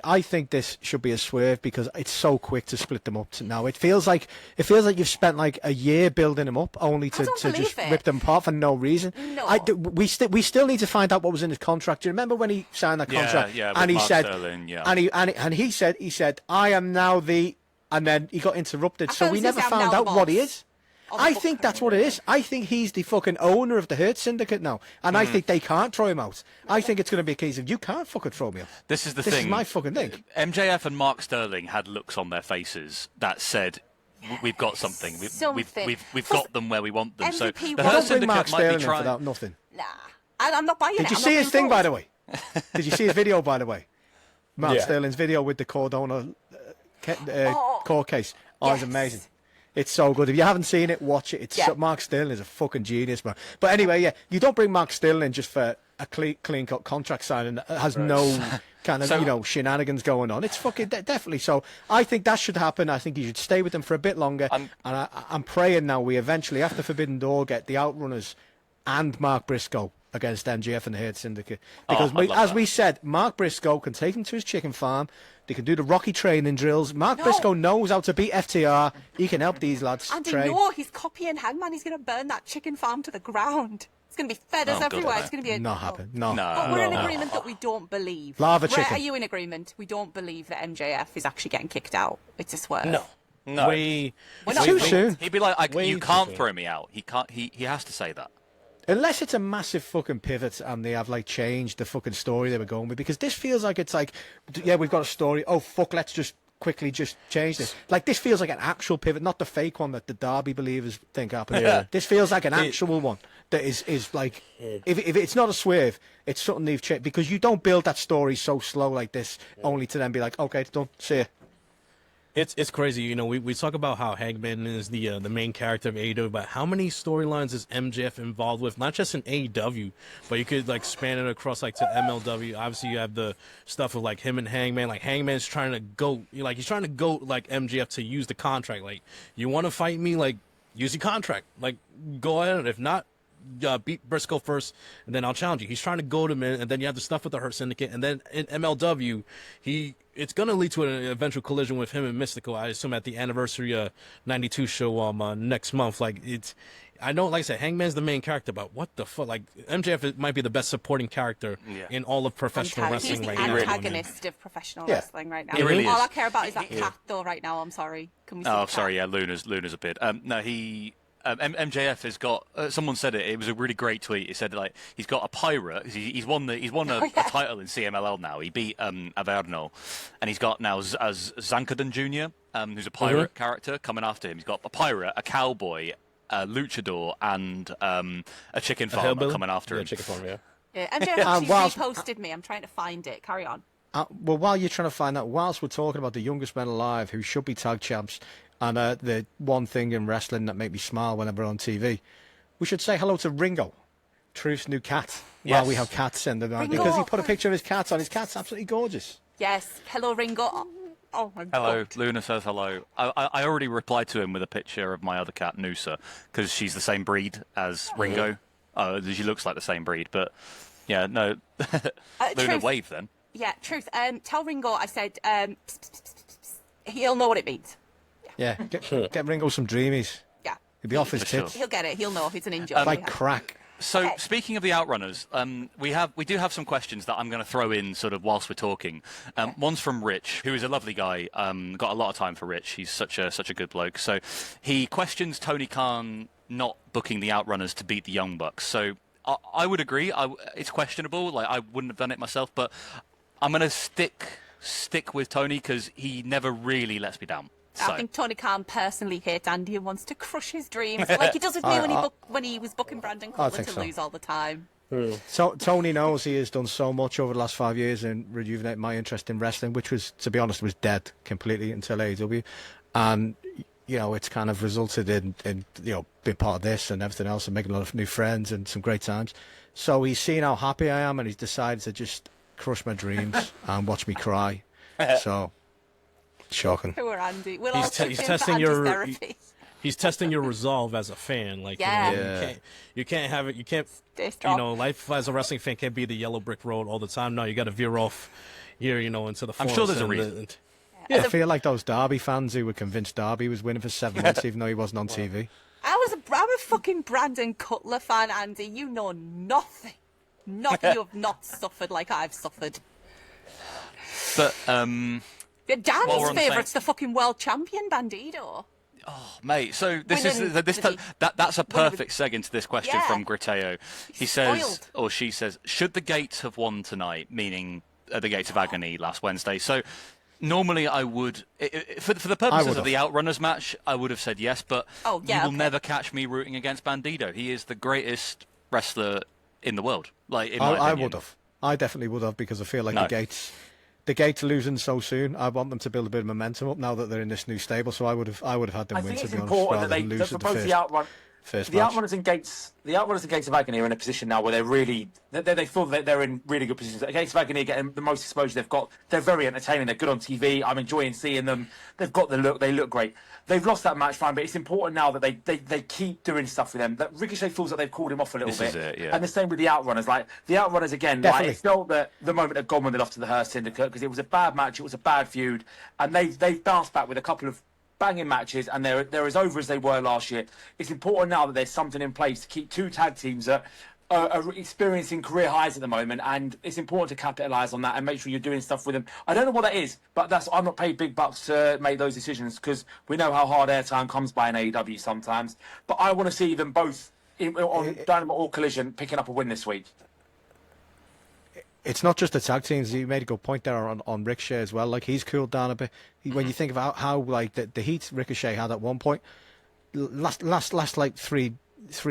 [SPEAKER 3] I think this should be a swerve because it's so quick to split them up now. It feels like you've spent like a year building them up only to
[SPEAKER 5] don't
[SPEAKER 3] just
[SPEAKER 5] believe it.
[SPEAKER 3] rip them apart for no reason.
[SPEAKER 5] No.
[SPEAKER 3] We still need to find out what was in his contract. Do you remember when he signed that
[SPEAKER 2] Yeah,
[SPEAKER 3] contract?
[SPEAKER 2] yeah, with
[SPEAKER 3] and he
[SPEAKER 2] Mark
[SPEAKER 3] said,
[SPEAKER 2] Sterling, yeah.
[SPEAKER 3] and he said, I am now the, and then he got interrupted.
[SPEAKER 5] I
[SPEAKER 3] So
[SPEAKER 5] thought
[SPEAKER 3] we
[SPEAKER 5] he was
[SPEAKER 3] never
[SPEAKER 5] gonna say,
[SPEAKER 3] found
[SPEAKER 5] "I'm
[SPEAKER 3] out
[SPEAKER 5] now
[SPEAKER 3] what he
[SPEAKER 5] boss
[SPEAKER 3] is.
[SPEAKER 5] of
[SPEAKER 3] I
[SPEAKER 5] the
[SPEAKER 3] think
[SPEAKER 5] book."
[SPEAKER 3] that's what it is. I think he's the fucking owner of the Hurt Syndicate now, and I think they can't throw him out. I think it's going to be a case of you can't fucking throw me out.
[SPEAKER 2] this is the
[SPEAKER 3] This
[SPEAKER 2] thing.
[SPEAKER 3] is my fucking thing.
[SPEAKER 2] MJF and Mark Sterling had looks on their faces that said, "We've got something.
[SPEAKER 5] Something.
[SPEAKER 2] We've got them where we want them." So
[SPEAKER 5] MVP
[SPEAKER 2] the
[SPEAKER 5] won.
[SPEAKER 2] Hurt
[SPEAKER 3] Don't bring Mark
[SPEAKER 2] Syndicate might be
[SPEAKER 3] Sterling in for
[SPEAKER 2] trying.
[SPEAKER 3] that nothing.
[SPEAKER 5] Nah. I'm not buying it.
[SPEAKER 3] Did you
[SPEAKER 5] I'm
[SPEAKER 3] see
[SPEAKER 5] not
[SPEAKER 3] his thing,
[SPEAKER 5] being
[SPEAKER 3] by the
[SPEAKER 5] told.
[SPEAKER 3] way? Did you see his video, by the way? Mark
[SPEAKER 4] Yeah.
[SPEAKER 3] Sterling's video with the Cordona court case. Oh, it's
[SPEAKER 5] yes.
[SPEAKER 3] amazing. It's so good. If you haven't seen it, watch it.
[SPEAKER 5] Yeah.
[SPEAKER 3] Mark Sterling is a fucking genius, man. But anyway, yeah, you don't bring Mark Sterling in just for a clean cut contract signing that has no kind of
[SPEAKER 2] So-
[SPEAKER 3] shenanigans going on. It's fucking definitely. So I think that should happen. I think he should stay with them for a bit longer. And I'm praying now we eventually, after Forbidden Door, get the Outrunners and Mark Briscoe against MJF and the Hurt Syndicate. Because
[SPEAKER 2] I'd love
[SPEAKER 3] as
[SPEAKER 2] that.
[SPEAKER 3] we said, Mark Briscoe can take him to his chicken farm. They can do the Rocky training drills. Mark Briscoe knows how to beat FTR. He can help these lads
[SPEAKER 5] And
[SPEAKER 3] train.
[SPEAKER 5] he's copying Hangman. He's going to burn that chicken farm to the ground. It's going to be feathers
[SPEAKER 2] Oh, God,
[SPEAKER 5] everywhere.
[SPEAKER 2] no.
[SPEAKER 5] It's going to be a...
[SPEAKER 3] Not happen. No.
[SPEAKER 5] But we're in
[SPEAKER 2] No.
[SPEAKER 5] agreement that we don't believe.
[SPEAKER 3] Lava
[SPEAKER 5] Brett,
[SPEAKER 3] chicken.
[SPEAKER 5] are you in agreement? We don't believe that MJF is actually getting kicked out. It's a swerve.
[SPEAKER 2] No.
[SPEAKER 4] Way,
[SPEAKER 5] We're
[SPEAKER 3] It's
[SPEAKER 5] not
[SPEAKER 3] too
[SPEAKER 5] agreeing.
[SPEAKER 3] soon.
[SPEAKER 2] He'd be like,
[SPEAKER 4] Way
[SPEAKER 2] "You
[SPEAKER 4] too
[SPEAKER 2] can't
[SPEAKER 4] soon.
[SPEAKER 2] throw me out." He can't. He has to say that.
[SPEAKER 3] Unless it's a massive fucking pivot and they have like changed the fucking story they were going with, because this feels like it's like, yeah, we've got a story. Oh fuck, let's just quickly just change this. Like this feels like an actual pivot, not the fake one that the Derby believers think happened.
[SPEAKER 4] Yeah.
[SPEAKER 3] This feels like an actual one that is like, if it's not a swerve, it's something they've changed, because you don't build that story so slow like this only to then be like, okay, it's done, see ya.
[SPEAKER 4] It's crazy, you know. We talk about how Hangman is the main character of AEW, but how many storylines is MJF involved with? Not just in AEW, but you could like span it across like to MLW. Obviously, you have the stuff with like him and Hangman. Like Hangman's trying to go, he's trying to go like MJF to use the contract. Like, you want to fight me? Like, use your contract. Like, go ahead. If not, beat Briscoe first, and then I'll challenge you. He's trying to goad him in, and then you have the stuff with the Hurt Syndicate, and then in MLW, it's going to lead to an eventual collision with him and Mystical, I assume, at the anniversary 92 show next month. Like, I know, like I said, Hangman's the main character, but what the fuck? Like, MJF might be the best supporting character in all of professional wrestling right now.
[SPEAKER 5] He's the antagonist of professional wrestling right now.
[SPEAKER 2] He really
[SPEAKER 5] All
[SPEAKER 2] is.
[SPEAKER 5] I care about is that cat, though, right now. I'm sorry. Can we see the cat?
[SPEAKER 2] Sorry, yeah, Luna's a bit. No, he... MJF has got. Someone said it. It was a really great tweet. It said like he's got a pirate. He's won a title in CMLL now. He beat Averno, and he's got now as Zankaden Jr., who's a pirate character coming after him. He's got a pirate, a cowboy, a luchador, and a chicken farmer coming after him.
[SPEAKER 4] Chicken farmer,
[SPEAKER 5] Yeah, MJF actually reposted me. I'm trying to find it. Carry on.
[SPEAKER 3] Well, while you're trying to find that, whilst we're talking about the youngest men alive who should be tag champs, and the one thing in wrestling that makes me smile whenever on TV, we should say hello to Ringo, Truth's new cat, while we have cats in the night, because he put a picture of his cat on. His cat's absolutely gorgeous.
[SPEAKER 5] Yes. Hello, Ringo. Oh my God.
[SPEAKER 2] Hello, Luna says hello. I already replied to him with a picture of my other cat, Noosa, because she's the same breed as Ringo. She looks like the same breed, but yeah, no. Luna, wave then.
[SPEAKER 5] Yeah, Truth. Tell Ringo I said he'll know what it means.
[SPEAKER 3] Yeah, get Ringo some dreamies.
[SPEAKER 5] Yeah.
[SPEAKER 3] He'll be off his
[SPEAKER 2] sure.
[SPEAKER 3] tits.
[SPEAKER 5] He'll get it. He'll know. It's an enjoy.
[SPEAKER 3] Like crack.
[SPEAKER 2] So speaking of the Outrunners, we do have some questions that I'm going to throw in sort of whilst we're talking. One's from Rich, who is a lovely guy. Got a lot of time for Rich. He's such a good bloke. So he questions Tony Khan not booking the Outrunners to beat the Young Bucks. So I would agree. It's questionable. Like I wouldn't have done it myself, but I'm going to stick with Tony because he never really lets me down. So.
[SPEAKER 5] I think Tony Khan personally hates Andy and wants to crush his dreams, like he does with me when he was booking Brandon Cutler to lose all the time.
[SPEAKER 3] So Tony knows he has done so much over the last 5 years in rejuvenating my interest in wrestling, which was, to be honest, was dead completely until AEW, and it's kind of resulted in being part of this and everything else, and making a lot of new friends and some great times. So he's seen how happy I am, and he's decided to just crush my dreams and watch me cry. So. Shocking.
[SPEAKER 5] Poor Andy.
[SPEAKER 4] He's testing your resolve as a fan. Like you can't have it. You can't. Life as a wrestling fan can't be the yellow brick road all the time. No, you got to veer off here. Into the.
[SPEAKER 2] I'm sure there's a reason.
[SPEAKER 3] I feel like those Derby fans who were convinced Derby was winning for 7 months, even though he wasn't on TV.
[SPEAKER 5] I'm a fucking Brandon Cutler fan, Andy. You know nothing. Nothing. You have not suffered like I've suffered.
[SPEAKER 2] But
[SPEAKER 5] Danny's favourite's the fucking world champion, Bandito.
[SPEAKER 2] Oh, mate. So that's a perfect seg into this question from Griteo. He says, or she says, should the Gates have won tonight? Meaning the Gates of Agony last Wednesday. So normally I would, for the purposes of the Outrunners match, I would have said yes. But you will never catch me rooting against Bandito. He is the greatest wrestler in the world. Like in my opinion.
[SPEAKER 3] I would have. I definitely would have, because I feel like the Gates losing so soon. I want them to build a bit of momentum up now that they're in this new stable. So I would have had them win, to be honest, rather than lose at the first match.
[SPEAKER 6] Outrunners and Gates of Agony are in a position now where they feel that they're in really good positions. The Gates of Agony are getting the most exposure they've got. They're very entertaining. They're good on TV. I'm enjoying seeing them. They've got the look. They look great. They've lost that match, fine, but it's important now that they keep doing stuff with them. That Ricochet feels that they've called him off a little bit. And the same with the Outrunners. Like the Outrunners again, like, it felt that the moment had gone when they lost to the Hurt Syndicate, because it was a bad match, it was a bad feud, and they've bounced back with a couple of banging matches, and they're as over as they were last year. It's important now that there's something in place to keep two tag teams that are experiencing career highs at the moment, and it's important to capitalise on that and make sure you're doing stuff with them. I don't know what that is, but I'm not paid big bucks to make those decisions, because we know how hard airtime comes by in AEW sometimes. But I want to see them both on Dynamite or Collision picking up a win this week.
[SPEAKER 3] It's not just the tag teams. You made a good point there on Ricochet as well. Like, he's cooled down a bit. When you think about how like the heat Ricochet had at one point, last like three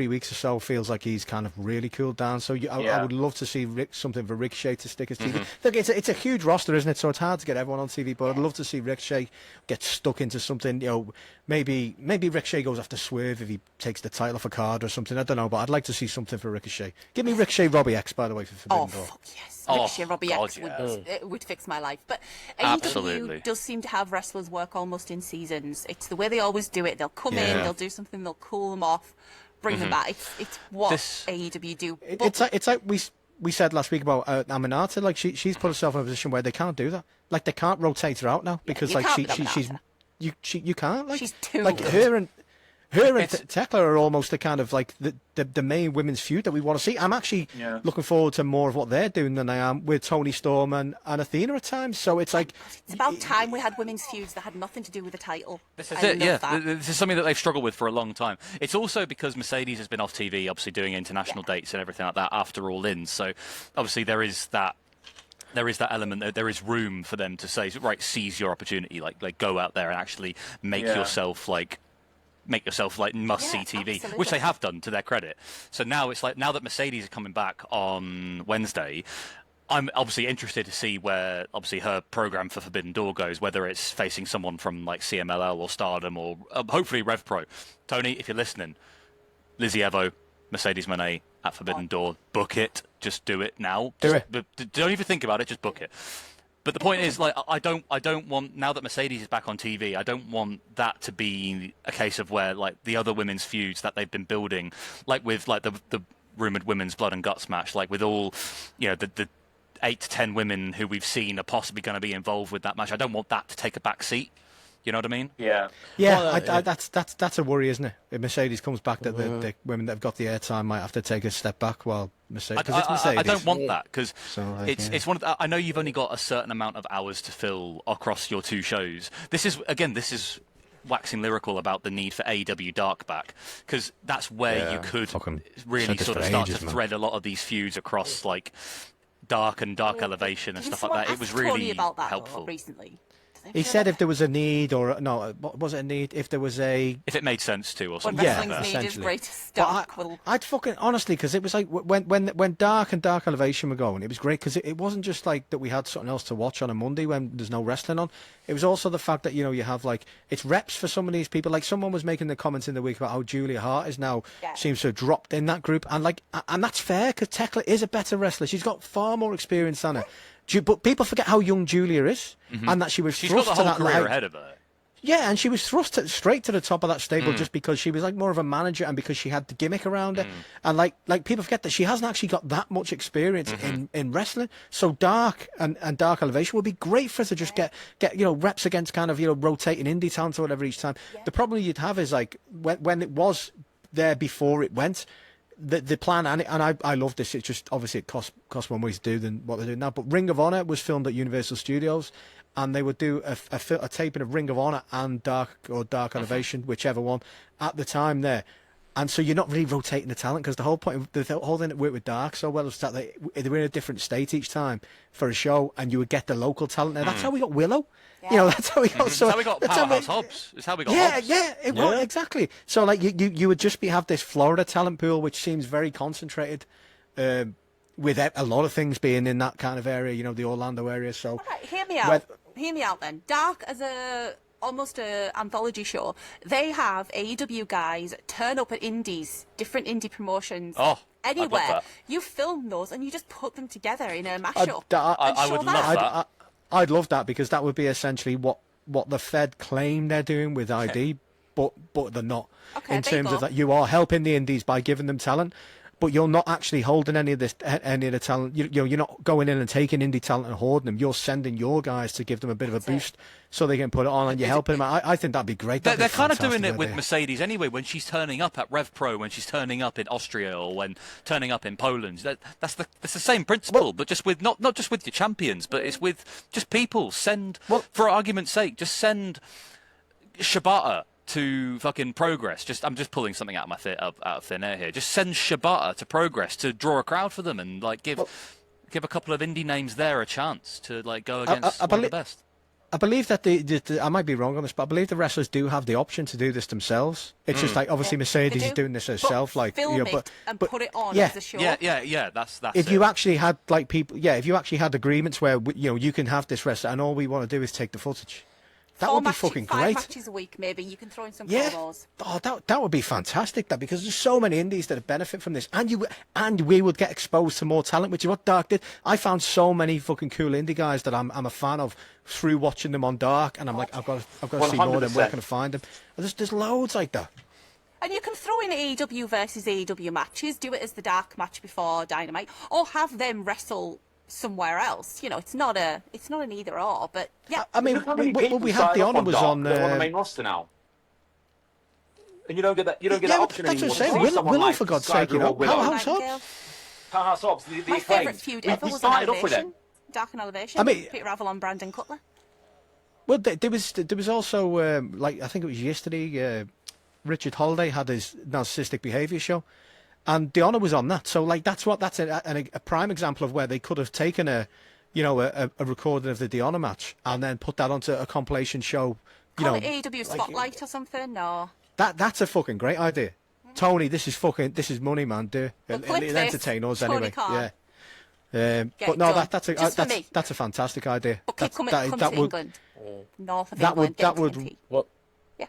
[SPEAKER 3] weeks or so, feels like he's kind of really cooled down. So I would love to see something for Ricochet to stick his teeth in. Look, it's a huge roster, isn't it? So it's hard to get everyone on TV, but I'd love to see Ricochet get stuck into something. Maybe Ricochet goes after Swerve if he takes the title off a card or something. I don't know, but I'd like to see something for Ricochet. Give me Ricochet Robbie X, by the way, for Forbidden Door.
[SPEAKER 5] Fuck yes. Ricochet, Robbie
[SPEAKER 2] God,
[SPEAKER 5] X would fix my life. But
[SPEAKER 2] Absolutely.
[SPEAKER 5] AEW does seem to have wrestlers work almost in seasons. It's the way they always do it. They'll come in, they'll do something, they'll cool them off, bring them back. It's what AEW do.
[SPEAKER 3] It's like we said last week about Aminata. Like she's put herself in a position where they can't do that. Like they can't rotate her out now because like she's you can't, like
[SPEAKER 5] she's too
[SPEAKER 3] like
[SPEAKER 5] good.
[SPEAKER 3] her and Tekla are almost the kind of like the main women's feud that we want to see. I'm actually looking forward to more of what they're doing than I am with Toni Storm and Athena at times. So it's like
[SPEAKER 5] it's about time we had women's feuds that had nothing to do with the title.
[SPEAKER 2] This is it, yeah. This is something that they've struggled with for a long time. It's also because Mercedes has been off TV, obviously doing international dates and everything like that after All In. So obviously there is that element that there is room for them to say, right, seize your opportunity, like go out there and actually make yourself like must-see TV,
[SPEAKER 5] absolutely.
[SPEAKER 2] which they have done to their credit. So now it's like, now that Mercedes are coming back on Wednesday, I'm obviously interested to see where obviously her program for Forbidden Door goes, whether it's facing someone from like CMLL or Stardom or hopefully Rev Pro. Tony, if you're listening, Lizzie Evo, Mercedes Moné at Forbidden Door, book it. Just do it now. Don't even think about it. Just book it. But the point is, like, I don't want, now that Mercedes is back on TV, I don't want that to be a case of where like the other women's feuds that they've been building, like with like the rumored women's blood and guts match, like with all, you know, the 8 to 10 women who we've seen are possibly going to be involved with that match. I don't want that to take a back seat. You know what I mean?
[SPEAKER 6] Yeah.
[SPEAKER 3] Yeah, that's a worry, isn't it? If Mercedes comes back, that the women that have got the airtime might have to take a step back while Mercedes.
[SPEAKER 2] I don't want that because it's one of the, I know you've only got a certain amount of hours to fill across your two shows. This is waxing lyrical about the need for AEW Dark back, because that's where you could really sort of start to thread a lot of these feuds across like Dark and Dark Elevation and stuff like that. It was really
[SPEAKER 5] about that
[SPEAKER 2] helpful
[SPEAKER 5] recently.
[SPEAKER 3] He said if there was a need, or no, was it a need? If there was if
[SPEAKER 2] it made sense to, or something.
[SPEAKER 5] When wrestling's need is greatest Dark.
[SPEAKER 3] I'd fucking honestly, because it was like when Dark and Dark Elevation were going, it was great because it wasn't just like that we had something else to watch on a Monday when there's no wrestling on. It was also the fact that, you know, you have like it's reps for some of these people. Like someone was making the comments in the week about how Julia Hart is now seems to have dropped in that group, and that's fair because Tekla is a better wrestler. She's got far more experience than her. But people forget how young Julia is, and that she was
[SPEAKER 2] She's
[SPEAKER 3] thrust
[SPEAKER 2] got the whole
[SPEAKER 3] to that
[SPEAKER 2] career
[SPEAKER 3] like,
[SPEAKER 2] ahead of her.
[SPEAKER 3] Yeah, and she was thrust straight to the top of that stable just because she was like more of a manager and because she had the gimmick around her. And like people forget that she hasn't actually got that much experience in wrestling. So Dark and Dark Elevation would be great for her to just get you know, reps against kind of, you know, rotating indie talent or whatever each time. The problem you'd have is like when it was there before it went, the plan, and I love this, it's just obviously it costs more money to do than what they're doing now, but Ring of Honor was filmed at Universal Studios, and they would do a taping of Ring of Honor and Dark Elevation, whichever one, at the time there. And so you're not really rotating the talent, because the whole point of the whole thing that worked with Dark so well was that they were in a different state each time for a show, and you would get the local talent there. That's how we got Willow. Yeah. You know, that's how we got.
[SPEAKER 2] That's how we got Powerhouse Hobbs. It's how we got Hobbs.
[SPEAKER 3] It was exactly. So like you would just have this Florida talent pool, which seems very concentrated, with a lot of things being in that kind of area. You know, the Orlando area. So
[SPEAKER 5] all right, hear me out. Hear me out then. Dark as almost a anthology show. They have AEW guys turn up at indies, different indie promotions. Anywhere. You film those and you just put them together in a mashup.
[SPEAKER 2] I would love that.
[SPEAKER 3] I'd love that, because that would be essentially what the Fed claim they're doing with ID, but they're not.
[SPEAKER 5] Okay,
[SPEAKER 3] in terms of that, you are helping the indies by giving them talent, but you're not actually holding any of the talent. You're not going in and taking indie talent and hoarding them. You're sending your guys to give them a bit of a boost so they can put it on, and you're helping them. I think that'd be great.
[SPEAKER 2] They're kind of doing it with Mercedes anyway, when she's turning up at Rev Pro, when she's turning up in Austria, or when turning up in Poland. That's the same principle, but just with not just with your champions, but it's with just people. For argument's sake, just send Shibata to fucking Progress. I'm just pulling something out of thin air here. Just send Shibata to Progress to draw a crowd for them, and like give a couple of indie names there a chance to like go against one of the best.
[SPEAKER 3] I believe that I might be wrong on this, but I believe the wrestlers do have the option to do this themselves. It's just like obviously Mercedes is doing this herself,
[SPEAKER 5] but
[SPEAKER 3] like
[SPEAKER 5] film it and put it on as a show.
[SPEAKER 2] Yeah. That's
[SPEAKER 3] if you actually had like people, if you actually had agreements where you know you can have this wrestler, and all we want to do is take the footage That would be fucking
[SPEAKER 5] five
[SPEAKER 3] great.
[SPEAKER 5] matches a week, maybe. You can throw in some
[SPEAKER 3] Yeah.
[SPEAKER 5] promos.
[SPEAKER 3] Oh, that would be fantastic. That because there's so many indies that benefit from this, and we would get exposed to more talent, which is what Dark did. I found so many fucking cool indie guys that I'm a fan of through watching them on Dark, and I'm like, I've got to see more of them. Where can I find them? There's loads like that.
[SPEAKER 5] And you can throw in AEW versus AEW matches. Do it as the Dark match before Dynamite, or have them wrestle somewhere else. You know, it's not an either or. But yeah,
[SPEAKER 3] I mean,
[SPEAKER 6] Look how many people
[SPEAKER 3] we had the
[SPEAKER 6] started off
[SPEAKER 3] honour was
[SPEAKER 6] Dark.
[SPEAKER 3] on.
[SPEAKER 6] They're on the main roster now. And you don't get that. You don't get that option
[SPEAKER 3] that's
[SPEAKER 6] anymore.
[SPEAKER 3] what I'm saying. Willow, for God's sake, you know. Powerhouse Hobbs.
[SPEAKER 6] Powerhouse Hobbs. The
[SPEAKER 5] my favourite feud ever
[SPEAKER 6] we
[SPEAKER 5] was
[SPEAKER 6] started
[SPEAKER 5] on
[SPEAKER 6] off with them.
[SPEAKER 5] Elevation. Dark and Elevation.
[SPEAKER 3] I mean-
[SPEAKER 5] Peter Avalon, Brandon Cutler.
[SPEAKER 3] Well, there was also like I think it was yesterday. Richard Holiday had his narcissistic behaviour show, and the honour was on that. So like that's a prime example of where they could have taken a recording of the Diona match and then put that onto a compilation show.
[SPEAKER 5] Call it AEW Spotlight or something. No.
[SPEAKER 3] That's a fucking great idea. Tony, this is money, man. Do
[SPEAKER 5] Well,
[SPEAKER 3] it
[SPEAKER 5] clip
[SPEAKER 3] entertain us
[SPEAKER 5] Tony
[SPEAKER 3] anyway.
[SPEAKER 5] Khan.
[SPEAKER 3] Yeah.
[SPEAKER 5] Get
[SPEAKER 3] But
[SPEAKER 5] it
[SPEAKER 3] no,
[SPEAKER 5] done.
[SPEAKER 3] that's a fantastic idea.
[SPEAKER 5] But keep coming to England. North of
[SPEAKER 3] that
[SPEAKER 5] England.
[SPEAKER 3] would- that
[SPEAKER 5] get
[SPEAKER 3] would-
[SPEAKER 5] TNT.
[SPEAKER 6] What?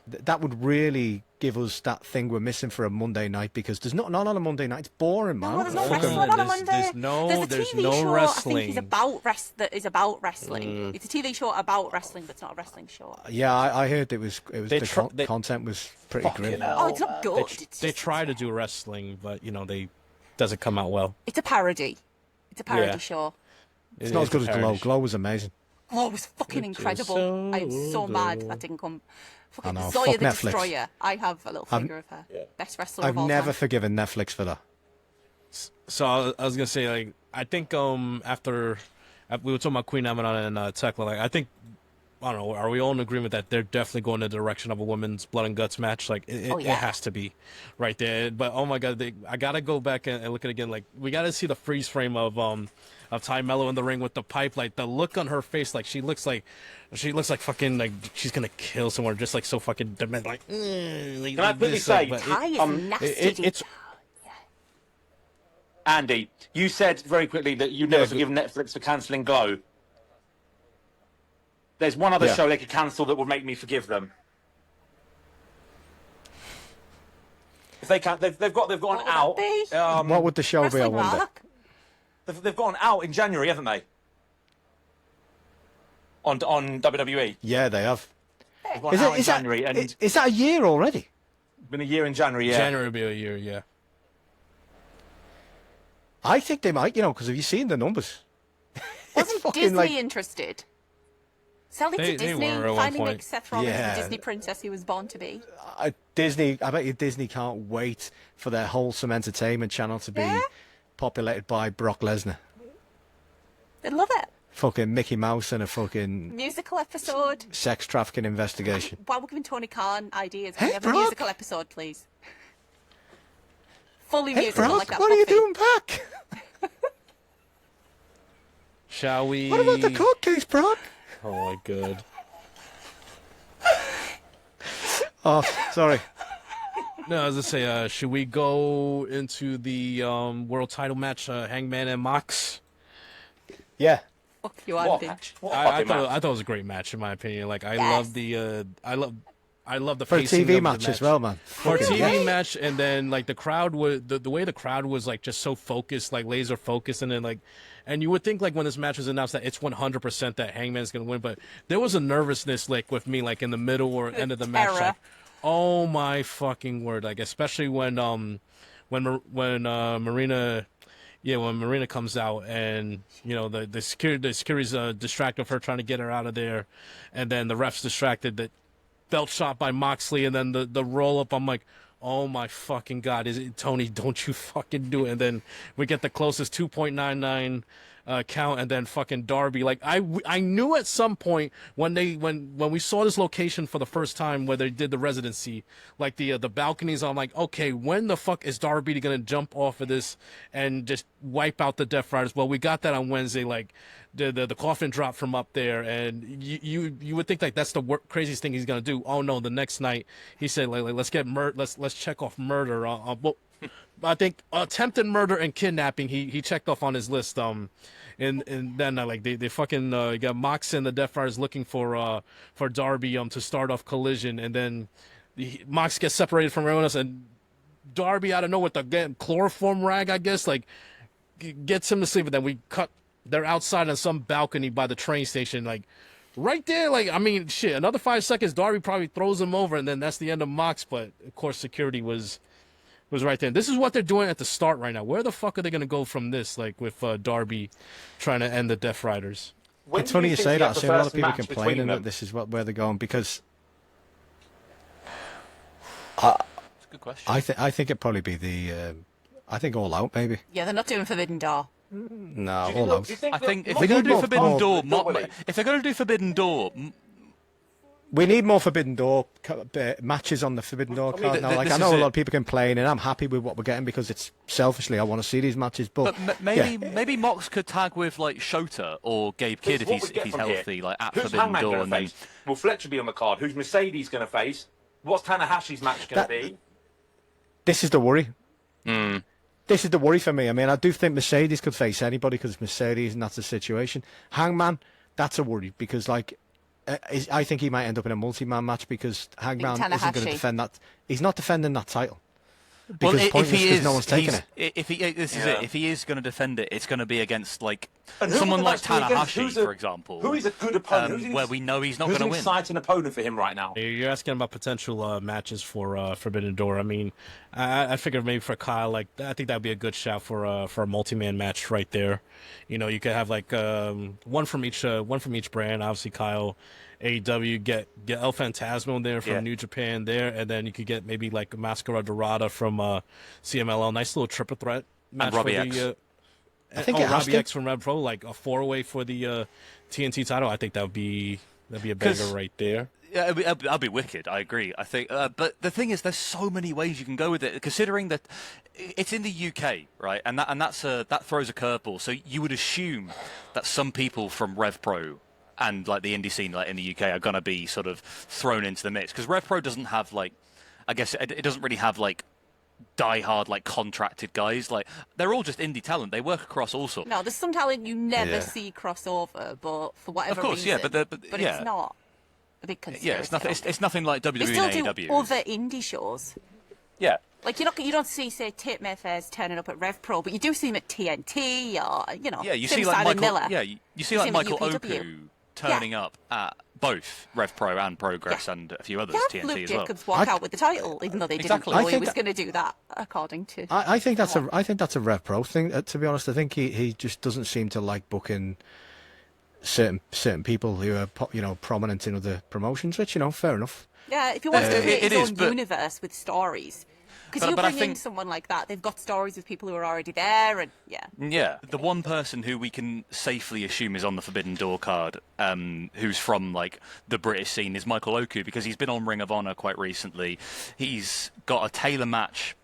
[SPEAKER 3] That would really give us that thing we're missing for a Monday night, because there's not on a Monday night. It's boring, man.
[SPEAKER 5] No, there's no
[SPEAKER 4] Fucking-
[SPEAKER 5] wrestling on a
[SPEAKER 4] there's-
[SPEAKER 5] Monday.
[SPEAKER 4] there's no-
[SPEAKER 5] There's a
[SPEAKER 4] there's
[SPEAKER 5] TV
[SPEAKER 4] no
[SPEAKER 5] show
[SPEAKER 4] wrestling.
[SPEAKER 5] I think is about wrestling. It's a TV show about wrestling, but it's not a wrestling show.
[SPEAKER 3] Yeah, I heard it was
[SPEAKER 4] They
[SPEAKER 3] content was pretty grim.
[SPEAKER 5] Oh, it's not good.
[SPEAKER 4] They try to do wrestling, but they doesn't come out well.
[SPEAKER 5] It's a parody. It's a parody
[SPEAKER 4] Yeah.
[SPEAKER 5] show.
[SPEAKER 3] It's not as good as Glow. Glow was amazing.
[SPEAKER 5] Oh, it was fucking incredible.
[SPEAKER 4] so
[SPEAKER 5] I am so mad that didn't come. Fucking
[SPEAKER 3] I know,
[SPEAKER 5] Zoya
[SPEAKER 3] fuck
[SPEAKER 5] the
[SPEAKER 3] Netflix.
[SPEAKER 5] Destroyer. I have a little figure of her. Best wrestler
[SPEAKER 3] I've
[SPEAKER 5] of all
[SPEAKER 3] never
[SPEAKER 5] time.
[SPEAKER 3] forgiven Netflix for that.
[SPEAKER 4] So I was gonna say, like, I think after we were talking about Queen Amidon and Tekla, like, I think, I don't know, are we all in agreement that they're definitely going in the direction of a women's blood and guts match? Like, it has to be right there. But oh my god, I gotta go back and look at it again. Like, we gotta see the freeze frame of Ty Mello in the ring with the pipe. Like, the look on her face, like she looks like fucking, like she's gonna kill someone, just like so fucking dement. Like,
[SPEAKER 6] Can I quickly say,
[SPEAKER 5] Ty is nasty.
[SPEAKER 4] it's
[SPEAKER 6] Andy, you said very quickly that you never forgive Netflix for cancelling Glow. There's one other show they could cancel that would make me forgive them. If they can't, they've gone out.
[SPEAKER 5] be?
[SPEAKER 3] What would the show be, I
[SPEAKER 5] Wrestling
[SPEAKER 3] wonder?
[SPEAKER 5] Mark.
[SPEAKER 6] They've gone out in January, haven't they? On WWE.
[SPEAKER 3] Yeah, they have.
[SPEAKER 6] They've gone out in January, and
[SPEAKER 3] Is that a year already?
[SPEAKER 6] been a year in January. Yeah.
[SPEAKER 4] January will be a year, yeah.
[SPEAKER 3] I think they might, because have you seen the numbers?
[SPEAKER 5] Wasn't
[SPEAKER 3] fucking
[SPEAKER 5] Disney
[SPEAKER 3] like-
[SPEAKER 5] interested? Sell it
[SPEAKER 4] They
[SPEAKER 5] to Disney.
[SPEAKER 4] were at one
[SPEAKER 5] Finally
[SPEAKER 4] point.
[SPEAKER 5] make Seth Rollins
[SPEAKER 3] Yeah.
[SPEAKER 5] the Disney princess he was born to be.
[SPEAKER 3] Disney, I bet you Disney can't wait for their wholesome entertainment channel to be
[SPEAKER 5] Yeah.
[SPEAKER 3] populated by Brock Lesnar.
[SPEAKER 5] They'd love it.
[SPEAKER 3] Fucking Mickey Mouse and a fucking
[SPEAKER 5] Musical episode.
[SPEAKER 3] sex trafficking investigation.
[SPEAKER 5] While we're giving Tony Khan ideas, can
[SPEAKER 3] Hey,
[SPEAKER 5] we have a
[SPEAKER 3] Brock.
[SPEAKER 5] musical episode, please? Fully
[SPEAKER 3] Hey,
[SPEAKER 5] musical,
[SPEAKER 3] Brock,
[SPEAKER 5] like that.
[SPEAKER 3] what are you
[SPEAKER 5] Buffy.
[SPEAKER 3] doing back?
[SPEAKER 4] Shall we?
[SPEAKER 3] What about the court case, Brock?
[SPEAKER 4] Oh my god.
[SPEAKER 3] Oh, sorry.
[SPEAKER 4] No, as I say, should we go into the world title match, Hangman and Mox?
[SPEAKER 3] Yeah.
[SPEAKER 5] Fuck you,
[SPEAKER 6] What
[SPEAKER 5] Andy.
[SPEAKER 6] match? What a
[SPEAKER 4] I
[SPEAKER 6] fucking
[SPEAKER 4] thought
[SPEAKER 6] match.
[SPEAKER 4] it was a great match in my opinion. Like, I
[SPEAKER 5] Yes.
[SPEAKER 4] love the I love the
[SPEAKER 3] For a
[SPEAKER 4] pacing
[SPEAKER 3] TV
[SPEAKER 4] of the
[SPEAKER 3] match as well, man.
[SPEAKER 4] For a
[SPEAKER 3] Fucking
[SPEAKER 4] TV
[SPEAKER 3] yes.
[SPEAKER 4] match, and then like the crowd was the way the crowd was like just so focused, like laser focused, and then like, and you would think like when this match was announced that it's 100% that Hangman's gonna win, but there was a nervousness like with me like in the middle or end of the match,
[SPEAKER 5] Terror.
[SPEAKER 4] like, oh my fucking word, like especially when Marina. Yeah, when Marina comes out and the security's distracted of her trying to get her out of there, and then the ref's distracted, that belt shot by Moxley, and then the roll up. I'm like, oh my fucking god, is it Tony? Don't you fucking do it? And then we get the closest 2.99 count, and then fucking Darby. Like I knew at some point when we saw this location for the first time where they did the residency, like the balconies. I'm like, okay, when the fuck is Darby gonna jump off of this and just wipe out the Death Riders? Well, we got that on Wednesday. Like the coffin drop from up there, and you would think like that's the craziest thing he's gonna do. Oh no, the next night he said like let's get let's check off murder. Well, I think attempted murder and kidnapping he checked off on his list. and then like they fucking got Mox and the Death Riders looking for Darby to start off Collision, and then Mox gets separated from everyone else, and Darby out of nowhere with the chloroform rag, I guess, like gets him to sleep, and then we cut. They're outside on some balcony by the train station, like right there. Like, I mean, shit. Another 5 seconds, Darby probably throws him over, and then that's the end of Mox. But of course, security was right there. This is what they're doing at the start right now. Where the fuck are they gonna go from this? Like with Darby trying to end the Death Riders.
[SPEAKER 3] It's funny you say that. I see a lot of people complaining that this is where they're going because.
[SPEAKER 2] That's a good question.
[SPEAKER 3] I think it'd probably be the. I think All Out maybe.
[SPEAKER 5] Yeah, they're not doing Forbidden Door.
[SPEAKER 3] No, All Out.
[SPEAKER 2] I think if
[SPEAKER 3] We
[SPEAKER 2] they're going
[SPEAKER 3] need
[SPEAKER 2] to do
[SPEAKER 3] more-
[SPEAKER 2] Forbidden Door,
[SPEAKER 3] more-
[SPEAKER 2] if they're going to do Forbidden Door,
[SPEAKER 3] We need more Forbidden Door matches on the Forbidden Door card now. Like, I know a lot of people complain, and I'm happy with what we're getting because it's selfishly I want to see these matches. But
[SPEAKER 2] maybe Mox could tag with like Shota or Gabe Kidd if he's healthy, like at
[SPEAKER 7] Who's
[SPEAKER 2] Forbidden
[SPEAKER 7] Hangman
[SPEAKER 2] Door.
[SPEAKER 7] going
[SPEAKER 2] And
[SPEAKER 7] to
[SPEAKER 2] then
[SPEAKER 7] face? Will Fletcher be on the card? Who's Mercedes going to face? What's Tanahashi's match going to be?
[SPEAKER 3] this is the worry. This is the worry for me. I mean, I do think Mercedes could face anybody because Mercedes, and that's the situation. Hangman, that's a worry because, like, I think he might end up in a multi-man match because Hangman isn't going to defend that. He's not defending that title. Because
[SPEAKER 2] if he is,
[SPEAKER 3] no one's taking it.
[SPEAKER 2] If he is going to defend it, it's going to be against like
[SPEAKER 7] And who
[SPEAKER 2] someone
[SPEAKER 7] would the
[SPEAKER 2] like
[SPEAKER 7] match be against?
[SPEAKER 2] Tanahashi, for example.
[SPEAKER 7] Who is a good opponent?
[SPEAKER 2] Where we know he's not going
[SPEAKER 7] Who's
[SPEAKER 2] to
[SPEAKER 7] an
[SPEAKER 2] win.
[SPEAKER 7] exciting opponent for him right now?
[SPEAKER 4] You're asking about potential matches for Forbidden Door. I mean, I figured maybe for Kyle, like I think that'd be a good shout for a multi-man match right there. You know, you could have like one from each brand. Obviously, Kyle, AEW, get El Phantasmo there from New Japan there, and then you could get maybe like Mascara Dorada from CMLL. Nice little triple threat match
[SPEAKER 2] And Robbie
[SPEAKER 4] for
[SPEAKER 2] X.
[SPEAKER 4] the.
[SPEAKER 3] I think it has
[SPEAKER 4] Robbie
[SPEAKER 3] to.
[SPEAKER 4] X from Rev Pro, like a 4-way for the TNT title. I think that'd be a banger right there.
[SPEAKER 2] Yeah, that'd be wicked. I agree. I think, but the thing is, there's so many ways you can go with it. Considering that it's in the UK, right, and that throws a curveball. So you would assume that some people from Rev Pro and like the indie scene, like in the UK, are gonna be sort of thrown into the mix because Rev Pro doesn't have like, I guess it doesn't really have like die-hard like contracted guys. Like they're all just indie talent. They work across all sorts.
[SPEAKER 5] No, there's some talent you never see crossover, but for whatever
[SPEAKER 2] Of course,
[SPEAKER 5] reason.
[SPEAKER 2] yeah, but
[SPEAKER 5] it's not a big conspiracy.
[SPEAKER 2] Yeah, it's nothing. It's nothing like WWE
[SPEAKER 5] They still
[SPEAKER 2] and
[SPEAKER 5] do
[SPEAKER 2] AEW.
[SPEAKER 5] other indie shows.
[SPEAKER 2] Yeah.
[SPEAKER 5] Like you don't see say Tate Mayfair's turning up at Rev Pro, but you do see him at TNT or
[SPEAKER 2] Yeah, you
[SPEAKER 5] same
[SPEAKER 2] see like
[SPEAKER 5] side
[SPEAKER 2] Michael.
[SPEAKER 5] Miller.
[SPEAKER 2] Yeah, you see
[SPEAKER 5] You
[SPEAKER 2] like
[SPEAKER 5] see him at
[SPEAKER 2] Michael
[SPEAKER 5] UPW.
[SPEAKER 2] Oku turning up at both Rev Pro and Progress and a few others,
[SPEAKER 5] Yeah,
[SPEAKER 2] TNT
[SPEAKER 5] Luke
[SPEAKER 2] as well.
[SPEAKER 5] Jacobs walk out with the title, even though they
[SPEAKER 2] Exactly.
[SPEAKER 5] didn't know
[SPEAKER 3] I
[SPEAKER 5] he
[SPEAKER 3] think
[SPEAKER 5] was
[SPEAKER 3] that-
[SPEAKER 5] going to do that, according to.
[SPEAKER 3] I think that's a Rev Pro thing. To be honest, I think he just doesn't seem to like booking certain people who are prominent in other promotions. Which fair enough.
[SPEAKER 5] Yeah, if he wants to create
[SPEAKER 2] it
[SPEAKER 5] his
[SPEAKER 2] is,
[SPEAKER 5] own
[SPEAKER 2] but-
[SPEAKER 5] universe with stories. Because you
[SPEAKER 2] But I
[SPEAKER 5] bring in
[SPEAKER 2] think-
[SPEAKER 5] someone like that, they've got stories with people who are already there, and
[SPEAKER 2] Yeah, the one person who we can safely assume is on the Forbidden Door card, who's from like the British scene, is Michael Oku because he's been on Ring of Honor quite recently. He's got a match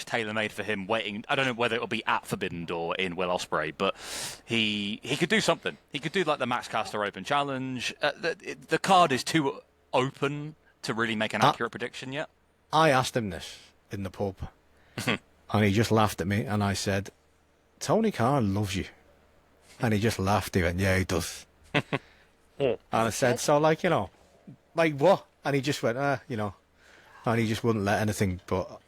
[SPEAKER 2] tailor-made for him waiting. I don't know whether it'll be at Forbidden Door in Will Ospreay, but he could do something. He could do like the Max Caster Open Challenge. The card is too open to really make an accurate prediction yet.
[SPEAKER 3] I asked him this in the pub, and he just laughed at me, and I said, "Tony Khan loves you," and he just laughed. He went, "Yeah, he does." And I said, "So like what?" And he just went, and he just wouldn't let anything. But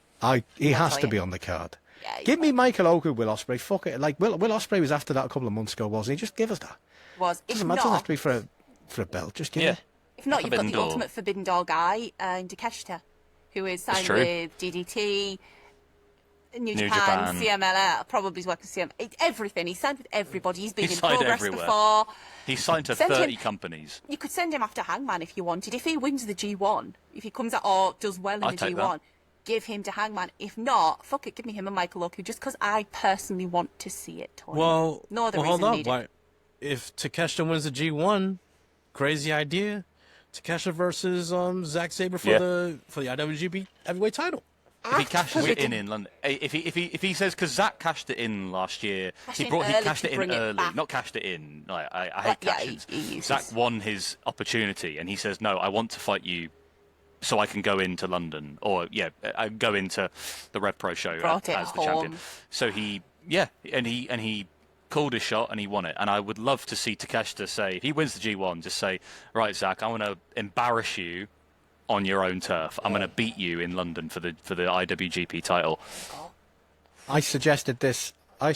[SPEAKER 3] he has to be on the card.
[SPEAKER 5] Yeah,
[SPEAKER 3] Give me Michael Oku, Will Ospreay. Fuck it. Like Will Ospreay was after that a couple of months ago, wasn't he? Just give us that.
[SPEAKER 5] if
[SPEAKER 3] Doesn't matter. Doesn't have
[SPEAKER 5] not,
[SPEAKER 3] to be for a belt. Just give
[SPEAKER 2] Yeah.
[SPEAKER 3] it.
[SPEAKER 5] if not, you've got
[SPEAKER 2] Forbidden
[SPEAKER 5] the
[SPEAKER 2] Door.
[SPEAKER 5] ultimate Forbidden Door guy in Takeshita, who is signed
[SPEAKER 2] true.
[SPEAKER 5] with DDT, New
[SPEAKER 2] New
[SPEAKER 5] Japan,
[SPEAKER 2] Japan.
[SPEAKER 5] CMLL, probably he's working with everything. He's signed with everybody. He's been
[SPEAKER 2] He's
[SPEAKER 5] in
[SPEAKER 2] signed
[SPEAKER 5] Progress
[SPEAKER 2] everywhere.
[SPEAKER 5] before.
[SPEAKER 2] He's signed to
[SPEAKER 5] Send
[SPEAKER 2] 30
[SPEAKER 5] him-
[SPEAKER 2] companies.
[SPEAKER 5] You could send him after Hangman if you wanted. If he wins the G1, if he comes out or does well in
[SPEAKER 2] I'd
[SPEAKER 5] the
[SPEAKER 2] take
[SPEAKER 5] G1,
[SPEAKER 2] that.
[SPEAKER 5] give him to Hangman. If not, fuck it, give me him and Michael Oku, just because I personally want to see it, Tony.
[SPEAKER 4] Well,
[SPEAKER 5] no other
[SPEAKER 4] hold
[SPEAKER 5] reason
[SPEAKER 4] up.
[SPEAKER 5] needed.
[SPEAKER 4] Why, if Takeshita wins the G1, crazy idea. Takeshita versus Zack Sabre for the IWGP Heavyweight title.
[SPEAKER 2] If he cashes it in London, if he says, because Zach cashed it in last year,
[SPEAKER 5] Cashed
[SPEAKER 2] he
[SPEAKER 5] in early
[SPEAKER 2] cashed
[SPEAKER 5] to
[SPEAKER 2] it in
[SPEAKER 5] bring it
[SPEAKER 2] early,
[SPEAKER 5] back.
[SPEAKER 2] not cashed it in. Like, I hate
[SPEAKER 5] But, yeah,
[SPEAKER 2] cash-ins.
[SPEAKER 5] he uses-
[SPEAKER 2] Zach won his opportunity, and he says, "No, I want to fight you, so I can go into London, or I go into the Rev Pro show
[SPEAKER 5] Brought it
[SPEAKER 2] as the
[SPEAKER 5] home.
[SPEAKER 2] champion." So he called his shot and he won it. And I would love to see Takeshita say, if he wins the G1, just say, right, Zach, I want to embarrass you on your own turf. I'm going to beat you in London for the IWGP title.
[SPEAKER 3] I suggested this a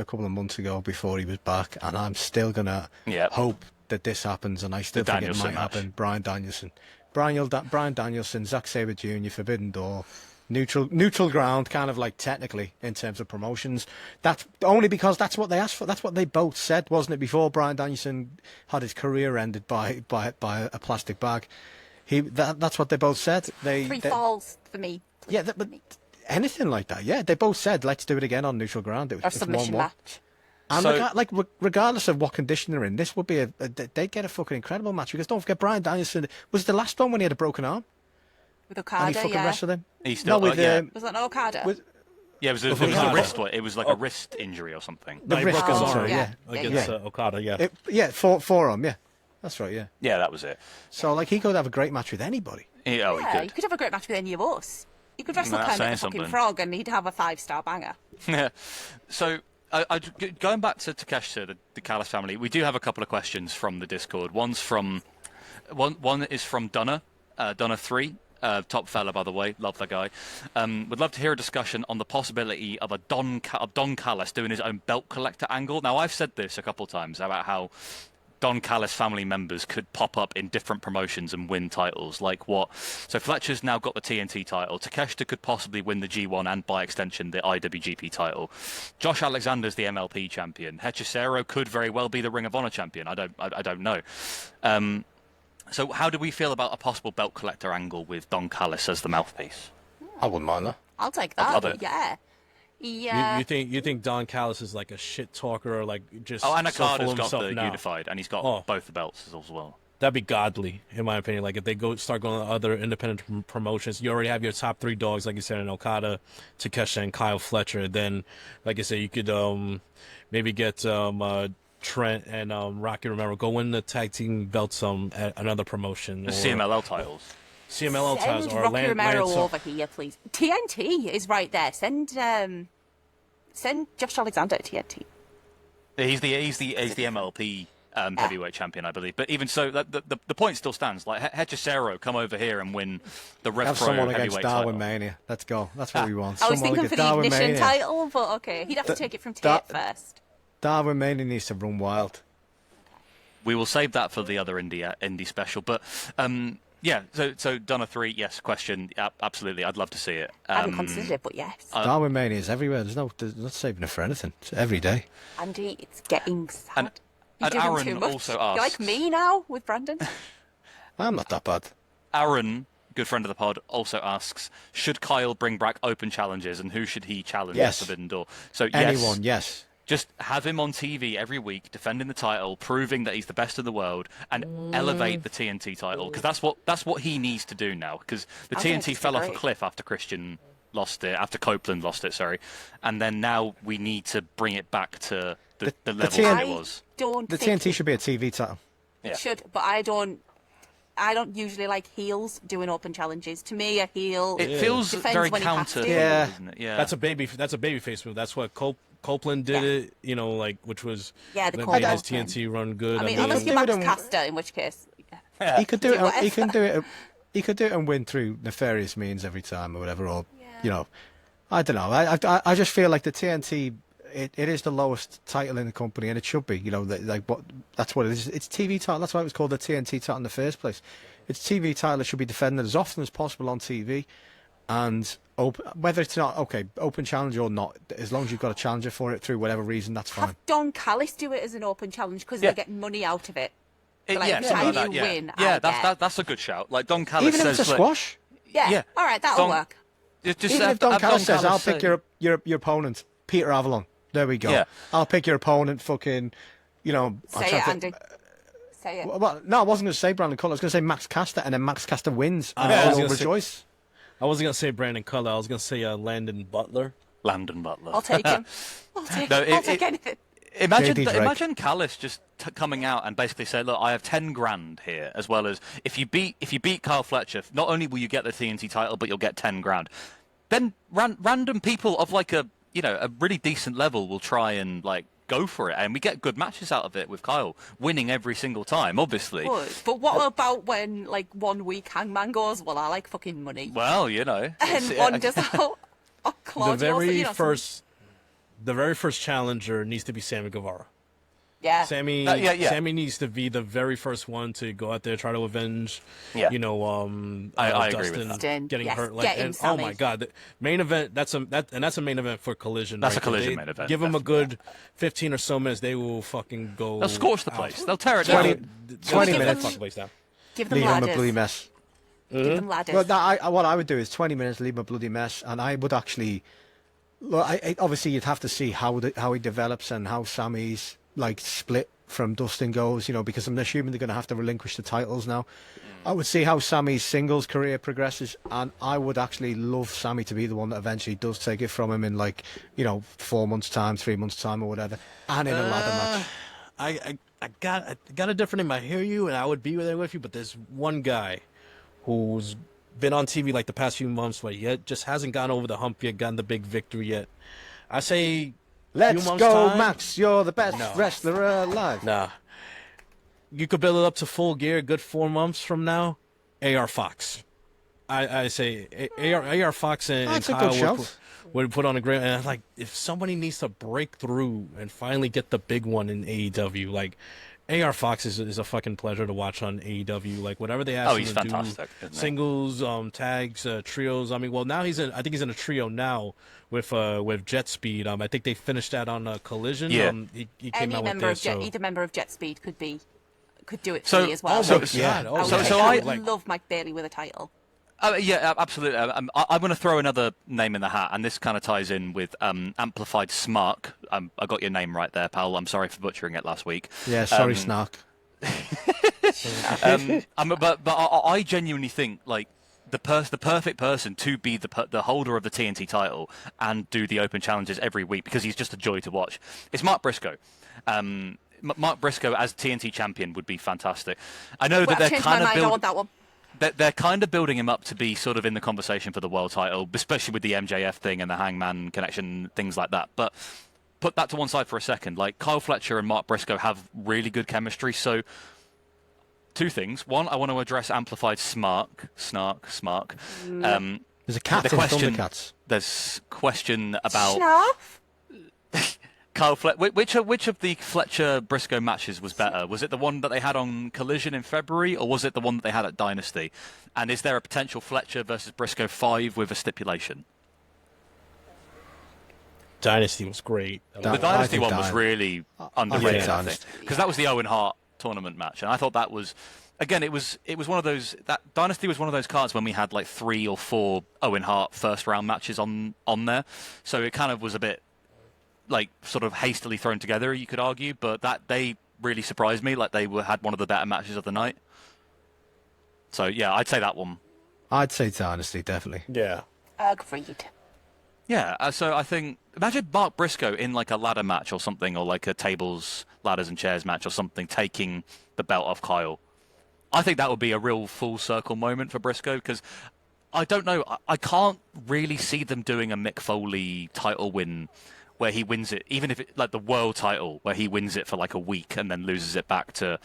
[SPEAKER 3] couple of months ago before he was back, and I'm still gonna hope that this happens, and I still think it might happen. Bryan Danielson, Zack Sabre Jr., Forbidden Door, neutral ground, kind of like technically in terms of promotions. That's only because that's what they asked for. That's what they both said, wasn't it? Before Bryan Danielson had his career ended by a plastic bag, that's what they both said.
[SPEAKER 5] Three falls for me.
[SPEAKER 3] Yeah, but anything like that. Yeah, they both said, let's do it again on neutral ground. It was
[SPEAKER 5] A submission
[SPEAKER 3] 1-1.
[SPEAKER 5] match.
[SPEAKER 3] And regardless of what condition they're in, this would be they'd get a fucking incredible match, because don't forget, Bryan Danielson was the last one when he had a broken arm.
[SPEAKER 5] With Okada,
[SPEAKER 3] and he fucking wrestled him.
[SPEAKER 2] He still,
[SPEAKER 5] Was that not Okada?
[SPEAKER 2] it was a wrist. It was like a wrist injury or something.
[SPEAKER 3] The wrist
[SPEAKER 4] broke his
[SPEAKER 3] arm,
[SPEAKER 4] arm,
[SPEAKER 3] yeah.
[SPEAKER 4] Against Okada,
[SPEAKER 3] Forearm, yeah. That's right, yeah.
[SPEAKER 2] Yeah, that was it.
[SPEAKER 3] So, like, he could have a great match with anybody.
[SPEAKER 2] He
[SPEAKER 5] You
[SPEAKER 2] could.
[SPEAKER 5] could have a great match with any of us. You could wrestle
[SPEAKER 2] That's
[SPEAKER 5] Kermit the
[SPEAKER 2] saying
[SPEAKER 5] fucking
[SPEAKER 2] something.
[SPEAKER 5] Frog and he'd have a 5-star banger.
[SPEAKER 2] Yeah. So, going back to Takeshita, the Callis family, we do have a couple of questions from the Discord. One is from Dunner, Dunner 3. Top fella, by the way, love that guy. Would love to hear a discussion on the possibility of Don Callis doing his own belt collector angle. Now, I've said this a couple of times about how Don Callis family members could pop up in different promotions and win titles. Like what? So Fletcher's now got the TNT title. Takeshita could possibly win the G1 and, by extension, the IWGP title. Josh Alexander's the MLP champion. Hechicero could very well be the Ring of Honor champion. I don't know. So how do we feel about a possible belt collector angle with Don Callis as the mouthpiece?
[SPEAKER 3] I wouldn't mind that.
[SPEAKER 5] I'll take
[SPEAKER 2] I'd
[SPEAKER 5] that.
[SPEAKER 2] love it.
[SPEAKER 5] Yeah.
[SPEAKER 4] You think Don Callis is like a shit talker, or like just
[SPEAKER 2] and
[SPEAKER 4] so full
[SPEAKER 2] Okada's
[SPEAKER 4] of
[SPEAKER 2] got
[SPEAKER 4] himself
[SPEAKER 2] the
[SPEAKER 4] now?
[SPEAKER 2] unified, and he's got both the belts as well.
[SPEAKER 4] That'd be godly, in my opinion. Like if they start going to other independent promotions, you already have your top 3 dogs, like you said, in Okada, Takeshita, and Kyle Fletcher. Then, like I said, you could maybe get Trent and Rocky Romero go win the tag team belts at another promotion.
[SPEAKER 2] The CMLL titles.
[SPEAKER 4] CMLL titles,
[SPEAKER 5] Send
[SPEAKER 4] or
[SPEAKER 5] Rocky Romero
[SPEAKER 4] Lance,
[SPEAKER 5] over here, please. TNT is right there. Send Josh Alexander to TNT.
[SPEAKER 2] He's the MLP heavyweight champion, I believe. But even so, the point still stands. Like Hechicero, come over here and win the Rev
[SPEAKER 3] Have
[SPEAKER 2] Pro
[SPEAKER 3] someone
[SPEAKER 2] heavyweight
[SPEAKER 3] against Darwin
[SPEAKER 2] title.
[SPEAKER 3] Mania. Let's go. That's what we want.
[SPEAKER 5] I was
[SPEAKER 3] Someone
[SPEAKER 5] thinking
[SPEAKER 3] against
[SPEAKER 5] for the
[SPEAKER 3] Darwin
[SPEAKER 5] Ignition
[SPEAKER 3] Mania.
[SPEAKER 5] title, but okay. He'd have to take it from Tate first.
[SPEAKER 3] Darwin Mania needs to run wild.
[SPEAKER 2] We will save that for the other indie special. But yeah, so Donna 3, yes, question, absolutely, I'd love to see it.
[SPEAKER 5] I haven't considered it, but yes.
[SPEAKER 3] Darwin Mania is everywhere. There's not saving it for anything. It's every day.
[SPEAKER 5] Andy, it's getting sad. You're
[SPEAKER 2] And
[SPEAKER 5] doing
[SPEAKER 2] Aaron
[SPEAKER 5] too much.
[SPEAKER 2] also
[SPEAKER 5] You're
[SPEAKER 2] asks...
[SPEAKER 5] like me now with Brandon.
[SPEAKER 3] I'm not that bad.
[SPEAKER 2] Aaron, good friend of the pod, also asks, should Kyle bring back open challenges, and who should he challenge
[SPEAKER 3] Yes.
[SPEAKER 2] at Forbidden Door? So
[SPEAKER 3] Anyone, yes.
[SPEAKER 2] just have him on TV every week, defending the title, proving that he's the best in the world, and elevate the TNT title, because that's what he needs to do now. Because the
[SPEAKER 5] I think
[SPEAKER 2] TNT
[SPEAKER 5] it's
[SPEAKER 2] fell off a
[SPEAKER 5] great.
[SPEAKER 2] cliff after Christian lost it, after Copeland lost it, sorry, and then now we need to bring it back to the level that it was.
[SPEAKER 3] The TNT should be a TV title.
[SPEAKER 5] It should, but I don't usually like heels doing open challenges. To me, a heel
[SPEAKER 2] It feels
[SPEAKER 5] defends
[SPEAKER 2] very
[SPEAKER 5] when he has
[SPEAKER 2] counter,
[SPEAKER 5] to.
[SPEAKER 3] Yeah.
[SPEAKER 2] isn't it? Yeah,
[SPEAKER 4] That's a baby face move. That's what Copeland did it. You know, like which was
[SPEAKER 5] Yeah, the
[SPEAKER 4] that
[SPEAKER 5] Copeland
[SPEAKER 4] made his
[SPEAKER 5] thing.
[SPEAKER 4] TNT run good.
[SPEAKER 5] I mean,
[SPEAKER 3] he
[SPEAKER 5] unless
[SPEAKER 3] could
[SPEAKER 5] you're
[SPEAKER 3] do
[SPEAKER 5] Max
[SPEAKER 3] it on-
[SPEAKER 5] Caster, in which case,
[SPEAKER 3] He could do it.
[SPEAKER 5] whatever.
[SPEAKER 3] He can do it. He could do it and win through nefarious means every time or whatever. Or you know, I don't know. I just feel like the TNT. It is the lowest title in the company, and it should be. You know, that's what it is. It's TV title. That's why it was called the TNT title in the first place. It's TV title. It should be defended as often as possible on TV, and whether it's not open challenge or not, as long as you've got a challenger for it through whatever reason, that's fine.
[SPEAKER 5] have Don Callis do it as an open challenge because
[SPEAKER 2] Yeah.
[SPEAKER 5] they get money out of it. Like,
[SPEAKER 2] yeah,
[SPEAKER 5] every
[SPEAKER 2] something
[SPEAKER 5] time
[SPEAKER 2] like that,
[SPEAKER 5] you
[SPEAKER 2] yeah.
[SPEAKER 5] win,
[SPEAKER 2] Yeah,
[SPEAKER 5] I
[SPEAKER 2] that's
[SPEAKER 5] get.
[SPEAKER 2] that's a good shout. Like Don Callis
[SPEAKER 3] Even if
[SPEAKER 2] says,
[SPEAKER 3] it's a
[SPEAKER 2] like,
[SPEAKER 3] squash.
[SPEAKER 5] Yeah.
[SPEAKER 2] Yeah.
[SPEAKER 5] All right, that'll
[SPEAKER 2] Don-
[SPEAKER 5] work.
[SPEAKER 2] just
[SPEAKER 3] Even
[SPEAKER 2] have
[SPEAKER 3] if Don
[SPEAKER 2] Don
[SPEAKER 3] Callis says, "I'll
[SPEAKER 2] say-
[SPEAKER 3] pick your opponent, Peter Avalon." There we go.
[SPEAKER 2] Yeah.
[SPEAKER 3] I'll pick your opponent. Fucking, you know. I'm
[SPEAKER 5] Say
[SPEAKER 3] trying
[SPEAKER 5] it,
[SPEAKER 3] to-
[SPEAKER 5] Andy. Say it.
[SPEAKER 3] Well, no, I wasn't going to say Brandon Cutler. I was going to say Max Caster, and then Max Caster wins, and
[SPEAKER 4] Yeah, I was
[SPEAKER 3] all
[SPEAKER 4] gonna say-
[SPEAKER 3] rejoice.
[SPEAKER 4] I wasn't gonna say Brandon Cutler. I was gonna say Landon Butler.
[SPEAKER 2] Landon Butler.
[SPEAKER 5] I'll take him. I'll take anything.
[SPEAKER 3] JD Drake.
[SPEAKER 2] Imagine Callis just coming out and basically say, "Look, I have 10 grand here, as well as if you beat Kyle Fletcher, not only will you get the TNT title, but you'll get 10 grand." Then random people of like a really decent level will try and like go for it, and we get good matches out of it with Kyle winning every single time, obviously.
[SPEAKER 5] But what about when, like, 1 week Hangman goes, well, I like fucking money.
[SPEAKER 2] Well, you know.
[SPEAKER 5] And one does, Claudio,
[SPEAKER 4] the very first challenger needs to be Sammy Guevara.
[SPEAKER 5] Yeah.
[SPEAKER 4] Sammy needs to be the very first one to go out there, try to avenge,
[SPEAKER 2] I agree
[SPEAKER 4] Dustin
[SPEAKER 2] with
[SPEAKER 5] that.
[SPEAKER 4] getting
[SPEAKER 5] Yes,
[SPEAKER 4] hurt.
[SPEAKER 5] get him,
[SPEAKER 4] And, oh
[SPEAKER 5] Sammy.
[SPEAKER 4] my God, the main event. That's a main event for Collision.
[SPEAKER 2] That's
[SPEAKER 4] right
[SPEAKER 2] a Collision
[SPEAKER 4] there.
[SPEAKER 2] main event,
[SPEAKER 4] Give them a good 15 or so minutes. They will fucking go.
[SPEAKER 2] They'll scorch the place. They'll tear it
[SPEAKER 3] 20
[SPEAKER 2] down.
[SPEAKER 3] 20
[SPEAKER 5] Give
[SPEAKER 3] minutes.
[SPEAKER 5] them-
[SPEAKER 4] Fuck the place down.
[SPEAKER 5] Give them
[SPEAKER 3] Leave him a
[SPEAKER 5] ladders.
[SPEAKER 3] bloody mess.
[SPEAKER 5] Give them ladders.
[SPEAKER 3] Well, what I would do is 20 minutes, leave him a bloody mess, and I would actually. Look, obviously, you'd have to see how he develops and how Sammy's like split from Dustin goes, because I'm assuming they're going to have to relinquish the titles now. I would see how Sammy's singles career progresses, and I would actually love Sammy to be the one that eventually does take it from him in 4 months' time, 3 months' time, or whatever, and in a ladder match.
[SPEAKER 4] I got a different name. I hear you, and I would be there with you. But there's one guy who's been on TV like the past few months, but yet just hasn't gone over the hump yet, gotten the big victory yet. I say,
[SPEAKER 3] Let's
[SPEAKER 4] few months'
[SPEAKER 3] go,
[SPEAKER 4] time,
[SPEAKER 3] Max! You're the best
[SPEAKER 4] No.
[SPEAKER 3] wrestler alive.
[SPEAKER 4] Nah, you could build it up to full gear. Good 4 months from now, AR Fox. I say AR Fox and
[SPEAKER 3] That's a
[SPEAKER 4] Kyle
[SPEAKER 3] good shout.
[SPEAKER 4] would put on a great. And like, if somebody needs to break through and finally get the big one in AEW, like AR Fox is a fucking pleasure to watch on AEW. Like whatever they ask him
[SPEAKER 2] he's
[SPEAKER 4] to
[SPEAKER 2] fantastic,
[SPEAKER 4] do,
[SPEAKER 2] isn't he?
[SPEAKER 4] singles, tags, trios. I mean, well now I think he's in a trio now with Jet Speed. I think they finished that on Collision.
[SPEAKER 2] Yeah.
[SPEAKER 4] He came out with this.
[SPEAKER 5] Either member of Jet Speed could do it for
[SPEAKER 2] So-
[SPEAKER 5] me as well.
[SPEAKER 2] so-
[SPEAKER 5] I
[SPEAKER 2] I-
[SPEAKER 5] would love Mike Bailey with a title.
[SPEAKER 2] Yeah, absolutely. I'm going to throw another name in the hat, and this kind of ties in with Amplified Smark. I got your name right there, pal. I'm sorry for butchering it last week.
[SPEAKER 3] Yeah, sorry, Snark.
[SPEAKER 2] But I genuinely think like the perfect person to be the holder of the TNT title and do the open challenges every week, because he's just a joy to watch. It's Mark Briscoe. Mark Briscoe as TNT champion would be fantastic. I know that
[SPEAKER 5] I've
[SPEAKER 2] they're
[SPEAKER 5] changed my
[SPEAKER 2] kind of
[SPEAKER 5] mind. I want that one.
[SPEAKER 2] they're kind of building him up to be sort of in the conversation for the world title, especially with the MJF thing and the Hangman connection, things like that. But put that to one side for a second. Like, Kyle Fletcher and Mark Briscoe have really good chemistry. So, two things. One, I want to address Amplified Snark.
[SPEAKER 3] There's a cat
[SPEAKER 2] The
[SPEAKER 3] in
[SPEAKER 2] question-
[SPEAKER 3] Thundercats.
[SPEAKER 2] There's question about
[SPEAKER 5] Snarf?
[SPEAKER 2] Kyle Fletcher. Which of the Fletcher Briscoe matches was better? Was it the one that they had on Collision in February, or was it the one that they had at Dynasty? And is there a potential Fletcher versus Briscoe 5 with a stipulation?
[SPEAKER 4] Dynasty was great.
[SPEAKER 2] The
[SPEAKER 3] I
[SPEAKER 2] Dynasty
[SPEAKER 3] think
[SPEAKER 2] one was really underrated, I think,
[SPEAKER 3] Dynasty.
[SPEAKER 2] because that was the Owen Hart tournament match, and I thought that was, again, it was one of those, that Dynasty was one of those cards when we had like 3 or 4 Owen Hart first round matches on there, so it kind of was a bit like sort of hastily thrown together, you could argue, but that they really surprised me, like they had one of the better matches of the night. So yeah, I'd say that one.
[SPEAKER 3] I'd say Dynasty, definitely.
[SPEAKER 4] Yeah.
[SPEAKER 5] Agreed.
[SPEAKER 2] Yeah, so I think, imagine Mark Briscoe in like a ladder match or something, or like a tables, ladders and chairs match or something, taking the belt off Kyle. I think that would be a real full circle moment for Briscoe, because I don't know, I can't really see them doing a Mick Foley title win where he wins it, even if it, like the world title, where he wins it for like a week and then loses it back to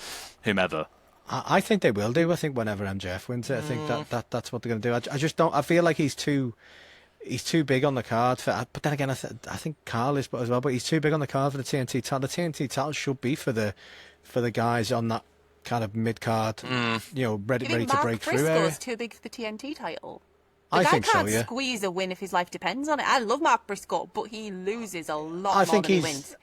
[SPEAKER 2] whomever.
[SPEAKER 3] I think they will do. I think whenever MJF wins it, I think that's what they're going to do. I just don't. I feel like he's too big on the card for. But then again, I think Carl is as well. But he's too big on the card for the TNT title. The TNT title should be for the guys on that kind of mid card, ready to
[SPEAKER 5] Mark
[SPEAKER 3] break through
[SPEAKER 5] Briscoe's
[SPEAKER 3] area.
[SPEAKER 5] too big for the TNT title.
[SPEAKER 3] I
[SPEAKER 5] guy
[SPEAKER 3] think so,
[SPEAKER 5] can't
[SPEAKER 3] yeah.
[SPEAKER 5] squeeze a win if his life depends on it. I love Mark Briscoe, but he loses a lot
[SPEAKER 3] I
[SPEAKER 5] more
[SPEAKER 3] think
[SPEAKER 5] than he
[SPEAKER 3] he's-
[SPEAKER 5] wins.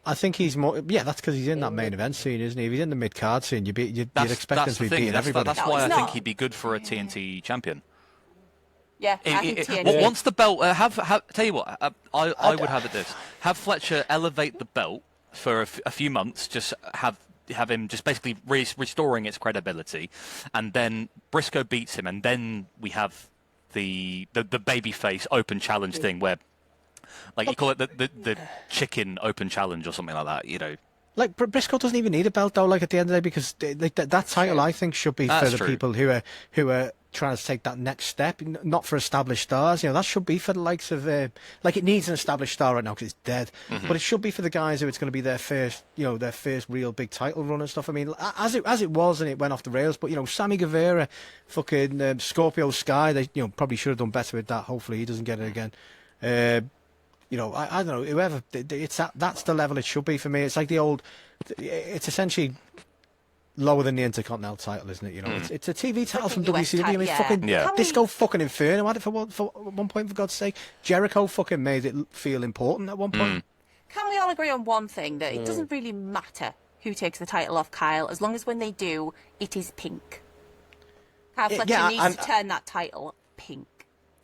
[SPEAKER 3] I think he's more. Yeah, that's because he's in that main event scene, isn't he? If he's in the mid card scene, you'd expect him to be beating everybody.
[SPEAKER 2] That's
[SPEAKER 5] No,
[SPEAKER 2] why
[SPEAKER 5] it's
[SPEAKER 2] I think
[SPEAKER 5] not.
[SPEAKER 2] he'd be good for a TNT champion.
[SPEAKER 5] Yeah, I think TNT.
[SPEAKER 2] Once the belt, tell you what, I would have it this: have Fletcher elevate the belt for a few months, just have him just basically restoring its credibility, and then Briscoe beats him, and then we have the babyface open challenge thing where, like, you call it the chicken open challenge or something like that,
[SPEAKER 3] Like Briscoe doesn't even need a belt though. Like at the end of the day, because like that title, I think, should be for the people who are trying to take that next step, not for established stars. That should be for the likes of like it needs an established star right now because it's dead. But it should be for the guys who it's going to be their first, their first real big title run and stuff. I mean, as it was, and it went off the rails. But Sammy Guevara, fucking Scorpio Sky, they probably should have done better with that. Hopefully, he doesn't get it again. I don't know, whoever, that's the level it should be for me. It's like it's essentially lower than the Intercontinental title, isn't it? It's a TV title from WCW. I mean, fucking Disco fucking Inferno had it for one point, for God's sake. Jericho fucking made it feel important at one point.
[SPEAKER 5] Can we all agree on one thing, that it doesn't really matter who takes the title off Kyle, as long as when they do, it is pink. Kyle Fletcher needs to turn that title pink.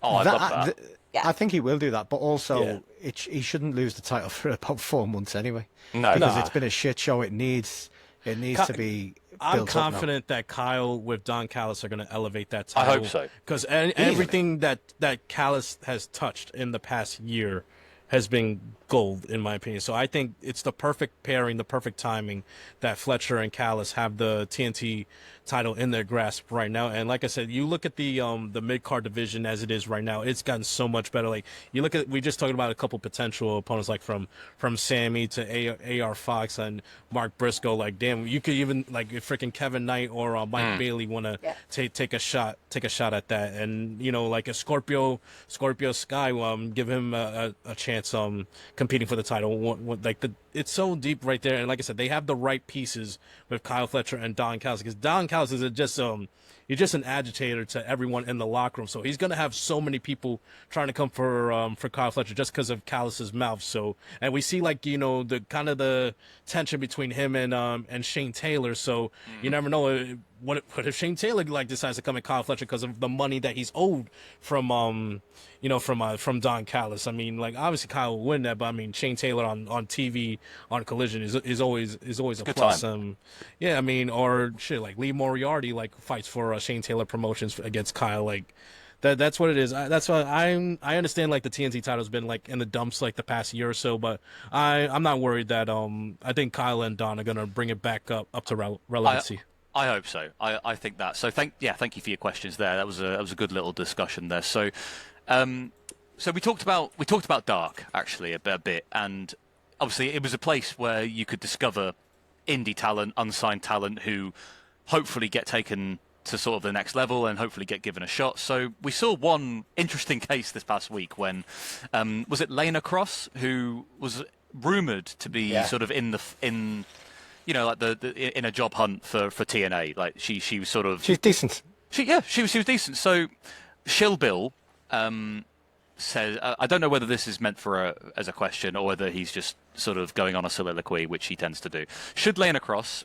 [SPEAKER 2] Oh, I love that.
[SPEAKER 3] I think he will do that, but also he shouldn't lose the title for about 4 months anyway.
[SPEAKER 2] No,
[SPEAKER 3] because it's been a shit show. It needs to be.
[SPEAKER 4] I'm confident that Kyle with Don Callis are going to elevate that title.
[SPEAKER 2] I hope so,
[SPEAKER 4] because everything that Callis has touched in the past year has been gold, in my opinion. So I think it's the perfect pairing, the perfect timing that Fletcher and Callis have the TNT title in their grasp right now. And like I said, you look at the mid-card division as it is right now, it's gotten so much better. Like you look at, we just talked about a couple potential opponents, like from Sammy to AR Fox and Mark Briscoe. Like, damn, you could even, like, if freaking Kevin Knight or Mike Bailey want to take a shot at that. And like a Scorpio Sky, give him a chance competing for the title. It's so deep right there. And like I said, they have the right pieces with Kyle Fletcher and Don Callis, because Don Callis is just he's just an agitator to everyone in the locker room. So he's gonna have so many people trying to come for Kyle Fletcher just because of Callis's mouth. So, and we see, like, the kind of the tension between him and Shane Taylor. So you never know what if Shane Taylor decides to come at Kyle Fletcher because of the money that he's owed from from Don Callis. I mean, like, obviously Kyle will win that, but I mean, Shane Taylor on TV on Collision is always a plus. I mean, or shit, like Lee Moriarty fights for Shane Taylor Promotions against Kyle. Like that's what it is. That's why I understand the TNT title's been in the dumps the past year or so, but I'm not worried that I think Kyle and Don are gonna bring it back up to relevancy.
[SPEAKER 2] I hope so. I think that. So thank you for your questions there. That was a good little discussion there. So we talked about Dark actually a bit, and obviously it was a place where you could discover indie talent, unsigned talent who hopefully get taken to sort of the next level and hopefully get given a shot. So we saw one interesting case this past week when was it Lana Cross, who was rumored to be sort of in in a job hunt for TNA. Like she was sort of,
[SPEAKER 3] she's decent.
[SPEAKER 2] She was decent. So Shill Bill says, I don't know whether this is meant as a question or whether he's just sort of going on a soliloquy, which he tends to do. Should Lana Cross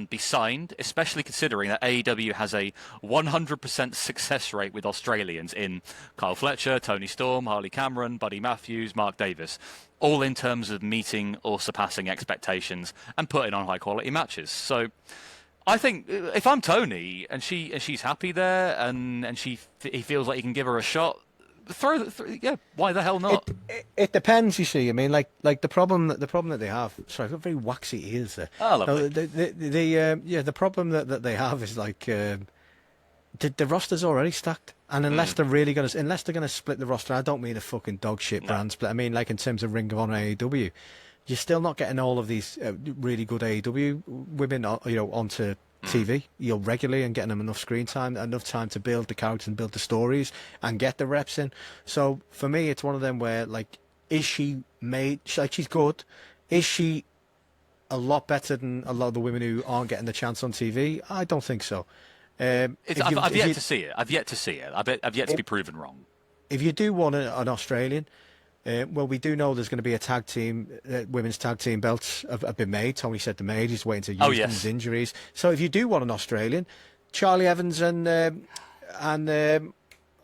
[SPEAKER 2] be signed, especially considering that AEW has a 100% success rate with Australians in Kyle Fletcher, Tony Storm, Harley Cameron, Buddy Matthews, Mark Davis, all in terms of meeting or surpassing expectations and putting on high quality matches. So I think if I'm Tony and she's happy there and he feels like he can give her a shot, why the hell not?
[SPEAKER 3] It depends, you see. I mean, like the problem that they have. Sorry, I've got very waxy ears there.
[SPEAKER 2] Oh, lovely.
[SPEAKER 3] The problem that they have is the roster's already stacked, and unless they're gonna split the roster, I don't mean a fucking dog shit brand split. I mean, in terms of Ring of Honor, AEW, you're still not getting all of these really good AEW women, onto TV, regularly, and getting them enough screen time, enough time to build the characters and build the stories and get the reps in. So for me, it's one of them where, is she made? She's good. Is she a lot better than a lot of the women who aren't getting the chance on TV? I don't think so.
[SPEAKER 2] I've yet to see it. I've yet to be proven wrong.
[SPEAKER 3] If you do want an Australian, well, we do know there's going to be a tag team, women's tag team belts have been made. Tony said they're made. He's waiting to use them, his injuries. So if you do want an Australian, Charlie Evans and
[SPEAKER 2] Millie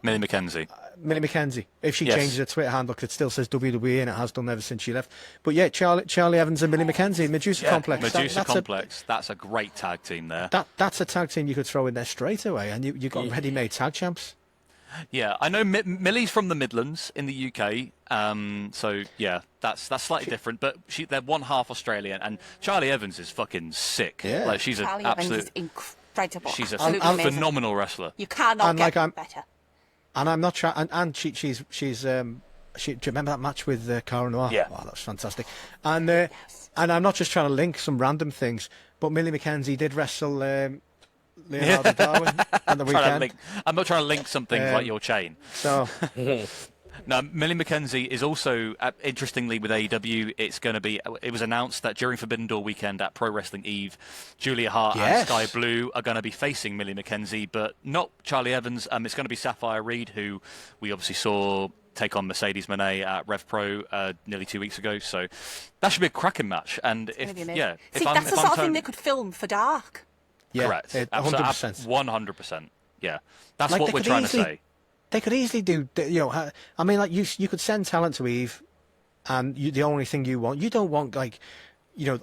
[SPEAKER 2] McKenzie.
[SPEAKER 3] Millie McKenzie. If she changes her Twitter handle, because it still says WWE and it has done ever since she left. But yeah, Charlie Evans and Millie McKenzie, Medusa Complex.
[SPEAKER 2] That's a great tag team there.
[SPEAKER 3] That's a tag team you could throw in there straight away, and you got ready-made tag champs.
[SPEAKER 2] Yeah, I know Millie's from the Midlands in the UK, so yeah, that's slightly different. But they're one half Australian, and Charlie Evans is fucking sick.
[SPEAKER 3] Yeah.
[SPEAKER 2] Like she's
[SPEAKER 5] Charlie
[SPEAKER 2] an
[SPEAKER 5] Evans
[SPEAKER 2] absolute,
[SPEAKER 5] is incredible.
[SPEAKER 2] she's a
[SPEAKER 5] Absolutely amazing.
[SPEAKER 2] phenomenal wrestler.
[SPEAKER 5] You cannot
[SPEAKER 3] And,
[SPEAKER 5] get
[SPEAKER 3] like,
[SPEAKER 5] better.
[SPEAKER 3] And I'm not trying. And she's do you remember that match with Cara Noir?
[SPEAKER 7] Yeah.
[SPEAKER 3] Oh, that was fantastic. And I'm not just trying to link some random things, but Millie McKenzie did wrestle Leonardo Darwin on the weekend.
[SPEAKER 2] I'm not trying to link some things like your chain.
[SPEAKER 3] So
[SPEAKER 2] Now, Millie McKenzie is also, interestingly, with AEW, it was announced that during Forbidden Door weekend at Pro Wrestling Eve, Julia Hart and Sky Blue are going to be facing Millie McKenzie, but not Charlie Evans. It's going to be Sapphire Reed, who we obviously saw take on Mercedes Moné at Rev Pro nearly 2 weeks ago. So that should be a cracking match. And
[SPEAKER 5] It's gonna be
[SPEAKER 2] yeah,
[SPEAKER 5] amazing. See, that's the sort of thing they could film for Dark.
[SPEAKER 3] yeah,
[SPEAKER 2] correct,
[SPEAKER 3] 100%.
[SPEAKER 2] 100%. Yeah, that's
[SPEAKER 3] Like,
[SPEAKER 2] what
[SPEAKER 3] they
[SPEAKER 2] we're
[SPEAKER 3] could
[SPEAKER 2] trying
[SPEAKER 3] easily-
[SPEAKER 2] to say.
[SPEAKER 3] They could easily do, I mean, like you could send talent to Eve, and the only thing you don't want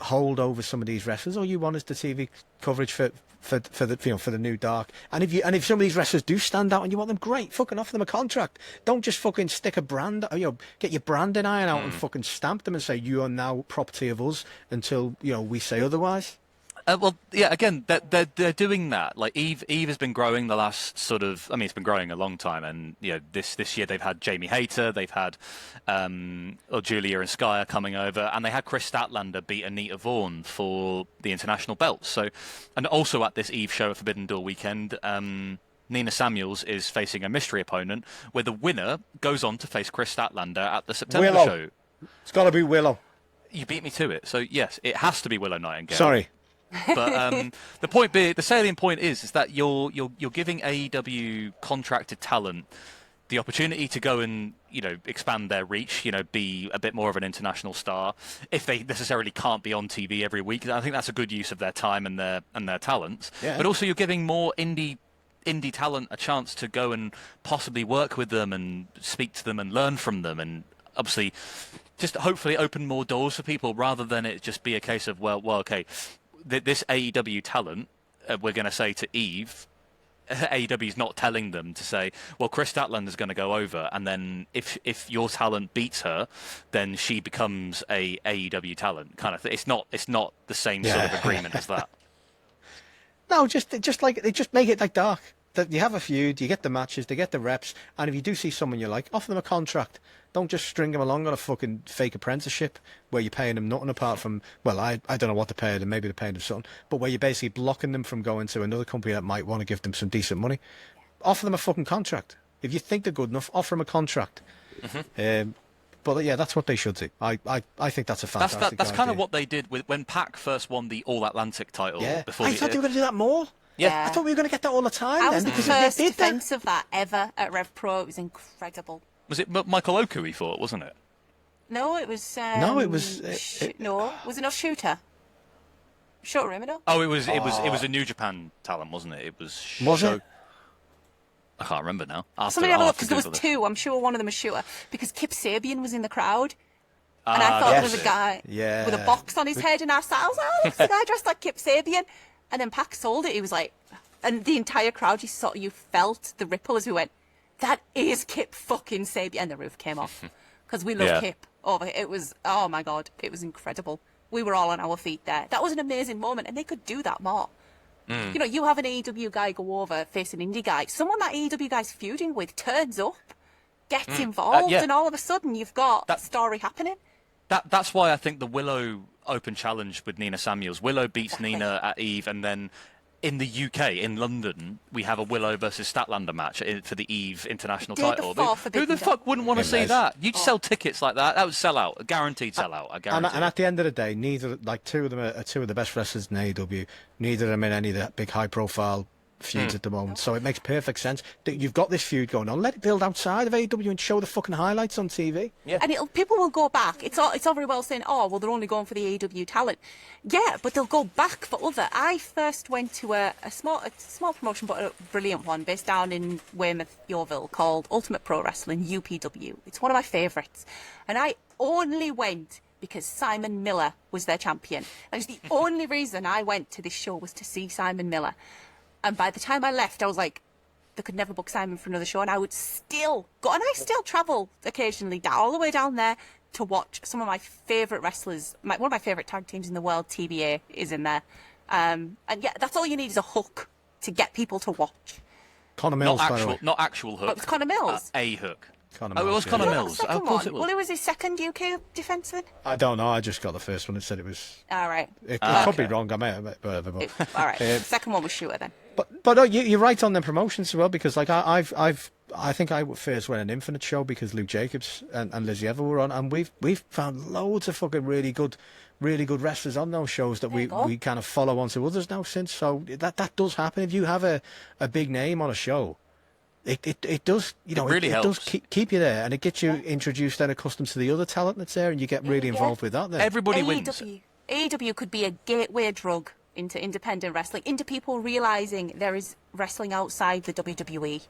[SPEAKER 3] hold over some of these wrestlers. All you want is the TV coverage for the new Dark. And if some of these wrestlers do stand out and you want them, great, fucking offer them a contract. Don't just fucking stick a brand, get your branding iron out and fucking stamp them and say you are now property of us until we say otherwise.
[SPEAKER 2] Well, yeah. Again, they're doing that. Like Eve has been growing the last sort of. I mean, it's been growing a long time, and this year they've had Jamie Hayter, they've had Julia and Skye coming over, and they had Chris Statlander beat Anita Vaughan for the international belt. So, and also at this Eve show at Forbidden Door weekend, Nina Samuels is facing a mystery opponent, where the winner goes on to face Chris Statlander at the September
[SPEAKER 3] Willow.
[SPEAKER 2] show.
[SPEAKER 3] It's got to be Willow.
[SPEAKER 2] You beat me to it, so yes, it has to be Willow Nightingale.
[SPEAKER 3] Sorry.
[SPEAKER 2] But the salient point is that you're giving AEW contracted talent the opportunity to go and expand their reach, be a bit more of an international star if they necessarily can't be on TV every week. I think that's a good use of their time and their talents.
[SPEAKER 3] Yeah.
[SPEAKER 2] But also you're giving more indie talent a chance to go and possibly work with them and speak to them and learn from them, and obviously just hopefully open more doors for people rather than it just be a case of well okay. This AEW talent, we're going to say to Eve, AEW's not telling them to say, well, Chris Statlander's going to go over, and then if your talent beats her, then she becomes a AEW talent kind of thing. It's not the same sort of agreement as that.
[SPEAKER 3] No, just make it like Dark. That you have a feud, you get the matches, they get the reps, and if you do see someone you like, offer them a contract. Don't just string them along on a fucking fake apprenticeship where you're paying them nothing apart from, well, I don't know what they're paying them, maybe they're paying them something, but where you're basically blocking them from going to another company that might want to give them some decent money. Offer them a fucking contract. If you think they're good enough, offer them a contract. But yeah, that's what they should do. I think that's a fantastic
[SPEAKER 2] That's kind of
[SPEAKER 3] idea.
[SPEAKER 2] what they did when Pac first won the All Atlantic title.
[SPEAKER 3] Yeah,
[SPEAKER 2] Before
[SPEAKER 3] I thought they were going to do that more.
[SPEAKER 2] Yeah.
[SPEAKER 3] I thought we were going to get that all the time.
[SPEAKER 5] I
[SPEAKER 3] then,
[SPEAKER 5] was the
[SPEAKER 3] because
[SPEAKER 5] first
[SPEAKER 3] they did that.
[SPEAKER 5] defence of that ever at Rev Pro. It was incredible.
[SPEAKER 2] Was it Michael Oku? He thought, wasn't it?
[SPEAKER 5] No, it was.
[SPEAKER 3] No, it was.
[SPEAKER 5] No, was it not Shooter? Shooter Imino?
[SPEAKER 2] Oh, it was a New Japan talent, wasn't it? It was.
[SPEAKER 3] Was it?
[SPEAKER 2] I can't remember now.
[SPEAKER 5] Somebody have a look, because there was two. I'm sure one of them was Shooter, because Kip Sabian was in the crowd. And I thought there was a guy with a box on his head, and I was like, oh, look, the guy dressed like Kip Sabian. And then Pac sold it. He was like, and the entire crowd, you felt the ripple as we went, that is Kip fucking Sabian. And the roof came off, because we love Kip. It was, oh my God, it was incredible. We were all on our feet there. That was an amazing moment, and they could do that more. You have an AEW guy go over, face an indie guy. Someone that AEW guy's feuding with turns up, gets involved, and all of a sudden you've got that story happening.
[SPEAKER 2] That's why I think the Willow Open Challenge with Nina Samuels. Willow beats Nina at Eve, and then in the UK, in London, we have a Willow versus Statlander match for the Eve International title. Who the fuck wouldn't want to see that? You'd sell tickets like that. That would sell out. A guaranteed sellout. I guarantee.
[SPEAKER 3] And at the end of the day, neither, like, two of them are two of the best wrestlers in AEW. Neither of them in any of the big high-profile feuds at the moment. So it makes perfect sense that you've got this feud going on. Let it build outside of AEW and show the fucking highlights on TV.
[SPEAKER 5] Yeah. And people will go back. It's all very well saying, oh, well, they're only going for the AEW talent. Yeah, but they'll go back for other. I first went to a small promotion, but a brilliant one, based down in Weymouth, Yeovil, called Ultimate Pro Wrestling, UPW. It's one of my favourites. And I only went because Simon Miller was their champion. That was the only reason I went to this show, was to see Simon Miller. And by the time I left, I was like, they could never book Simon for another show, and I would still go, and I still travel occasionally all the way down there to watch some of my favourite wrestlers. One of my favourite tag teams in the world, TBA, is in there. And yeah, that's all you need is a hook to get people to watch.
[SPEAKER 3] Connor Mills,
[SPEAKER 2] not actual hook.
[SPEAKER 5] But it was Connor Mills.
[SPEAKER 2] A hook.
[SPEAKER 3] Connor
[SPEAKER 2] It was
[SPEAKER 3] Mills,
[SPEAKER 2] Connor
[SPEAKER 3] yeah.
[SPEAKER 2] Mills. Of course it was.
[SPEAKER 5] Well, it was his second UK defenceman.
[SPEAKER 3] I don't know. I just got the first one. It said it was.
[SPEAKER 5] All right.
[SPEAKER 3] It could be wrong. I may have, whatever. But,
[SPEAKER 5] All right. The second one was Shooter then.
[SPEAKER 3] But you're right on the promotions as well, because like I think I first went an Infinite show because Luke Jacobs and Lizzie Ever were on, and we've found loads of fucking really good wrestlers on those shows that we kind of follow on to others now since. So that does happen. If you have a big name on a show, it does, you know,
[SPEAKER 2] really
[SPEAKER 3] it does
[SPEAKER 2] helps.
[SPEAKER 3] keep you there, and it gets you introduced and accustomed to the other talent that's there, and you get really involved with that then.
[SPEAKER 2] Everybody wins.
[SPEAKER 5] AEW could be a gateway drug into independent wrestling, into people realising there is wrestling outside the WWE.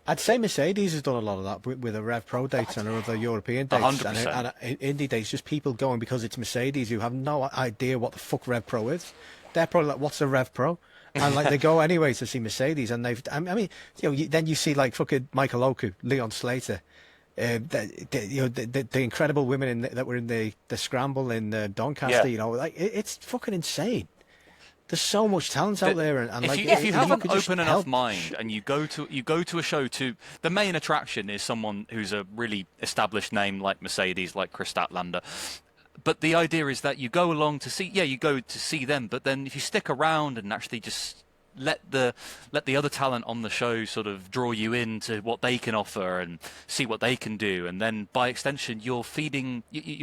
[SPEAKER 3] I'd say Mercedes has done a lot of that with her Rev Pro dates and her other European dates
[SPEAKER 2] 100%.
[SPEAKER 3] and indie dates. Just people going because it's Mercedes who have no idea what the fuck Rev Pro is. They're probably like, "What's a Rev Pro?" And like they go anyway to see Mercedes, and I mean, you know, then you see like fucking Michael Oku, Leon Slater, the incredible women that were in the Scramble in Doncaster.
[SPEAKER 7] Yeah.
[SPEAKER 3] You know, like it's fucking insane. There's so much talent out there, and
[SPEAKER 2] if
[SPEAKER 3] like
[SPEAKER 2] you have an
[SPEAKER 3] could just
[SPEAKER 2] open enough
[SPEAKER 3] help.
[SPEAKER 2] mind and you go to a show, the main attraction is someone who's a really established name like Mercedes, like Chris Statlander. But the idea is that you go along to see, you go to see them. But then if you stick around and actually just let the other talent on the show sort of draw you into what they can offer and see what they can do, and then by extension you're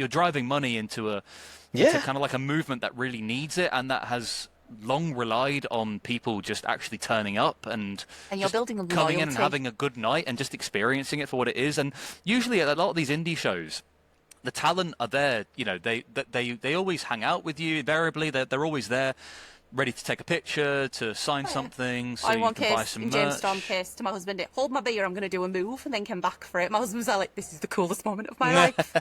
[SPEAKER 2] driving money into into kind of like a movement that really needs it, and that has long relied on people just actually turning up and
[SPEAKER 5] you're building a
[SPEAKER 2] coming in and
[SPEAKER 5] loyalty.
[SPEAKER 2] having a good night and just experiencing it for what it is. And usually at a lot of these indie shows, the talent are there. You know, they always hang out with you. Invariably, they're always there, ready to take a picture, to sign something, so
[SPEAKER 5] I
[SPEAKER 2] you
[SPEAKER 5] one
[SPEAKER 2] can buy
[SPEAKER 5] case
[SPEAKER 2] some
[SPEAKER 5] in
[SPEAKER 2] merch.
[SPEAKER 5] James Storm case to my husband, hold my beer, I'm going to do a move, and then came back for it. My husband was like, "This is the coolest moment of my life."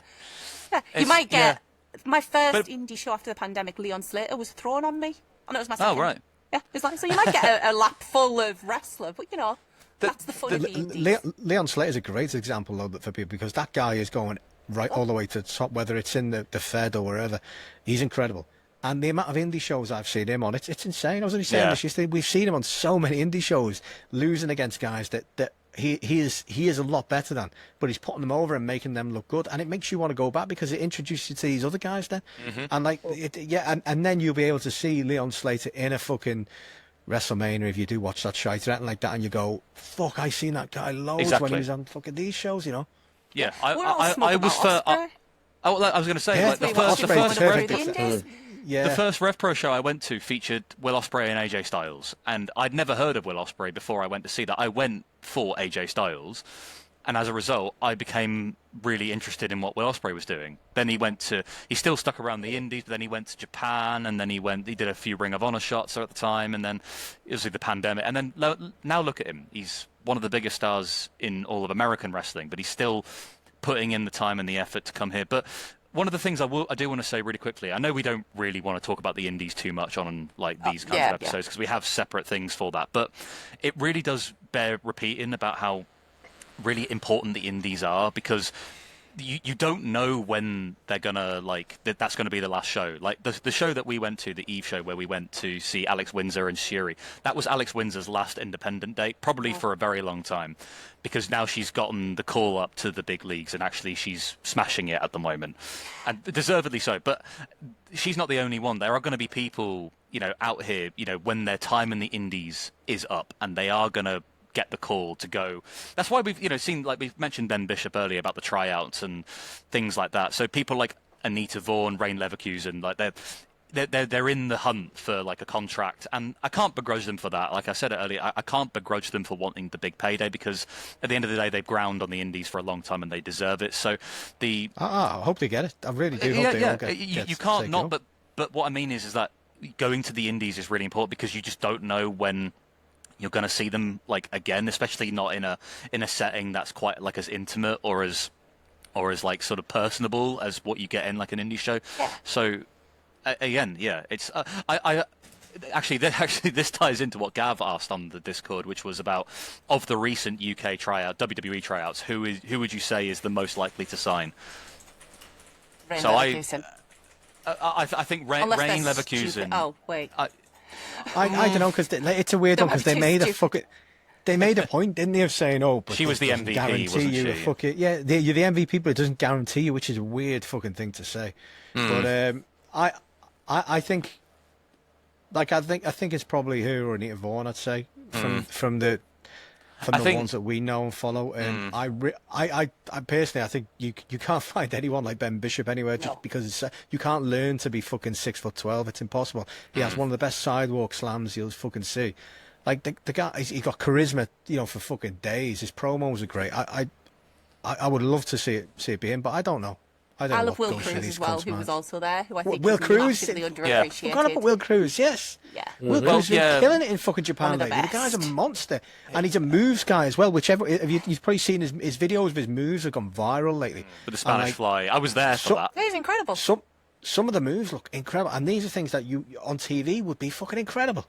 [SPEAKER 5] Yeah. You might get my first indie show after the pandemic. Leon Slater was thrown on me, and it was my second.
[SPEAKER 2] Oh right.
[SPEAKER 5] Yeah, it's like, so you might get a lap full of wrestler, but you know, that's the fun of the indies.
[SPEAKER 3] Leon Slater is a great example though for people, because that guy is going right all the way to the top, whether it's in the Fed or wherever. He's incredible. And the amount of indie shows I've seen him on, it's insane. I was only saying this yesterday. We've seen him on so many indie shows, losing against guys that he is a lot better than, but he's putting them over and making them look good, and it makes you want to go back because it introduces you to these other guys then, and like and then you'll be able to see Leon Slater in a fucking WrestleMania if you do watch that shite or anything like that, and you go, "Fuck, I seen that guy loads when he was on fucking these shows," you know.
[SPEAKER 2] Yeah,
[SPEAKER 5] We're all smug
[SPEAKER 2] I was
[SPEAKER 5] about Osprey.
[SPEAKER 2] I was going to say, like, the first Rev Pro show I went to featured Will Ospreay and AJ Styles, and I'd never heard of Will Ospreay before I went to see that. I went for AJ Styles, and as a result, I became really interested in what Will Ospreay was doing. Then he still stuck around the Indies, but then he went to Japan, and then he did a few Ring of Honor shots at the time, and then it was the pandemic. And then now look at him. He's one of the biggest stars in all of American wrestling, but he's still putting in the time and the effort to come here. But one of the things I do want to say really quickly, I know we don't really want to talk about the indies too much on like these kinds of episodes because we have separate things for that, but it really does bear repeating about how really important the indies are, because you don't know when they're gonna that's gonna be the last show. Like the show that we went to, the Eve show, where we went to see Alex Windsor and Shuri, that was Alex Windsor's last independent date, probably for a very long time, because now she's gotten the call up to the big leagues and actually she's smashing it at the moment, and deservedly so. But she's not the only one. There are going to be people, out here, when their time in the indies is up and they are going to get the call to go. That's why we've seen, like we've mentioned Ben Bishop earlier about the tryouts and things like that. So people like Anita Vaughan, Rain Leverkusen, like they're in the hunt for like a contract, and I can't begrudge them for that. Like I said earlier, I can't begrudge them for wanting the big payday, because at the end of the day they've ground on the indies for a long time and they deserve it. So
[SPEAKER 3] I hope they get it. I really do hope they all get
[SPEAKER 2] you can't not, but what I mean is that going to the indies is really important, because you just don't know when you're going to see them like again, especially not in a setting that's quite like as intimate or as like sort of personable as what you get in like an indie show. So again, it's actually, this ties into what Gav asked on the Discord, which was about of the recent UK WWE tryouts, who would you say is the most likely to sign? So I think Rain Leverkusen.
[SPEAKER 5] Oh wait.
[SPEAKER 3] I don't know, because it's a weird one, because they made a point, didn't they, of saying, but
[SPEAKER 2] she was the MVP,
[SPEAKER 3] guarantee
[SPEAKER 2] wasn't
[SPEAKER 3] you
[SPEAKER 2] she?
[SPEAKER 3] you're the MVP, but it doesn't guarantee you, which is a weird fucking thing to say. But I think, I think it's probably her or Anita Vaughan, I'd say, from the ones that we know and follow. And I personally, I think you can't find anyone like Ben Bishop anywhere, just because you can't learn to be fucking 6'12". It's impossible. He has one of the best sidewalk slams you'll fucking see. Like the guy, he's got charisma, for fucking days. His promos are great. I would love to see it be him, but I don't know. I
[SPEAKER 5] love Will Cruz as well, who was also there, who I think
[SPEAKER 3] Will
[SPEAKER 5] is
[SPEAKER 3] Cruz?
[SPEAKER 5] massively underappreciated.
[SPEAKER 3] Forgot about Will Cruz, yes.
[SPEAKER 5] Yeah.
[SPEAKER 3] Will Cruz is killing it in fucking Japan lately. The guy's a monster. And he's a moves guy as well, you've probably seen his videos of his moves have gone viral lately.
[SPEAKER 2] With the Spanish Fly. I was there for that.
[SPEAKER 5] He's incredible.
[SPEAKER 3] Some of the moves look incredible, and these are things that you on TV would be fucking incredible.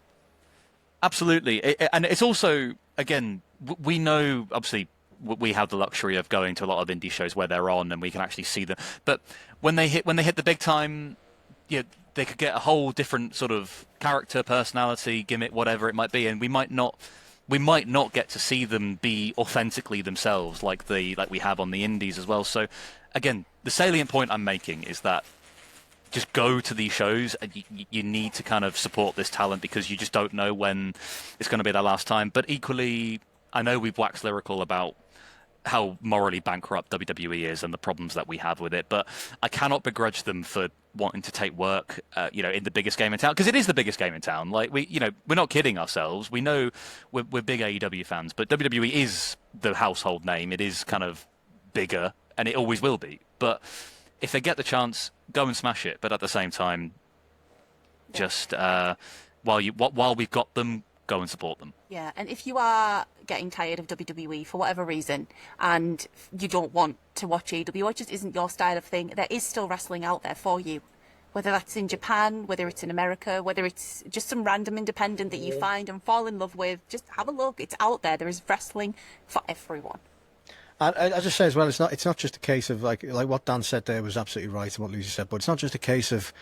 [SPEAKER 2] Absolutely. And it's also, again, we know, obviously, we have the luxury of going to a lot of indie shows where they're on and we can actually see them. But when they hit the big time, they could get a whole different sort of character, personality, gimmick, whatever it might be, and we might not get to see them be authentically themselves like we have on the indies as well. So again, the salient point I'm making is that just go to these shows, and you need to kind of support this talent, because you just don't know when it's going to be their last time. But equally, I know we've waxed lyrical about how morally bankrupt WWE is and the problems that we have with it, but I cannot begrudge them for wanting to take work, in the biggest game in town, because it is the biggest game in town. Like we're not kidding ourselves. We know we're big AEW fans, but WWE is the household name. It is kind of bigger, and it always will be. But if they get the chance, go and smash it. But at the same time, just while we've got them, go and support them.
[SPEAKER 5] Yeah, and if you are getting tired of WWE for whatever reason and you don't want to watch AEW, or it just isn't your style of thing, there is still wrestling out there for you. Whether that's in Japan, whether it's in America, whether it's just some random independent that you find and fall in love with, just have a look. It's out there. There is wrestling for everyone.
[SPEAKER 3] And I just say as well, it's not just a case of like what Dan said there was absolutely right, and what Lucy said, but it's not just a case of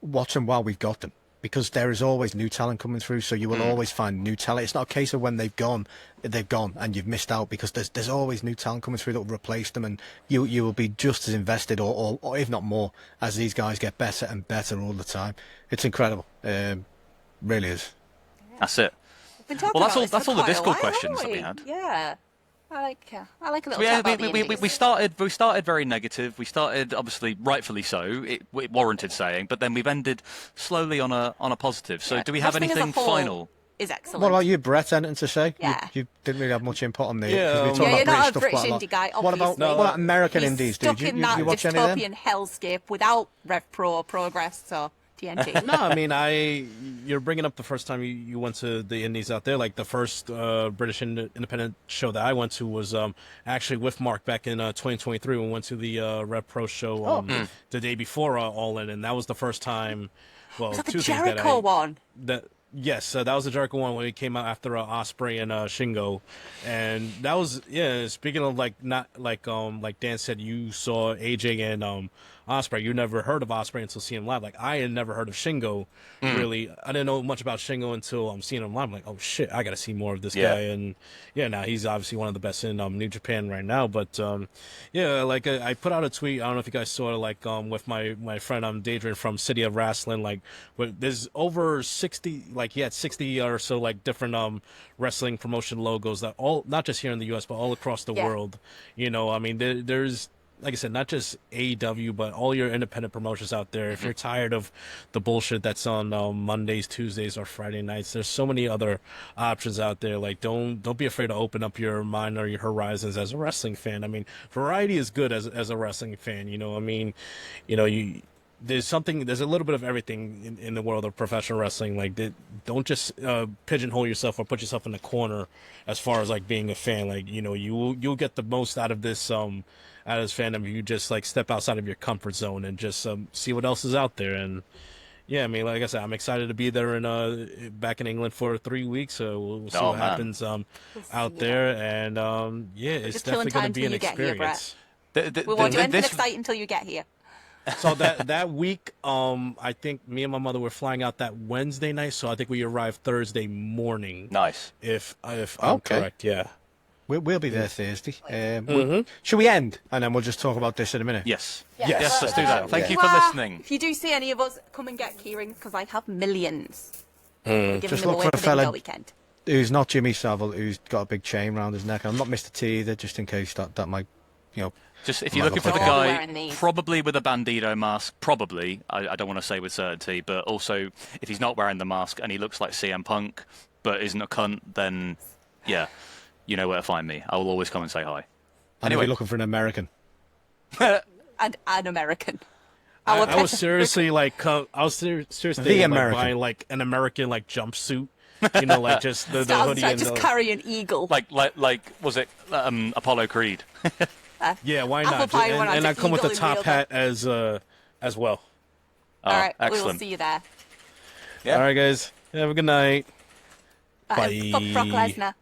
[SPEAKER 3] watch them while we've got them, because there is always new talent coming through, so you will always find new talent. It's not a case of when they've gone and you've missed out, because there's always new talent coming through that will replace them, and you will be just as invested, or if not more, as these guys get better and better all the time. It's incredible. Really is.
[SPEAKER 2] That's it. Well, that's all the Discord questions that we had.
[SPEAKER 5] Yeah. I like a little chat about the indies.
[SPEAKER 2] we started very negative. We started, obviously, rightfully so. It warranted saying, but then we've ended slowly on a positive. So, do we have anything final?
[SPEAKER 5] Is excellent.
[SPEAKER 3] What about you, Brett? Anything to say?
[SPEAKER 5] Yeah.
[SPEAKER 3] You didn't really have much input on the.
[SPEAKER 4] Yeah,
[SPEAKER 3] you're
[SPEAKER 5] not a British indie guy.
[SPEAKER 3] What about American indies?
[SPEAKER 5] Stuck
[SPEAKER 3] Dude,
[SPEAKER 5] in
[SPEAKER 3] you
[SPEAKER 5] that
[SPEAKER 3] watch any of them?
[SPEAKER 5] dystopian hellscape without Rev Pro or Progress, so TNT.
[SPEAKER 4] No, I mean, you're bringing up the first time you went to the indies out there. Like the first British independent show that I went to was actually with Mark back in 2023. We went to the Rev Pro show the day before All In, and that was the first time. Well,
[SPEAKER 5] Was that the
[SPEAKER 4] two things
[SPEAKER 5] Jericho one?
[SPEAKER 4] Yes, that was the Jericho one when he came out after Osprey and Shingo, and that was Speaking of like Dan said, you saw AJ and Osprey. You never heard of Osprey until seeing him live. Like I had never heard of Shingo. Really, I didn't know much about Shingo until seeing him live. I'm like, oh shit, I got to see more of this guy. And now he's obviously one of the best in New Japan right now. But I put out a tweet. I don't know if you guys saw it. With my friend Dadrian from City of Wrestling. There's over 60. He had 60 or so different wrestling promotion logos that all not just here in the U.S. but all across the world. There's. Like I said, not just AEW, but all your independent promotions out there. If you're tired of the bullshit that's on Mondays, Tuesdays, or Friday nights, there's so many other options out there. Don't be afraid to open up your mind or your horizons as a wrestling fan. I mean, variety is good as a wrestling fan. There's a little bit of everything in the world of professional wrestling. Don't just pigeonhole yourself or put yourself in a corner as far as being a fan. You'll get the most out of this fandom if you just step outside of your comfort zone and just see what else is out there. And yeah, I mean, like I said, I'm excited to be there back in England for 3 weeks. So we'll see what happens out there, and yeah, it's
[SPEAKER 5] just killing
[SPEAKER 4] definitely going
[SPEAKER 5] time
[SPEAKER 4] to be
[SPEAKER 5] till
[SPEAKER 4] an
[SPEAKER 5] you get here, Brett.
[SPEAKER 4] experience.
[SPEAKER 5] We won't do anything exciting until you get here.
[SPEAKER 4] So that week, I think me and my mother were flying out that Wednesday night. So I think we arrived Thursday morning.
[SPEAKER 2] Nice.
[SPEAKER 4] If I'm correct, yeah.
[SPEAKER 3] We'll be there Thursday. Should we end? And then we'll just talk about this in a minute.
[SPEAKER 2] Yes.
[SPEAKER 5] Yes.
[SPEAKER 2] Yes, let's do that. Thank you for
[SPEAKER 5] Well,
[SPEAKER 2] listening.
[SPEAKER 5] If you do see any of us, come and get key rings because I have millions. We're giving
[SPEAKER 3] Just
[SPEAKER 5] them
[SPEAKER 3] look
[SPEAKER 5] away
[SPEAKER 3] for a
[SPEAKER 5] for the bingo
[SPEAKER 3] fella
[SPEAKER 5] weekend.
[SPEAKER 3] who's not Jimmy Savile, who's got a big chain around his neck. I'm not Mr. T either, just in case that might,
[SPEAKER 2] Just if you're
[SPEAKER 3] Might
[SPEAKER 2] looking for
[SPEAKER 3] look
[SPEAKER 2] the
[SPEAKER 5] like that.
[SPEAKER 2] guy,
[SPEAKER 5] Wearing these.
[SPEAKER 2] probably with a Bandito mask, probably. I don't want to say with certainty, but also if he's not wearing the mask and he looks like CM Punk but isn't a cunt, then yeah, you know where to find me. I will always come and say hi.
[SPEAKER 3] and
[SPEAKER 2] Anyway.
[SPEAKER 3] if you're looking for an American.
[SPEAKER 5] And an American.
[SPEAKER 4] I was seriously like, seriously
[SPEAKER 3] The
[SPEAKER 4] American.
[SPEAKER 3] American.
[SPEAKER 4] Buying like an American like jumpsuit, you know, like just the hoodie and
[SPEAKER 5] just
[SPEAKER 4] the...
[SPEAKER 5] carry an eagle.
[SPEAKER 2] Like was it Apollo Creed?
[SPEAKER 4] Yeah, why
[SPEAKER 5] Apple
[SPEAKER 4] not?
[SPEAKER 5] pie when
[SPEAKER 4] And
[SPEAKER 5] I'm
[SPEAKER 4] I come with the
[SPEAKER 5] eagle in
[SPEAKER 4] top
[SPEAKER 5] real
[SPEAKER 4] hat as well.
[SPEAKER 2] Oh,
[SPEAKER 5] All right, we will
[SPEAKER 2] excellent.
[SPEAKER 5] see you there.
[SPEAKER 2] Yeah.
[SPEAKER 4] All right, guys, have a good night.
[SPEAKER 5] Fuck Brock Lesnar.